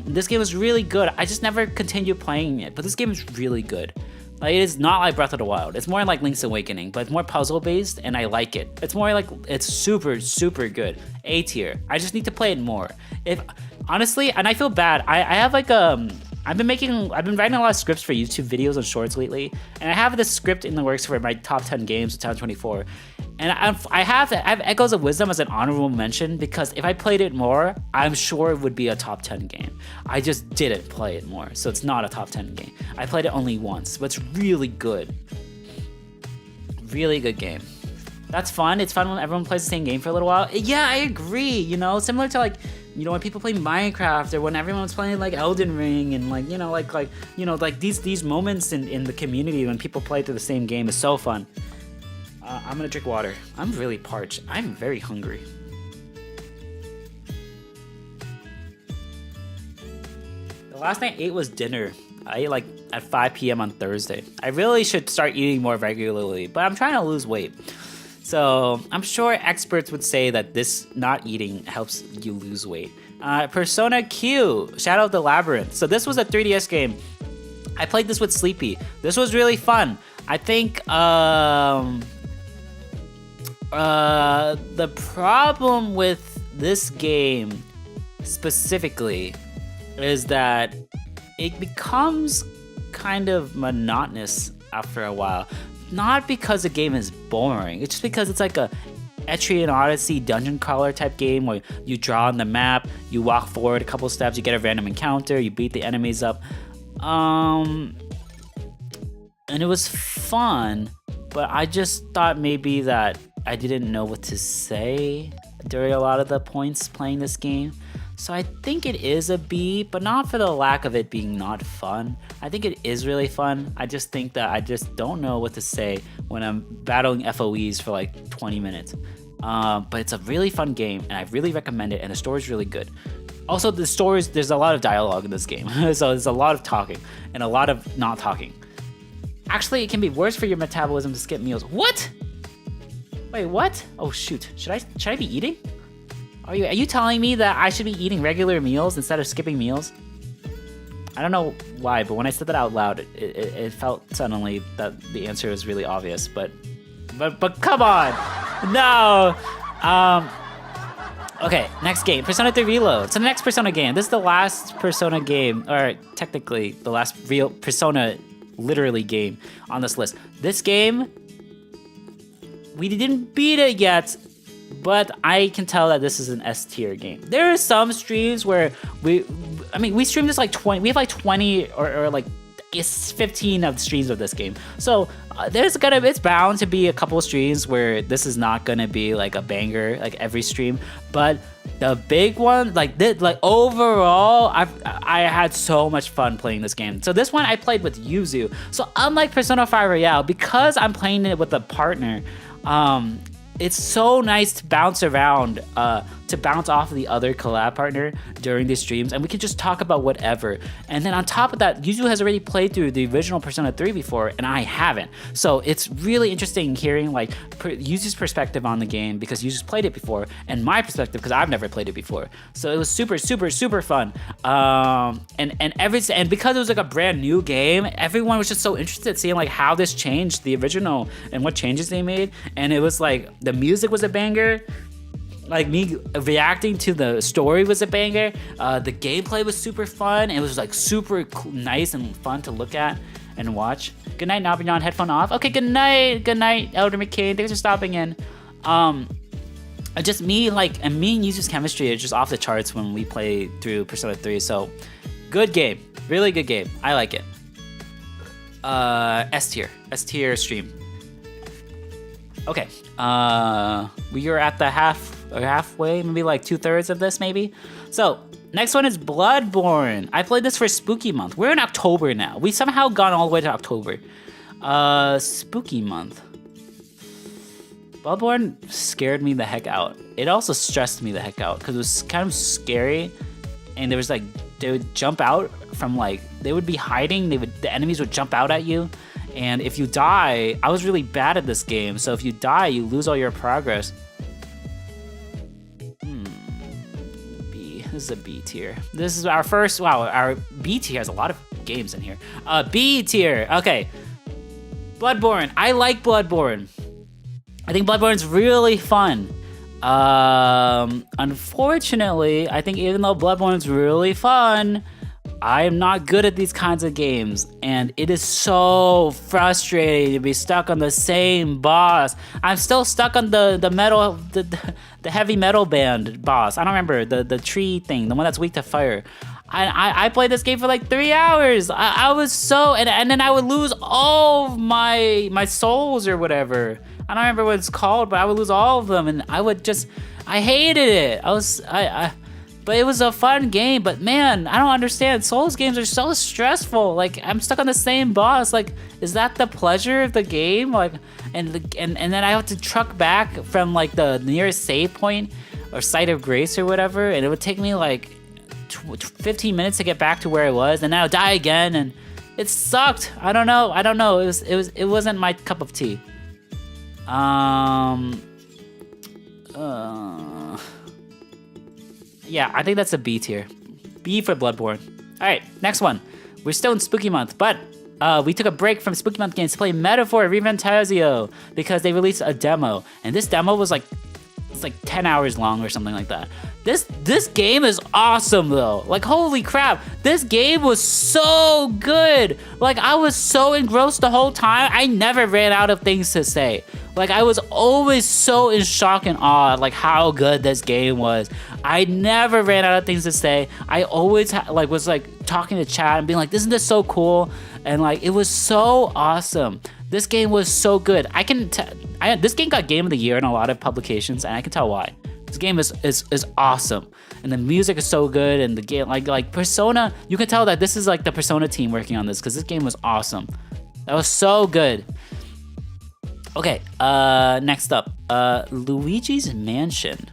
B: This game is really good. I just never continued playing it, but this game is really good. Like, it is not like Breath of the Wild. It's more like Link's Awakening, but it's more puzzle based, and I like it. It's more like, it's super, super good. A tier. I just need to play it more. If honestly, and I feel bad. I have like I've been writing a lot of scripts for YouTube videos and shorts lately, and I have this script in the works for my top 10 games of 2024. And I have Echoes of Wisdom as an honorable mention because if I played it more, I'm sure it would be a top 10 game. I just didn't play it more, so it's not a top 10 game. I played it only once, but it's really good. Really good game. That's fun. It's fun when everyone plays the same game for a little while. Yeah, I agree. You know, similar to like, you know, when people play Minecraft or when everyone's playing like Elden Ring and like, you know, like these moments in the community when people play through the same game is so fun. I'm gonna drink water. I'm really parched. I'm very hungry. The last thing I ate was dinner. I ate like at 5 p.m. on Thursday. I really should start eating more regularly, but I'm trying to lose weight. So I'm sure experts would say that this not eating helps you lose weight. Persona Q, Shadow of the Labyrinth. So this was a 3DS game. I played this with Sleepy. This was really fun. I think the problem with this game specifically is that it becomes kind of monotonous after a while. Not because the game is boring, it's just because it's like a Etrian Odyssey dungeon crawler type game where you draw on the map, you walk forward a couple steps, you get a random encounter, you beat the enemies up. And it was fun, but I just thought maybe that I didn't know what to say during a lot of the points playing this game. So I think it is a B, but not for the lack of it being not fun. I think it is really fun. I just think that I just don't know what to say when I'm battling FOEs for like 20 minutes. But it's a really fun game, and I really recommend it, and the story's really good. Also, there's a lot of dialogue in this game, so there's a lot of talking and a lot of not talking. Actually, it can be worse for your metabolism to skip meals. What? Wait, what? Oh shoot, should I be eating? Are you telling me that I should be eating regular meals instead of skipping meals? I don't know why, but when I said that out loud, it felt suddenly that the answer was really obvious. But come on, no. Okay, next game, Persona 3 Reload. So the next Persona game. This is the last Persona game, or technically the last real Persona literally game on this list. This game, we didn't beat it yet, but I can tell that this is an S tier game. There are some streams where we stream this like 20, we have like 20 or like 15 of the streams of this game. So it's bound to be a couple of streams where this is not gonna be like a banger like every stream, but the big one, like overall, I had so much fun playing this game. So this one I played with Yuzu. So unlike Persona 5 Royale, because I'm playing it with a partner, it's so nice to bounce around, to bounce off of the other collab partner during these streams, and we can just talk about whatever. And then on top of that, Yuzu has already played through the original Persona 3 before, and I haven't. So it's really interesting hearing like Yuzu's perspective on the game, because Yuzu's played it before, and my perspective because I've never played it before. So it was super, super, super fun. And because it was like a brand new game, everyone was just so interested seeing like how this changed the original and what changes they made. And it was like the music was a banger. Like me reacting to the story was a banger. The gameplay was super fun. It was like super nice and fun to look at and watch. Good night, Nabinon. Headphone off. Okay, good night, Elder McCain. Thanks for stopping in. Just me and Yuzu's chemistry is just off the charts when we play through Persona 3. So, good game, really good game. I like it. S tier stream. Okay, we are at the halfway, maybe like 2/3 of this, maybe. So next one is Bloodborne. I played this for Spooky Month. We're in October now. We somehow gone all the way to October. Spooky Month. Bloodborne scared me the heck out. It also stressed me the heck out because it was kind of scary, and there was like they would jump out from like they would be hiding. The enemies would jump out at you. And if you die, I was really bad at this game, so if you die, you lose all your progress. B. This is a B tier. This is our first, wow, our B tier has a lot of games in here. B tier, okay. Bloodborne. I like Bloodborne. I think Bloodborne's really fun. Unfortunately, I think even though Bloodborne's really fun, I am not good at these kinds of games, and it is so frustrating to be stuck on the same boss. I'm still stuck on the metal, the heavy metal band boss. I don't remember the tree thing, the one that's weak to fire. I played this game for like 3 hours. I was so, and then I would lose all of my souls or whatever. I don't remember what it's called, but I would lose all of them, and I hated it. But it was a fun game. But man, I don't understand. Souls games are so stressful. Like, I'm stuck on the same boss. Like, is that the pleasure of the game? Like, and then I have to truck back from like the nearest save point or site of grace or whatever, and it would take me like 15 minutes to get back to where I was, and then I'll die again, and it sucked. I don't know. It wasn't my cup of tea. Yeah, I think that's a B tier. B for Bloodborne. All right, next one. We're still in Spooky Month, but we took a break from Spooky Month games to play Metaphor Reventasio because they released a demo, and this demo was like 10 hours long or something like that. This game is awesome though. Like, holy crap, this game was so good. Like, I was so engrossed the whole time. I never ran out of things to say. Like, I was always so in shock and awe at like how good this game was. I never ran out of things to say. I always was like talking to chat and being like, isn't this so cool? And like, it was so awesome. This game was so good. This game got Game of the Year in a lot of publications, and I can tell why. This game is awesome, and the music is so good, and the game like Persona. You can tell that this is like the Persona team working on this because this game was awesome. That was so good. Okay, next up, Luigi's Mansion.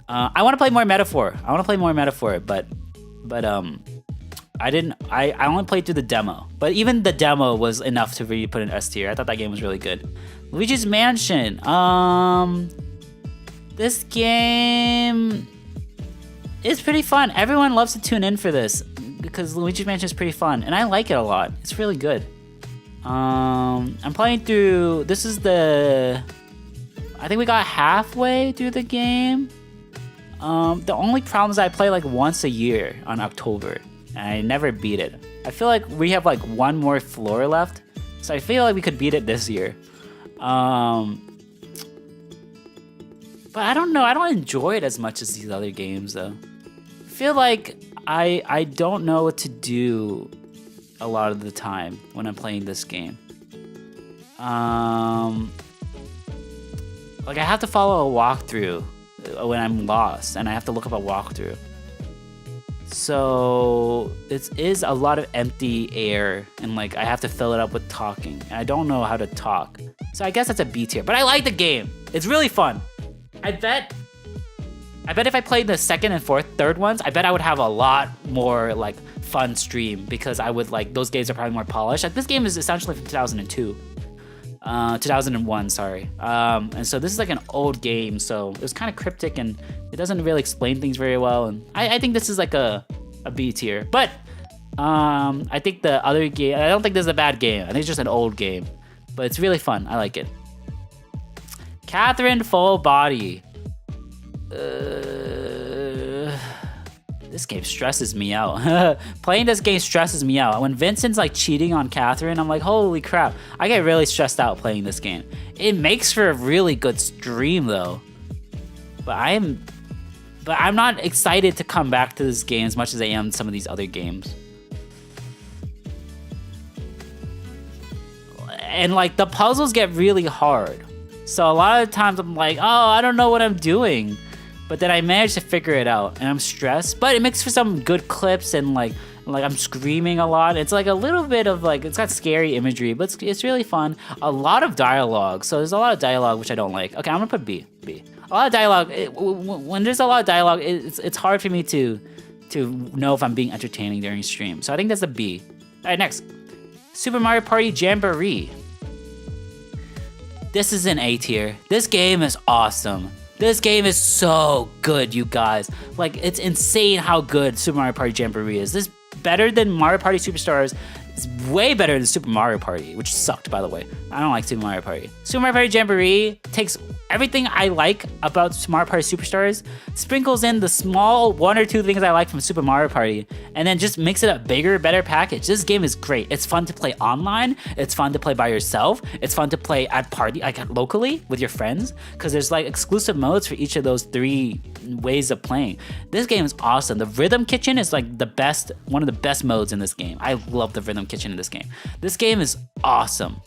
B: I want to play more Metaphor. But I only played through the demo. But even the demo was enough to really put an S tier. I thought that game was really good. Luigi's Mansion. This game is pretty fun. Everyone loves to tune in for this because Luigi's Mansion is pretty fun, and I like it a lot. It's really good. I'm playing through. I think we got halfway through the game. The only problem is I play like once a year on October, and I never beat it. I feel like we have like one more floor left, so I feel like we could beat it this year. But I don't know. I don't enjoy it as much as these other games, though. I feel like I don't know what to do a lot of the time when I'm playing this game. Like, I have to follow a walkthrough when I'm lost, and I have to look up a walkthrough. So it is a lot of empty air, and like I have to fill it up with talking, and I don't know how to talk. So I guess that's a B tier. But I like the game. It's really fun. I bet if I played the second and third ones, I bet I would have a lot more like fun stream because I would like those games are probably more polished. Like, this game is essentially from 2001, sorry. And so this is like an old game, so it was kind of cryptic and it doesn't really explain things very well. And I think this is like a B tier. But I think the other game, I don't think this is a bad game. I think it's just an old game, but it's really fun. I like it. Catherine Full Body. This game stresses me out. Playing this game stresses me out. When Vincent's like cheating on Catherine, I'm like, holy crap. I get really stressed out playing this game. It makes for a really good stream though. But I'm not excited to come back to this game as much as I am some of these other games. And like the puzzles get really hard. So a lot of times I'm like, oh, I don't know what I'm doing. But then I managed to figure it out, and I'm stressed. But it makes for some good clips, and like I'm screaming a lot. It's like a little bit of like, it's got scary imagery, but it's really fun. A lot of dialogue. So there's a lot of dialogue, which I don't like. Okay, I'm gonna put B. A lot of dialogue. When there's a lot of dialogue, it's hard for me to know if I'm being entertaining during stream. So I think that's a B. All right, next. Super Mario Party Jamboree. This is an A tier. This game is awesome. This game is so good, you guys. Like, it's insane how good Super Mario Party Jamboree is. This is better than Mario Party Superstars, It's way better than Super Mario Party, which sucked, by the way. I don't like Super Mario Party. Super Mario Party Jamboree takes everything I like about Super Mario Party Superstars, sprinkles in the small 1 or 2 things I like from Super Mario Party, and then just makes it a bigger, better package. This game is great. It's fun to play online. It's fun to play by yourself. It's fun to play at party, like locally with your friends, because there's like exclusive modes for each of those 3 ways of playing. This game is awesome. The Rhythm Kitchen is like the best, one of the best modes in this game. I love the Rhythm Kitchen in this game. This game is awesome.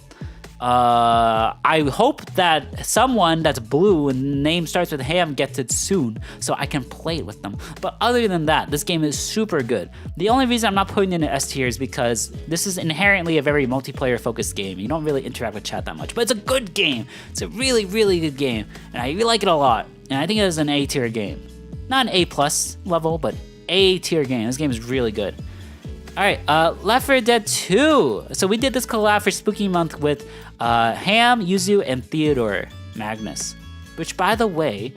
B: I hope that someone that's blue and the name starts with Ham gets it soon so I can play it with them. But other than that, this game is super good. The only reason I'm not putting it in S tier is because this is inherently a very multiplayer focused game. You don't really interact with chat that much, but it's a good game. It's a really, really good game, and I really like it a lot. And I think it is an A tier game. Not an A plus level, but A tier game. This game is really good. All right, Left 4 Dead 2. So we did this collab for Spooky Month with Ham, Yuzu, and Theodore Magnus. Which, by the way,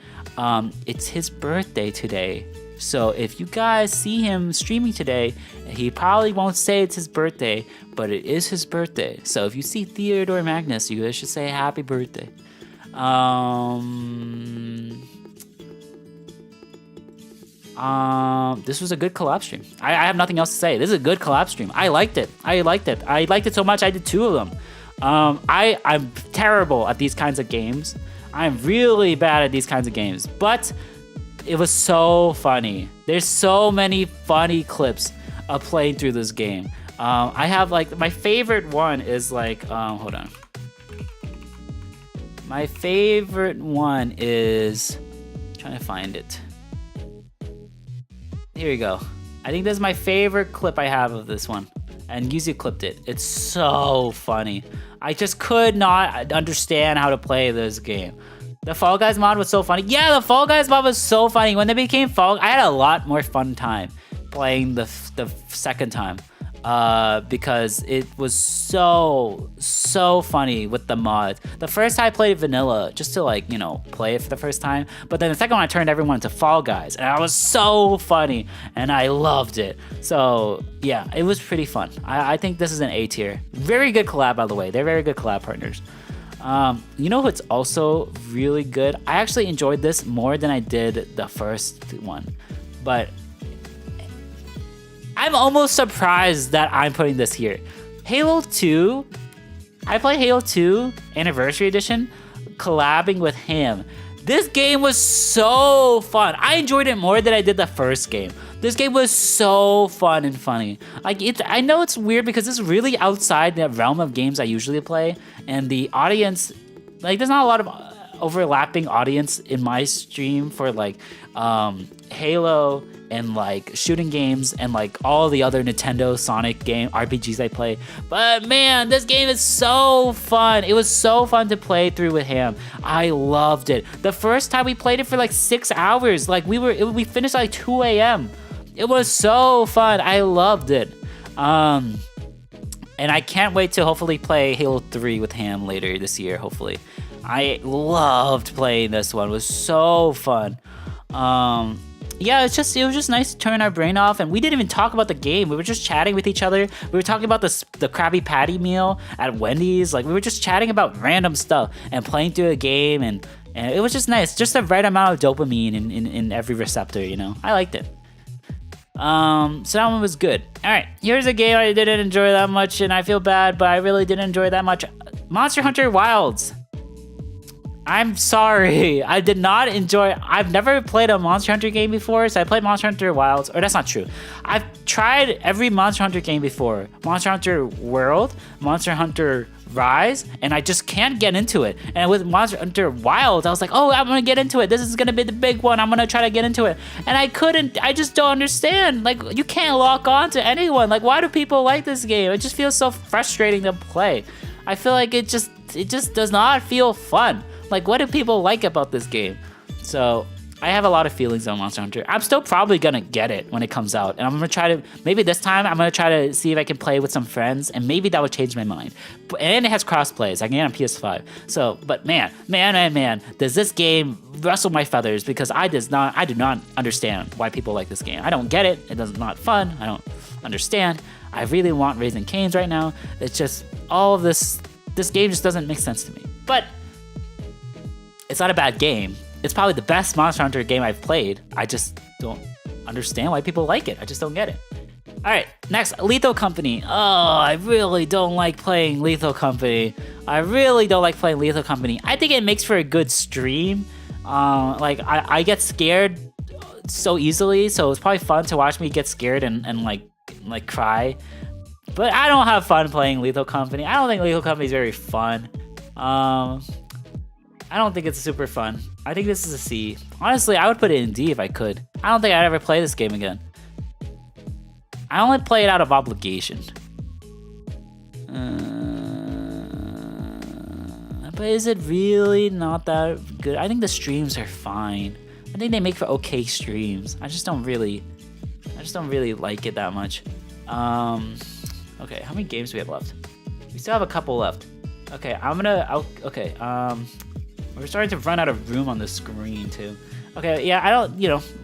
B: it's his birthday today. So if you guys see him streaming today, he probably won't say it's his birthday, but it is his birthday. So if you see Theodore Magnus, you guys should say happy birthday. This was a good collab stream. I have nothing else to say. This is a good collab stream. I liked it. I liked it so much I did 2 of them. I'm terrible at these kinds of games. I'm really bad at these kinds of games, but it was so funny. There's so many funny clips of playing through this game. I have like, my favorite one is like, hold on. My favorite one is, trying to find it. Here we go. I think this is my favorite clip I have of this one. And Yuzu clipped it. It's so funny. I just could not understand how to play this game. The Fall Guys mod was so funny. Yeah, the Fall Guys mod was so funny. When they became Fall, I had a lot more fun time playing the second time. Because it was so funny with the mods. The first time I played vanilla just to like, you know, play it for the first time. But then the second one I turned everyone into Fall Guys, and it was so funny and I loved it. So yeah, it was pretty fun. I think this is an A tier. Very good collab, by the way. They're very good collab partners. You know what's also really good? I actually enjoyed this more than I did the first one, but I'm almost surprised that I'm putting this here. Halo 2, I played Halo 2 Anniversary Edition, collabing with him. This game was so fun. I enjoyed it more than I did the first game. This game was so fun and funny. Like, I know it's weird because it's really outside the realm of games I usually play, and the audience, like, there's not a lot of overlapping audience in my stream for like Halo and like shooting games and like all the other Nintendo Sonic game RPGs I play. But man, this game is so fun. It was so fun to play through with him. I loved it. The first time we played it for like 6 hours. Like we finished at like 2 a.m. It was so fun. I loved it. And I can't wait to hopefully play Halo 3 with him later this year, hopefully. I loved playing this one. It was so fun. Yeah, it was just nice to turn our brain off, and we didn't even talk about the game. We were just chatting with each other. We were talking about the Krabby Patty meal at Wendy's. Like, we were just chatting about random stuff and playing through a game, and it was just nice. Just the right amount of dopamine in every receptor, you know? I liked it. So that one was good. All right, here's a game I didn't enjoy that much, and I feel bad, but I really didn't enjoy that much. Monster Hunter Wilds. I'm sorry, I did not enjoy. I've never played a Monster Hunter game before, so I played Monster Hunter Wilds. Or that's not true. I've tried every Monster Hunter game before. Monster Hunter World, Monster Hunter Rise, and I just can't get into it. And with Monster Hunter Wilds, I was like, oh, I'm gonna get into it. This is gonna be the big one. I'm gonna try to get into it. And I couldn't. I just don't understand. Like, you can't lock on to anyone. Like, why do people like this game? It just feels so frustrating to play. I feel like it just does not feel fun. Like, what do people like about this game? So I have a lot of feelings on Monster Hunter. I'm still probably gonna get it when it comes out, and I'm gonna try to, maybe this time I'm gonna try to see if I can play with some friends, and maybe that would change my mind. And it has crossplays. I can get it on PS5. So, but man, does this game rustle my feathers, because I do not understand why people like this game. I don't get it. It is not fun. I don't understand. I really want Raising Cane's right now. It's just all of this game just doesn't make sense to me. But it's not a bad game. It's probably the best Monster Hunter game I've played. I just don't understand why people like it. I just don't get it. All right, next, Lethal Company. Oh, I really don't like playing Lethal Company. I think it makes for a good stream. Like I get scared so easily, so it's probably fun to watch me get scared and like cry. But I don't have fun playing Lethal Company. I don't think Lethal Company is very fun. I don't think it's super fun. I think this is a C. Honestly, I would put it in D if I could. I don't think I'd ever play this game again. I only play it out of obligation. But is it really not that good? I think the streams are fine. I think they make for okay streams. I just don't really like it that much. Okay, how many games do we have left? We still have a couple left. Okay, we're starting to run out of room on the screen too. Okay, yeah,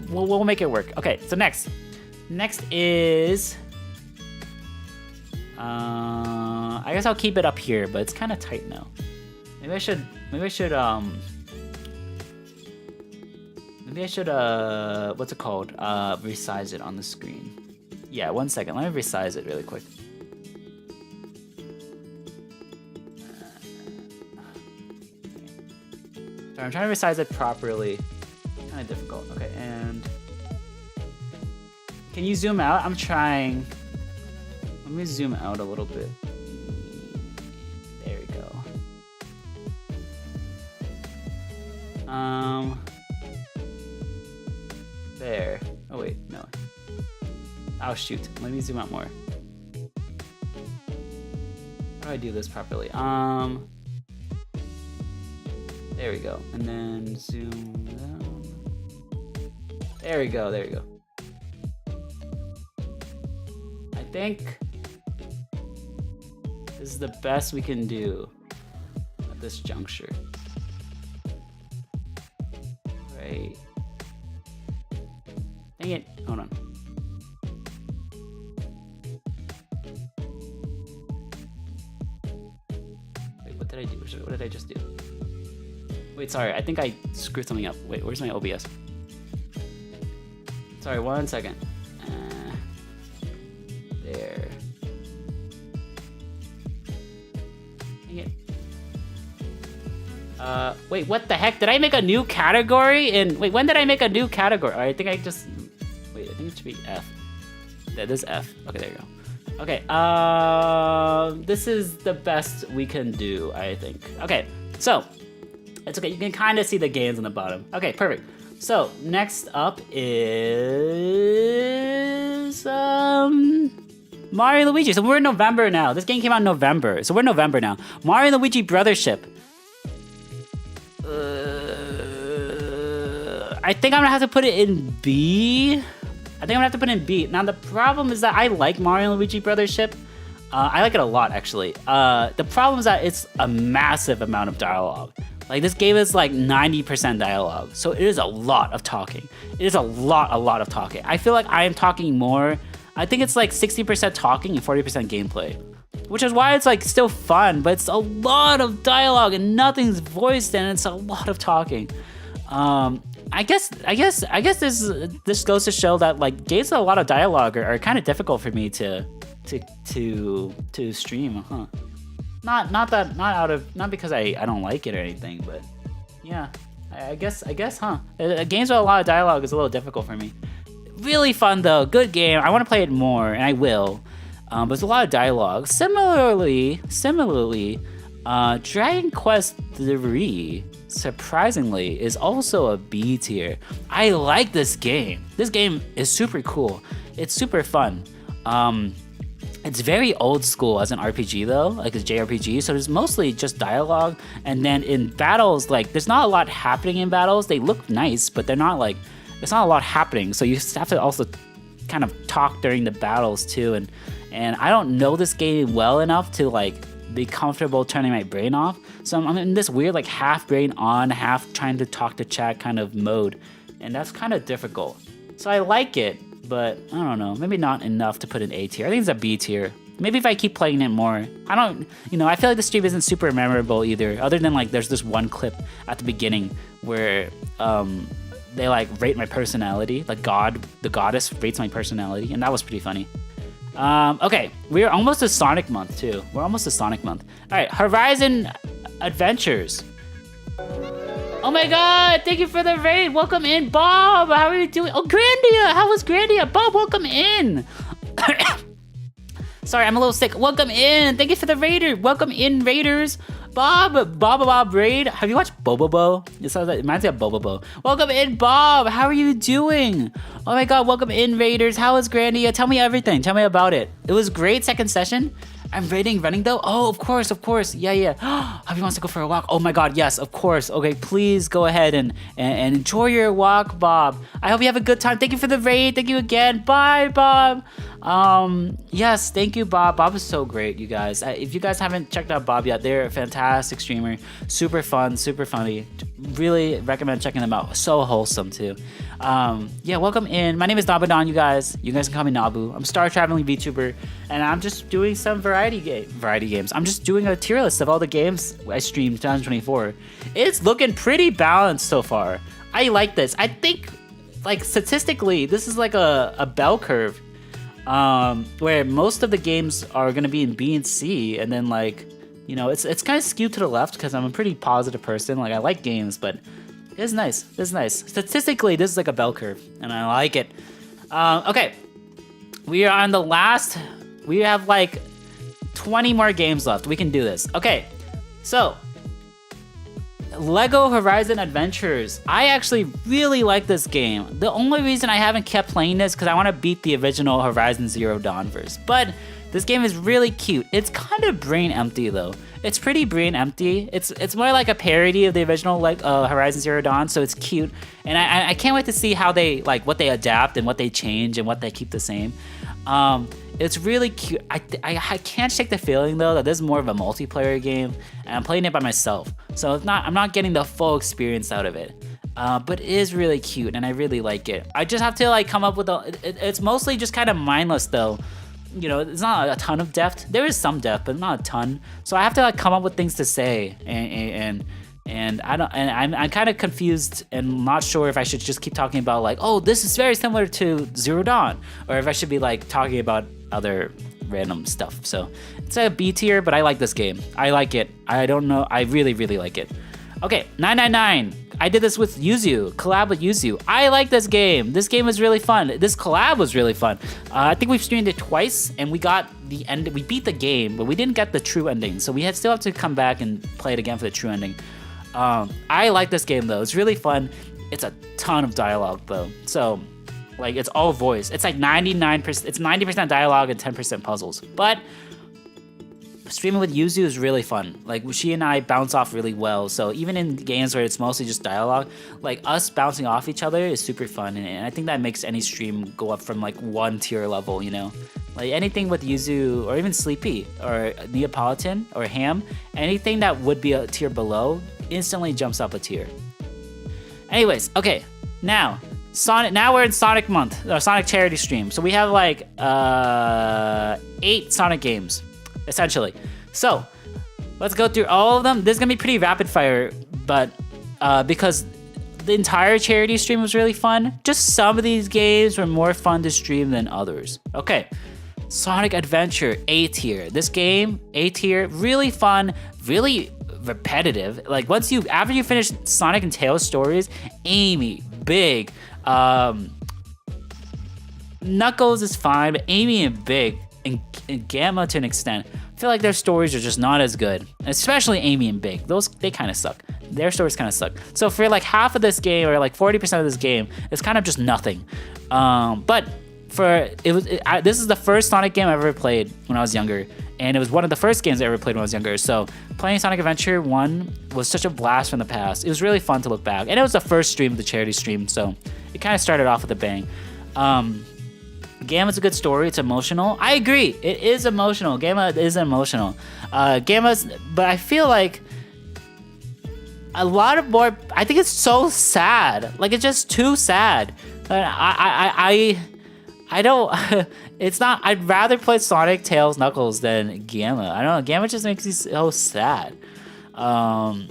B: we'll make it work. Okay, so next is, I guess I'll keep it up here, but it's kind of tight now. Maybe I should what's it called? Resize it on the screen. Yeah, 1 second. Let me resize it really quick. Sorry, I'm trying to resize it properly. Kind of difficult. Okay, and can you zoom out? I'm trying. Let me zoom out a little bit. There we go. There. Oh wait, no. Oh shoot. Let me zoom out more. How do I do this properly? There we go. And then zoom down. There we go. I think this is the best we can do at this juncture. Right. Dang it. Hold on. Wait, what did I do? What did I just do? Wait, sorry, I think I screwed something up. Wait, where's my OBS? Sorry, 1 second. There. Dang it. Wait, what the heck? Did I make a new category? Wait, when did I make a new category? I think I just... Wait, I think it should be F. That is F. Okay, there you go. Okay, this is the best we can do, I think. Okay, so... It's okay, you can kind of see the games on the bottom. Okay, perfect. So, next up is... Mario and Luigi. So we're in November now. This game came out in November. So we're in November now. Mario and Luigi Brothership. I think I'm gonna have to put it in B. Now, the problem is that I like Mario and Luigi Brothership. I like it a lot, actually. The problem is that it's a massive amount of dialogue. Like, this game is like 90% dialogue, so it is a lot of talking. It is a lot of talking. I feel like I am talking more. I think it's like 60% talking and 40% gameplay, which is why it's like still fun, but it's a lot of dialogue and nothing's voiced and it's a lot of talking. I guess this goes to show that like games with a lot of dialogue are kind of difficult for me to stream, huh? Not because I don't like it or anything, but yeah, I guess, huh? Games with a lot of dialogue is a little difficult for me. Really fun though, good game. I want to play it more, and I will. But there's a lot of dialogue. Similarly, Dragon Quest III, surprisingly, is also a B tier. I like this game. This game is super cool. It's super fun. It's very old school as an RPG though, like a JRPG, so there's mostly just dialogue, and then in battles, like, there's not a lot happening in battles. They look nice, but they're not like, there's not a lot happening, so you have to also kind of talk during the battles too, and I don't know this game well enough to like be comfortable turning my brain off, so I'm in this weird like half brain on, half trying to talk to chat kind of mode, and that's kind of difficult. So I like it, but I don't know. Maybe not enough to put in A tier. I think it's a B tier. Maybe if I keep playing it more. I don't, I feel like the stream isn't super memorable either. Other than like, there's this one clip at the beginning where they like rate my personality. Like the goddess rates my personality, and that was pretty funny. Okay, we're almost to Sonic month too. We're almost to Sonic month. All right, Horizon Adventures. Oh my God! Thank you for the raid. Welcome in, Bob. How are you doing? Oh, Grandia. How was Grandia? Bob, welcome in. Sorry, I'm a little sick. Welcome in. Thank you for the raider. Welcome in, raiders. Bob raid. Have you watched Bobobo? It reminds me of Bobobo. Welcome in, Bob. How are you doing? Oh my God, welcome in, raiders. How was Grandia? Tell me everything. Tell me about it. It was great. Second session. I'm running though. Oh, of course. Yeah. Hubby wants to go for a walk. Oh my God, yes, of course. Okay, please go ahead and enjoy your walk, Bob. I hope you have a good time. Thank you for the raid. Thank you again. Bye, Bob. Yes, thank you, Bob. Bob is so great, you guys. If you guys haven't checked out Bob yet, they're a fantastic streamer. Super fun, super funny. Really recommend checking them out. So wholesome too. Yeah, welcome in. My name is Nabadon, you guys. You guys can call me Nabu. I'm a star traveling VTuber, and I'm just doing some variety games. I'm just doing a tier list of all the games I streamed 2024. It's looking pretty balanced so far. I like this. I think, like, statistically, this is like a bell curve. Where most of the games are gonna be in B and C, and then like, it's kind of skewed to the left because I'm a pretty positive person. Like I like games, but it's nice. It's nice. Statistically, this is like a bell curve, and I like it. Okay, we are on the last. We have like 20 more games left. We can do this. Okay, so Lego Horizon Adventures. I actually really like this game. The only reason I haven't kept playing this because I want to beat the original Horizon Zero Dawn verse. But this game is really cute. It's kind of brain empty though. It's pretty brain empty. It's more like a parody of the original Horizon Zero Dawn, so it's cute. And I can't wait to see how they what they adapt and what they change and what they keep the same. It's really cute. I can't shake the feeling though that this is more of a multiplayer game, and I'm playing it by myself, so I'm not getting the full experience out of it. But it is really cute, and I really like it. I just have to come up with it's mostly just kind of mindless though. It's not a ton of depth. There is some depth, but not a ton. So I have to come up with things to say, and I'm kind of confused and not sure if I should just keep talking about oh, this is very similar to Zero Dawn, or if I should be talking about other random stuff. So it's a B tier, but I like this game. I like it. I don't know. I really, really like it. Okay, 999. I did this with Yuzu, collab with Yuzu. I like this game. This game was really fun. This collab was really fun. I think we've streamed it twice, and we got the end. We beat the game, but we didn't get the true ending. So we still have to come back and play it again for the true ending. I like this game though. It's really fun. It's a ton of dialogue though. So it's all voice. It's 99%. It's 90% dialogue and 10% puzzles. But streaming with Yuzu is really fun. She and I bounce off really well. So even in games where it's mostly just dialogue, us bouncing off each other is super fun. And I think that makes any stream go up from one tier level, anything with Yuzu or even Sleepy or Neapolitan or Ham, anything that would be a tier below instantly jumps up a tier. Anyways, okay, now we're in Sonic month, or Sonic charity stream. So we have 8 Sonic games, essentially. So let's go through all of them. This is gonna be pretty rapid fire, but because the entire charity stream was really fun, just some of these games were more fun to stream than others. Okay, Sonic Adventure, A tier. This game, A tier, really fun, really repetitive. After you finish Sonic and Tails stories, Amy, Big, Knuckles is fine, but Amy and Big and Gamma to an extent, I feel like their stories are just not as good. Especially Amy and Big. They kind of suck. Their stories kind of suck. So for half of this game, or 40% of this game, it's kind of just nothing. But this is the first Sonic game I ever played when I was younger, and it was one of the first games I ever played when I was younger. So playing Sonic Adventure 1 was such a blast from the past. It was really fun to look back, and it was the first stream of the charity stream, so it kind of started off with a bang. Gamma's a good story. It's emotional. I agree. It is emotional. Gamma is emotional. But I feel a lot of more. I think it's so sad. It's just too sad.
A: I don't. It's not. I'd rather play Sonic, Tails, Knuckles than Gamma. I don't know. Gamma just makes me so sad. But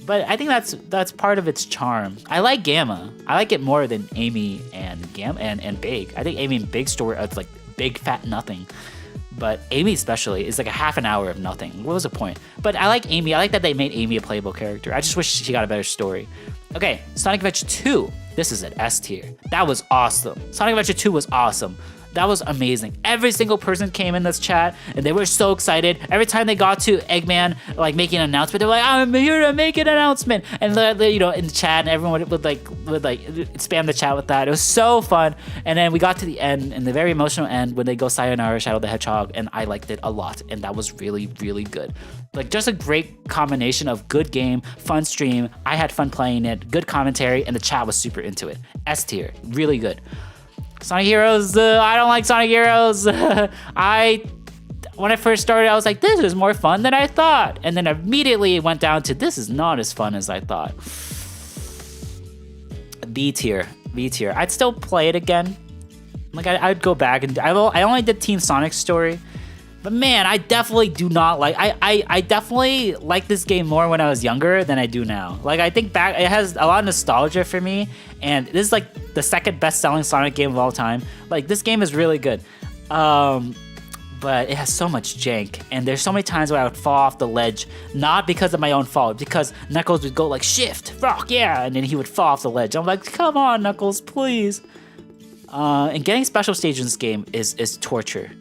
A: I think that's part of its charm. I like Gamma. I like it more than Amy and Gamma and Big. I think Amy and Big story it's like big fat nothing. But Amy especially is like a half an hour of nothing. What was the point? But I like Amy. I like that they made Amy a playable character. I just wish she got a better story. Okay, Sonic Adventure 2. This is an S tier. That was awesome. Sonic Adventure 2 was awesome. That was amazing. Every single person came in this chat and they were so excited. Every time they got to Eggman, like making an announcement, they're like, "I'm here to make an announcement." And you know, in the chat, and everyone would like spam the chat with that. It was so fun. And then we got to the end, and the very emotional end when they go Sayonara, Shadow the Hedgehog, and I liked it a lot, and that was really, really good. Like just a great combination of good game, fun stream. I had fun playing it, good commentary, and the chat was super into it. S tier, really good. Sonic Heroes, I don't like Sonic Heroes. When I first started, I was like, this is more fun than I thought. And then immediately it went down to, this is not as fun as I thought. B tier. I'd still play it again. Like I'd go back and I only did Team Sonic's story. But man, I definitely do not like, I definitely like this game more when I was younger than I do now. Like I think back, it has a lot of nostalgia for me, and this is like the second best selling Sonic game of all time. Like this game is really good. But it has so much jank, and there's so many times where I would fall off the ledge, not because of my own fault, because Knuckles would go like shift, rock, yeah, and then he would fall off the ledge. I'm like, come on, Knuckles, please. And getting special stage in this game is torture.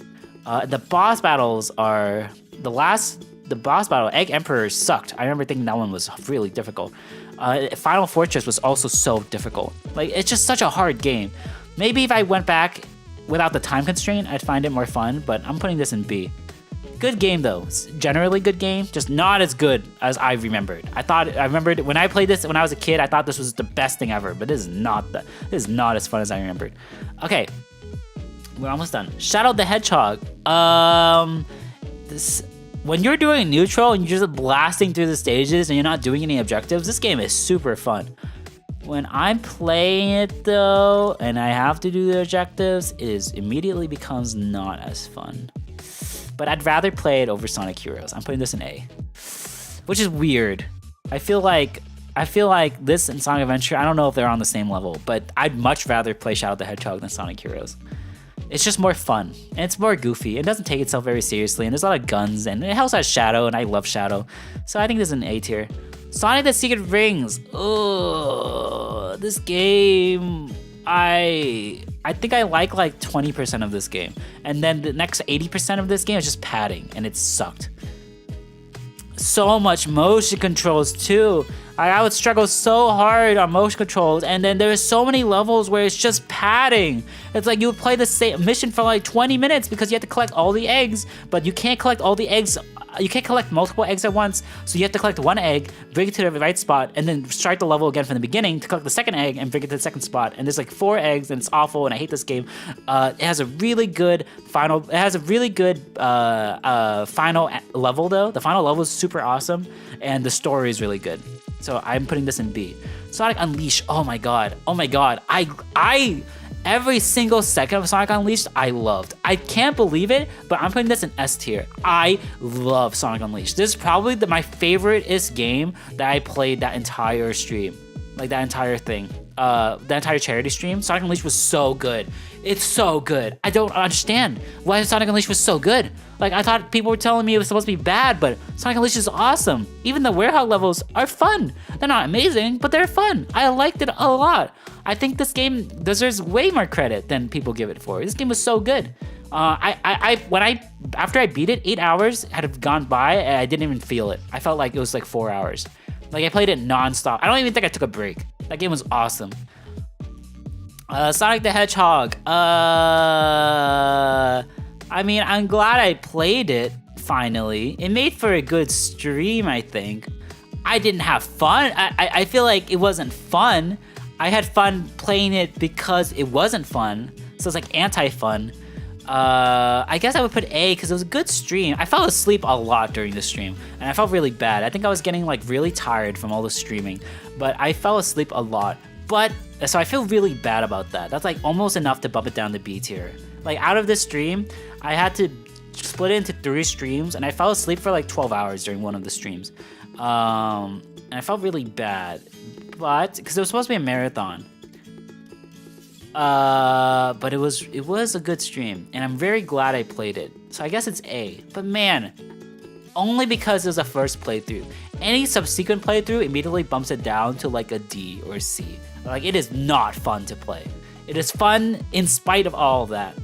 A: The boss battles are the boss battle, Egg Emperor sucked. I remember thinking that one was really difficult. Final Fortress was also so difficult. Like it's just such a hard game. Maybe if I went back without the time constraint, I'd find it more fun, but I'm putting this in B. Good game though. It's generally good game, just not as good as I remembered. I remembered when I played this when I was a kid, I thought this was the best thing ever, but this is not as fun as I remembered. Okay. We're almost done. Shadow the Hedgehog. When you're doing neutral and you're just blasting through the stages and you're not doing any objectives, this game is super fun. When I'm playing it though, and I have to do the objectives, it immediately becomes not as fun. But I'd rather play it over Sonic Heroes. I'm putting this in A, which is weird. I feel like this and Sonic Adventure, I don't know if they're on the same level, but I'd much rather play Shadow the Hedgehog than Sonic Heroes. It's just more fun, and it's more goofy. It doesn't take itself very seriously, and there's a lot of guns, and it also has Shadow, and I love Shadow. So I think this is an A tier. Sonic the Secret Rings. Ugh, this game, I think I like 20% of this game, and then the next 80% of this game is just padding, and it sucked. So much motion controls too. I would struggle so hard on motion controls, and then there's so many levels where it's just padding. It's like you would play the same mission for like 20 minutes because you have to collect all the eggs, but you can't collect all the eggs. You can't collect multiple eggs at once, so you have to collect one egg, bring it to the right spot, and then start the level again from the beginning to collect the second egg and bring it to the second spot. And there's like 4 eggs, and it's awful, and I hate this game. It has a really good final. It has a really good final level though. The final level is super awesome, and the story is really good. So I'm putting this in B. Sonic Unleashed. Oh my god. I every single second of Sonic Unleashed I loved. I can't believe it, but I'm putting this in S tier. I love Sonic Unleashed. This is probably my favoriteest game that I played that entire stream. Like that entire thing. The entire charity stream. Sonic Unleashed was so good. It's so good. I don't understand why Sonic Unleashed was so good. Like I thought people were telling me it was supposed to be bad, but Sonic Unleashed is awesome. Even the warehouse levels are fun. They're not amazing, but they're fun. I liked it a lot. I think this game deserves way more credit than people give it for. This game was so good. After I beat it, 8 hours had gone by and I didn't even feel it. I felt like it was like 4 hours. Like I played it nonstop. I don't even think I took a break. That game was awesome. Sonic the Hedgehog. I mean, I'm glad I played it finally. It made for a good stream, I think. I didn't have fun. I feel like it wasn't fun. I had fun playing it because it wasn't fun. So it's like anti-fun. I guess I would put A because it was a good stream. I fell asleep a lot during the stream, and I felt really bad. I think I was getting like really tired from all the streaming, but I fell asleep a lot.
B: But so I feel really bad about that. That's like almost enough to bump it down to B tier. Like out of this stream, I had to split it into 3 streams, and I fell asleep for like 12 hours during one of the streams. And I felt really bad, but because it was supposed to be a marathon. But it was a good stream, and I'm very glad I played it. So I guess it's A. But man, only because it was a first playthrough. Any subsequent playthrough immediately bumps it down to like a D or C. Like it is not fun to play. It is fun in spite of all of that,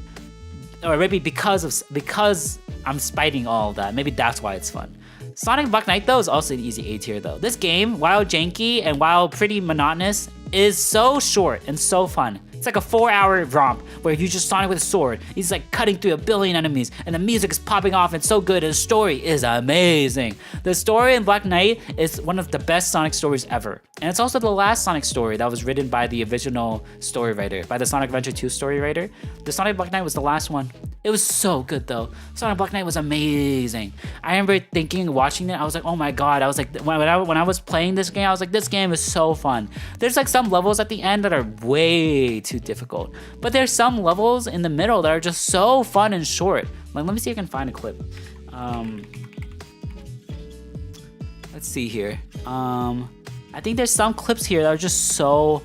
B: or maybe because I'm spiting all of that. Maybe that's why it's fun. Sonic Buck Knight though is also an easy A tier though. This game, while janky and while pretty monotonous, is so short and so fun. It's like a 4-hour romp where you just Sonic with a sword. He's like cutting through a billion enemies, and the music is popping off and so good, and the story is amazing. The story in Black Knight is one of the best Sonic stories ever. And it's also the last Sonic story that was written by the original story writer, by the Sonic Adventure 2 story writer. The Sonic Black Knight was the last one. It was so good though. Sonic Black Knight was amazing. I remember thinking, watching it, I was like, oh my god. I was like, when I was playing this game, I was like, this game is so fun. There's like some levels at the end that are way too difficult, but there's some levels in the middle that are just so fun and short. Like, let me see if I can find a clip. Let's see here. I think there's some clips here that are just so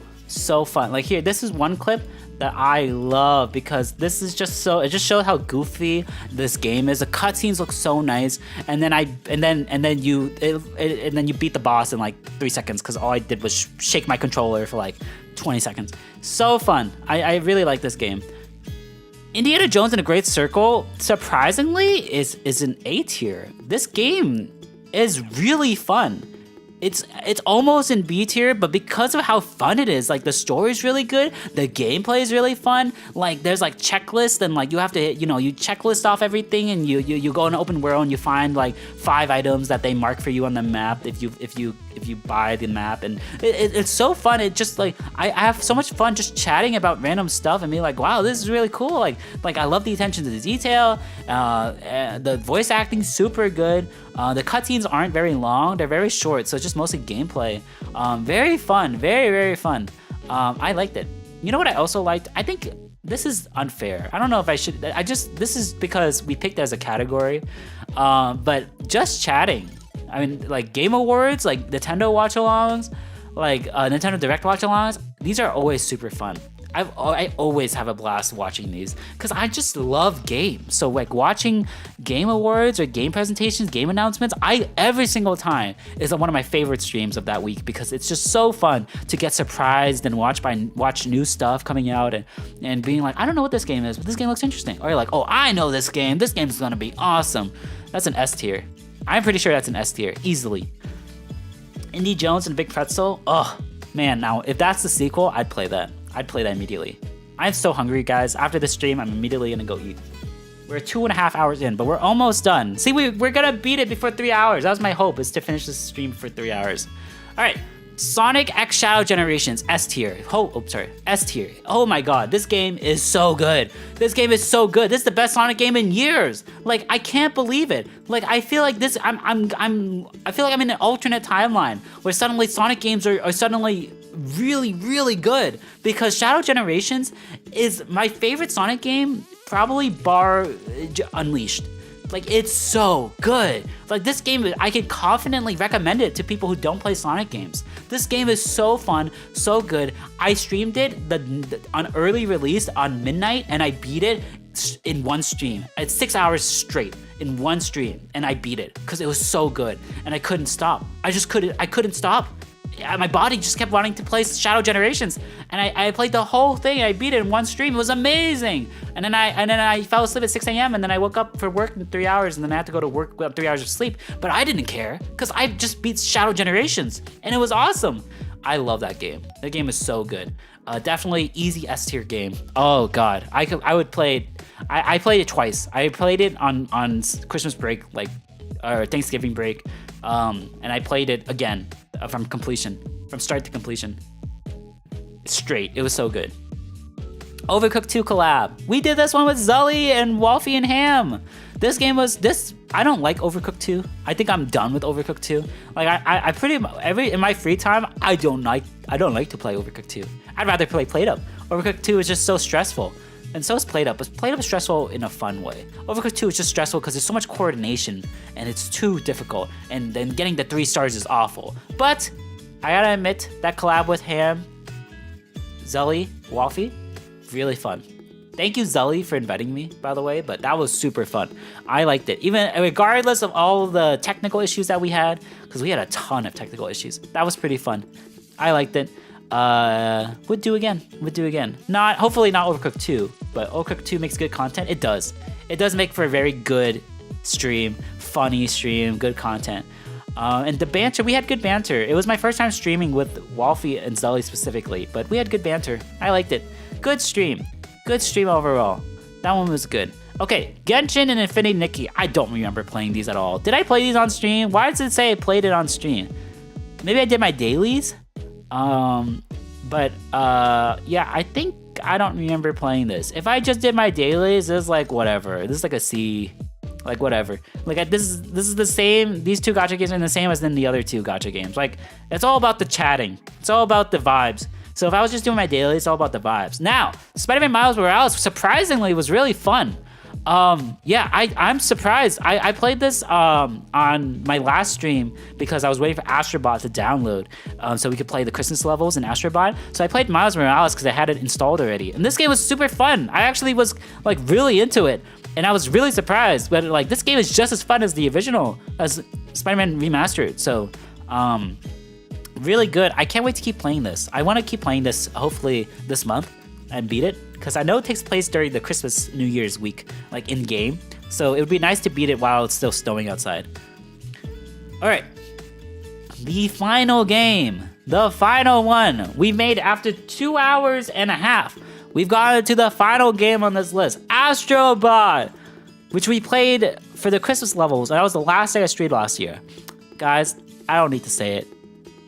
B: fun. Like here, this is one clip that I love because this is just so, it just shows how goofy this game is. The cutscenes look so nice, and then you beat the boss in like 3 seconds because all I did was shake my controller for like 20 seconds. So fun. I really like this game. Indiana Jones in a Great Circle, surprisingly, is an A tier. This game is really fun. It's almost in B tier, but because of how fun it is, like the story's really good, the gameplay is really fun. Like there's like checklists, and like you have to, you checklist off everything, and you go in an open world and you find like 5 items that they mark for you on the map if you buy the map, and it's so fun. It just like I have so much fun just chatting about random stuff and being like, wow, this is really cool. Like I love the attention to the detail. The voice acting's super good. The cutscenes aren't very long; they're very short, so it's just mostly gameplay. Very fun, very fun. I liked it. You know what I also liked? I think this is unfair. I don't know if I should. This is because we picked it as a category, but just chatting. I mean, like Game Awards, like Nintendo watch-alongs, like Nintendo Direct watch-alongs. These are always super fun. I always have a blast watching these because I just love games. So like watching Game Awards or game presentations, game announcements, every single time is one of my favorite streams of that week because it's just so fun to get surprised and watch new stuff coming out and being like, I don't know what this game is, but this game looks interesting. Or you're like, oh, I know this game. This game's gonna be awesome. That's an S tier. I'm pretty sure that's an S tier, easily. Indy Jones and Big Pretzel. Oh man, now if that's the sequel, I'd play that. I'd play that immediately. I'm so hungry, guys. After this stream, I'm immediately gonna go eat. We're 2.5 hours in, but we're almost done. See, we're gonna beat it before 3 hours. That was my hope, is to finish this stream for 3 hours. All right, Sonic X Shadow Generations, S tier. S tier. Oh my god, this game is so good. This game is so good. This is the best Sonic game in years. Like, I can't believe it. Like, I feel like this. I feel like I'm in an alternate timeline where suddenly Sonic games are suddenly really good, because Shadow Generations is my favorite Sonic game, probably bar Unleashed. Like, it's so good. Like, this game, I could confidently recommend it to people who don't play Sonic games. This game is so fun, so good. I streamed it on early release on midnight, and I beat it in one stream. It's 6 hours straight in one stream, and I beat it because it was so good, and I couldn't stop. I couldn't stop. My body just kept wanting to play Shadow Generations, and I played the whole thing. I beat it in one stream. It was amazing. And then I fell asleep at 6 a.m. and then I woke up for work in 3 hours, and then I had to go to work with 3 hours of sleep. But I didn't care because I just beat Shadow Generations, and it was awesome. I love that game. That game is so good. Definitely easy S tier game. Oh god, I would play it. I played it twice. I played it on Christmas break, or Thanksgiving break, and I played it again from start to completion. Straight. It was so good.
A: Overcooked 2 collab. We did this one with Zully and Wolfie and Ham. This game was I don't like Overcooked 2. I think I'm done with Overcooked 2. Like I pretty in my free time I don't like to play Overcooked 2. I'd rather play Plate-Up. Overcooked 2 is just so stressful. And so is Plate-Up, but Plate-Up is stressful in a fun way. Overcooked 2 is just stressful because there's so much coordination and it's too difficult. And then getting the 3 stars is awful. But I gotta admit, that collab with Ham, Zully, Wolfie, really fun. Thank you, Zully, for inviting me, by the way, but that was super fun. I liked it. Even regardless of all the technical issues that we had, because we had a ton of technical issues. That was pretty fun. I liked it. Would do again. Hopefully not Overcooked 2, but Overcooked 2 makes good content. It does make for a very good stream, funny stream, good content. And the banter, we had good banter. It was my first time streaming with Wolfie and Zully specifically, but we had good banter. I liked it. Good stream overall. That one was good. Okay, Genshin and Infinity Nikki. I don't remember playing these at all. Did I play these on stream? Why does it say I played it on stream? Maybe I did my dailies? Yeah, I think I don't remember playing this. If I just did my dailies, it's like whatever. This is like a C, like whatever. Like this is the same. These 2 gacha games are the same as in the other 2 gacha games. Like it's all about the chatting. It's all about the vibes. So if I was just doing my dailies, it's all about the vibes. Now, Spider-Man Miles Morales surprisingly was really fun. Yeah, I'm surprised. I played this on my last stream because I was waiting for Astrobot to download so we could play the Christmas levels in Astrobot. So I played Miles Morales because I had it installed already. And this game was super fun. I actually was like really into it. And I was really surprised. But like this game is just as fun as the original, as Spider-Man Remastered. So really good. I can't wait to keep playing this. I want to keep playing this hopefully this month and beat it, because I know it takes place during the Christmas New Year's week, like in game. So it would be nice to beat it while it's still snowing outside. All right, the final game, the final one we made after 2 hours and a half. We've gotten to the final game on this list, Astrobot, which we played for the Christmas levels. And that was the last day I streamed last year. Guys, I don't need to say it.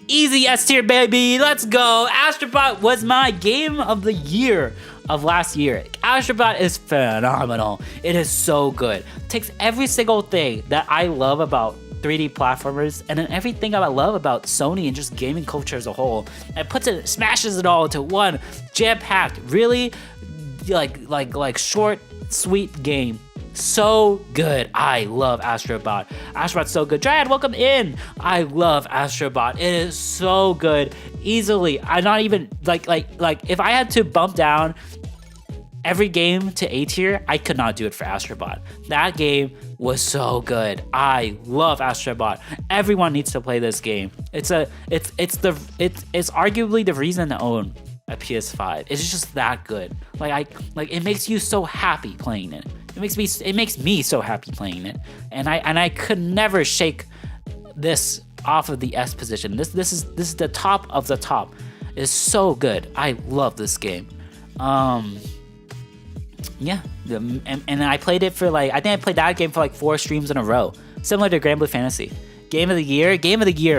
A: Easy S tier, baby. Let's go. Astrobot was my game of the year of last year. Astrobot is phenomenal. It is so good. It takes every single thing that I love about 3D platformers and then everything I love about Sony and just gaming culture as a whole, and smashes it all into one jam-packed, really like short, sweet game. So good. I love Astrobot. Astrobot's so good. Dryad, welcome in. I love Astrobot. It is so good. Easily. I'm not even like if I had to bump down every game to A tier, I could not do it for Astrobot. That game was so good. I love Astrobot. Everyone needs to play this game. It's arguably the reason to own a PS5. It's just that good. Like it makes you so happy playing it. It makes me so happy playing it. And I could never shake this off of the S position. This is the top of the top. It's so good. I love this game. Yeah, and I played it for I think I played that game for 4 streams in a row, similar to Grand Blue Fantasy. Game of the year,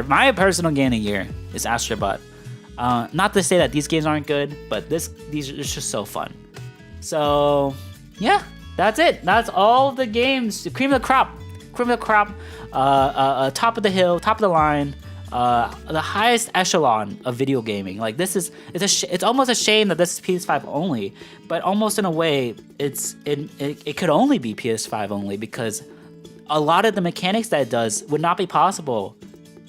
A: my personal game of the year is Astrobot. Not to say that these games aren't good, but these are just so fun. So yeah, that's it. That's all the games. Cream of the crop, top of the hill, top of the line. The highest echelon of video gaming. It's almost a shame that this is PS5 only, but almost in a way it could only be PS5 only, because a lot of the mechanics that it does would not be possible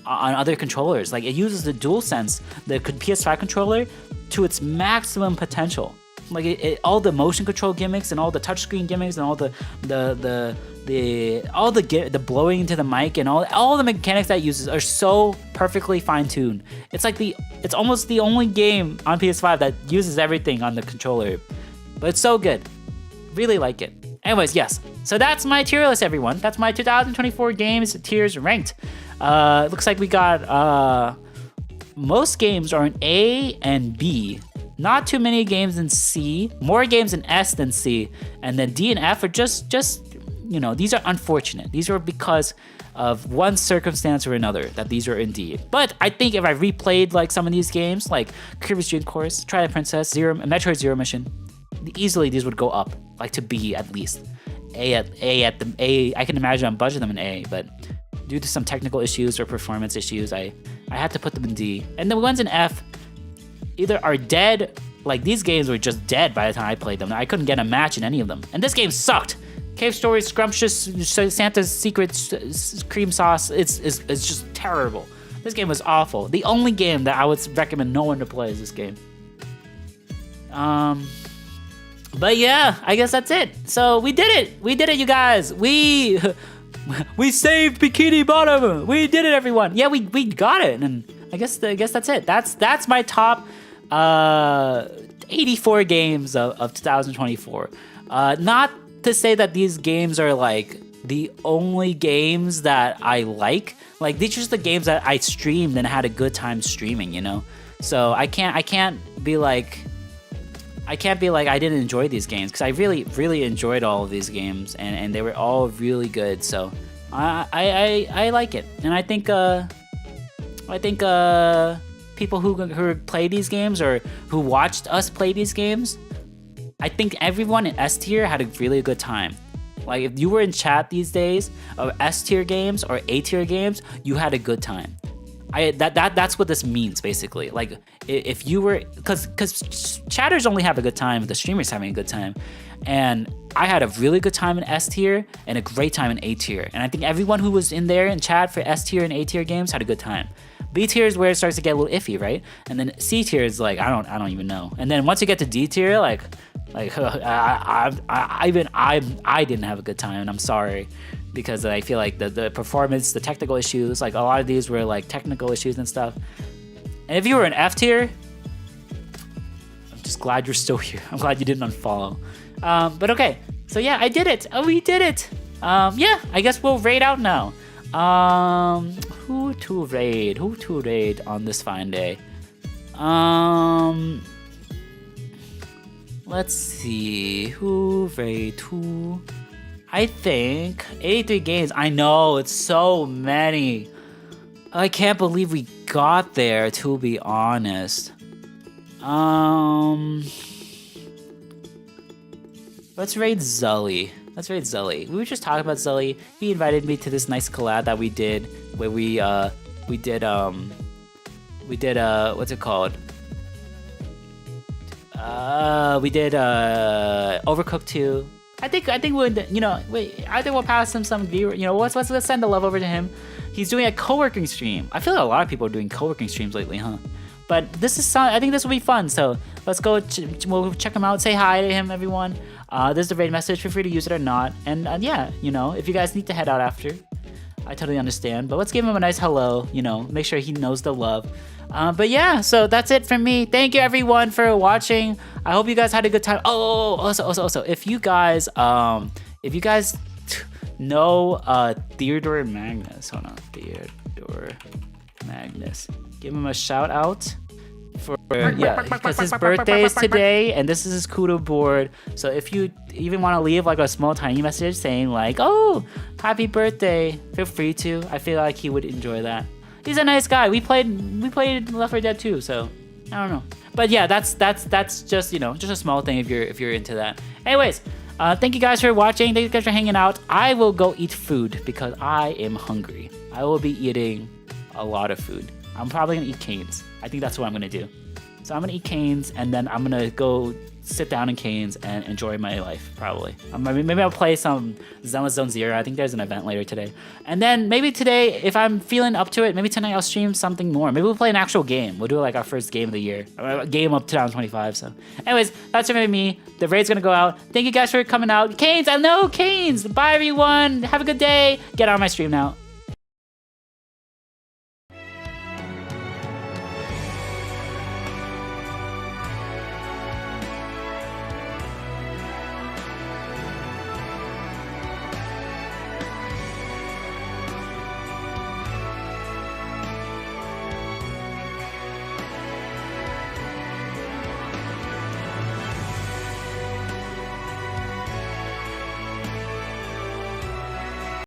A: on other controllers. It uses the DualSense, the PS5 controller, to its maximum potential. All the motion control gimmicks and all the touchscreen gimmicks and all the blowing into the mic and all the mechanics that it uses are so perfectly fine-tuned. It's almost the only game on PS5 that uses everything on the controller. But it's so good. Really like it. Anyways, yes. So that's my tier list, everyone. That's my 2024 games tiers ranked. Looks like we got most games are in A and B. Not too many games in C, more games in S than C, and then D and F are just these are unfortunate. These are because of one circumstance or another that these are in D. But I think if I replayed some of these games, like Kirby's Dream Course, Twilight Princess, Metroid Zero Mission,
B: easily these would go up, like to B at least. I can imagine I'm budgeting them in A, but due to some technical issues or performance issues, I had to put them in D. And the ones in F either are dead, like these games were just dead by the time I played them. I couldn't get a match in any of them. And this game sucked. Cave Story, Scrumptious, Santa's Secret, Cream Sauce, it's just terrible. This game was awful. The only game that I would recommend no one to play is this game. But yeah, I guess that's it. So we did it. We did it, you guys. We saved Bikini Bottom. We did it, everyone. Yeah, we got it. And I guess that's it. That's my top 84 games of 2024. Not to say that these games are like the only games that I like. Like these are just the games that I streamed and had a good time streaming, you know? So I can't be like I didn't enjoy these games, because I really enjoyed all of these games, and they were all really good. So I like it, and I think people who play these games or who watched us play these games, I think everyone in S tier had a really good time. Like if you were in chat these days of S tier games or A tier games, you had a good time. That's what this means basically. Like if you were, because chatters only have a good time if the streamer's having a good time, and I had a really good time in S tier and a great time in A tier, and I think everyone who was in there in chat for S tier and A tier games had a good time. B tier is where it starts to get a little iffy, right? And then C tier is like I don't even know. And then once you get to D tier, like I didn't have a good time, and I'm sorry. Because I feel like the performance, the technical issues, like a lot of these were like technical issues and stuff. And if you were an F tier, I'm just glad you're still here. I'm glad you didn't unfollow. But okay, so yeah, I did it. Oh, we did it. Yeah, I guess we'll raid out now. Who to raid on this fine day? Let's see, who raid who? I think 83 games. I know, it's so many. I can't believe we got there, to be honest. Let's raid Zully. We were just talking about Zully. He invited me to this nice collab that we did, where we did what's it called? We did Overcooked 2. I think we'll, I think we'll pass him some viewer. Let's send the love over to him. He's doing a co-working stream. I feel like a lot of people are doing co-working streams lately, huh? But I think this will be fun. So let's go. We'll check him out. Say hi to him, everyone. There's the raid message. Feel free to use it or not. And yeah, if you guys need to head out after, I totally understand. But let's give him a nice hello. Make sure he knows the love. But yeah, so that's it from me. Thank you everyone for watching. I hope you guys had a good time. Oh, also, if you guys know Theodore Magnus, hold on, Theodore Magnus, give him a shout out for because his birthday is today, and this is his kudo board. So if you even want to leave like a small tiny message saying like, "Oh, happy birthday," feel free to. I feel like he would enjoy that. He's a nice guy. We played Left 4 Dead 2, so I don't know. But yeah, that's just just a small thing if you're into that. Anyways, thank you guys for watching. Thank you guys for hanging out. I will go eat food because I am hungry. I will be eating a lot of food. I'm probably gonna eat Cane's. I think that's what I'm gonna do. So I'm gonna eat Cane's, and then I'm gonna go sit down in Cane's and enjoy my life, probably. Maybe I'll play some Zelda Zone Zero. I think there's an event later today. And then maybe today, if I'm feeling up to it, maybe tonight I'll stream something more. Maybe we'll play an actual game. We'll do like our first game of the year. Game of 2025, so. Anyways, that's it for me. The raid's gonna go out. Thank you guys for coming out. Cane's, I know Cane's! Bye everyone! Have a good day! Get out of my stream now.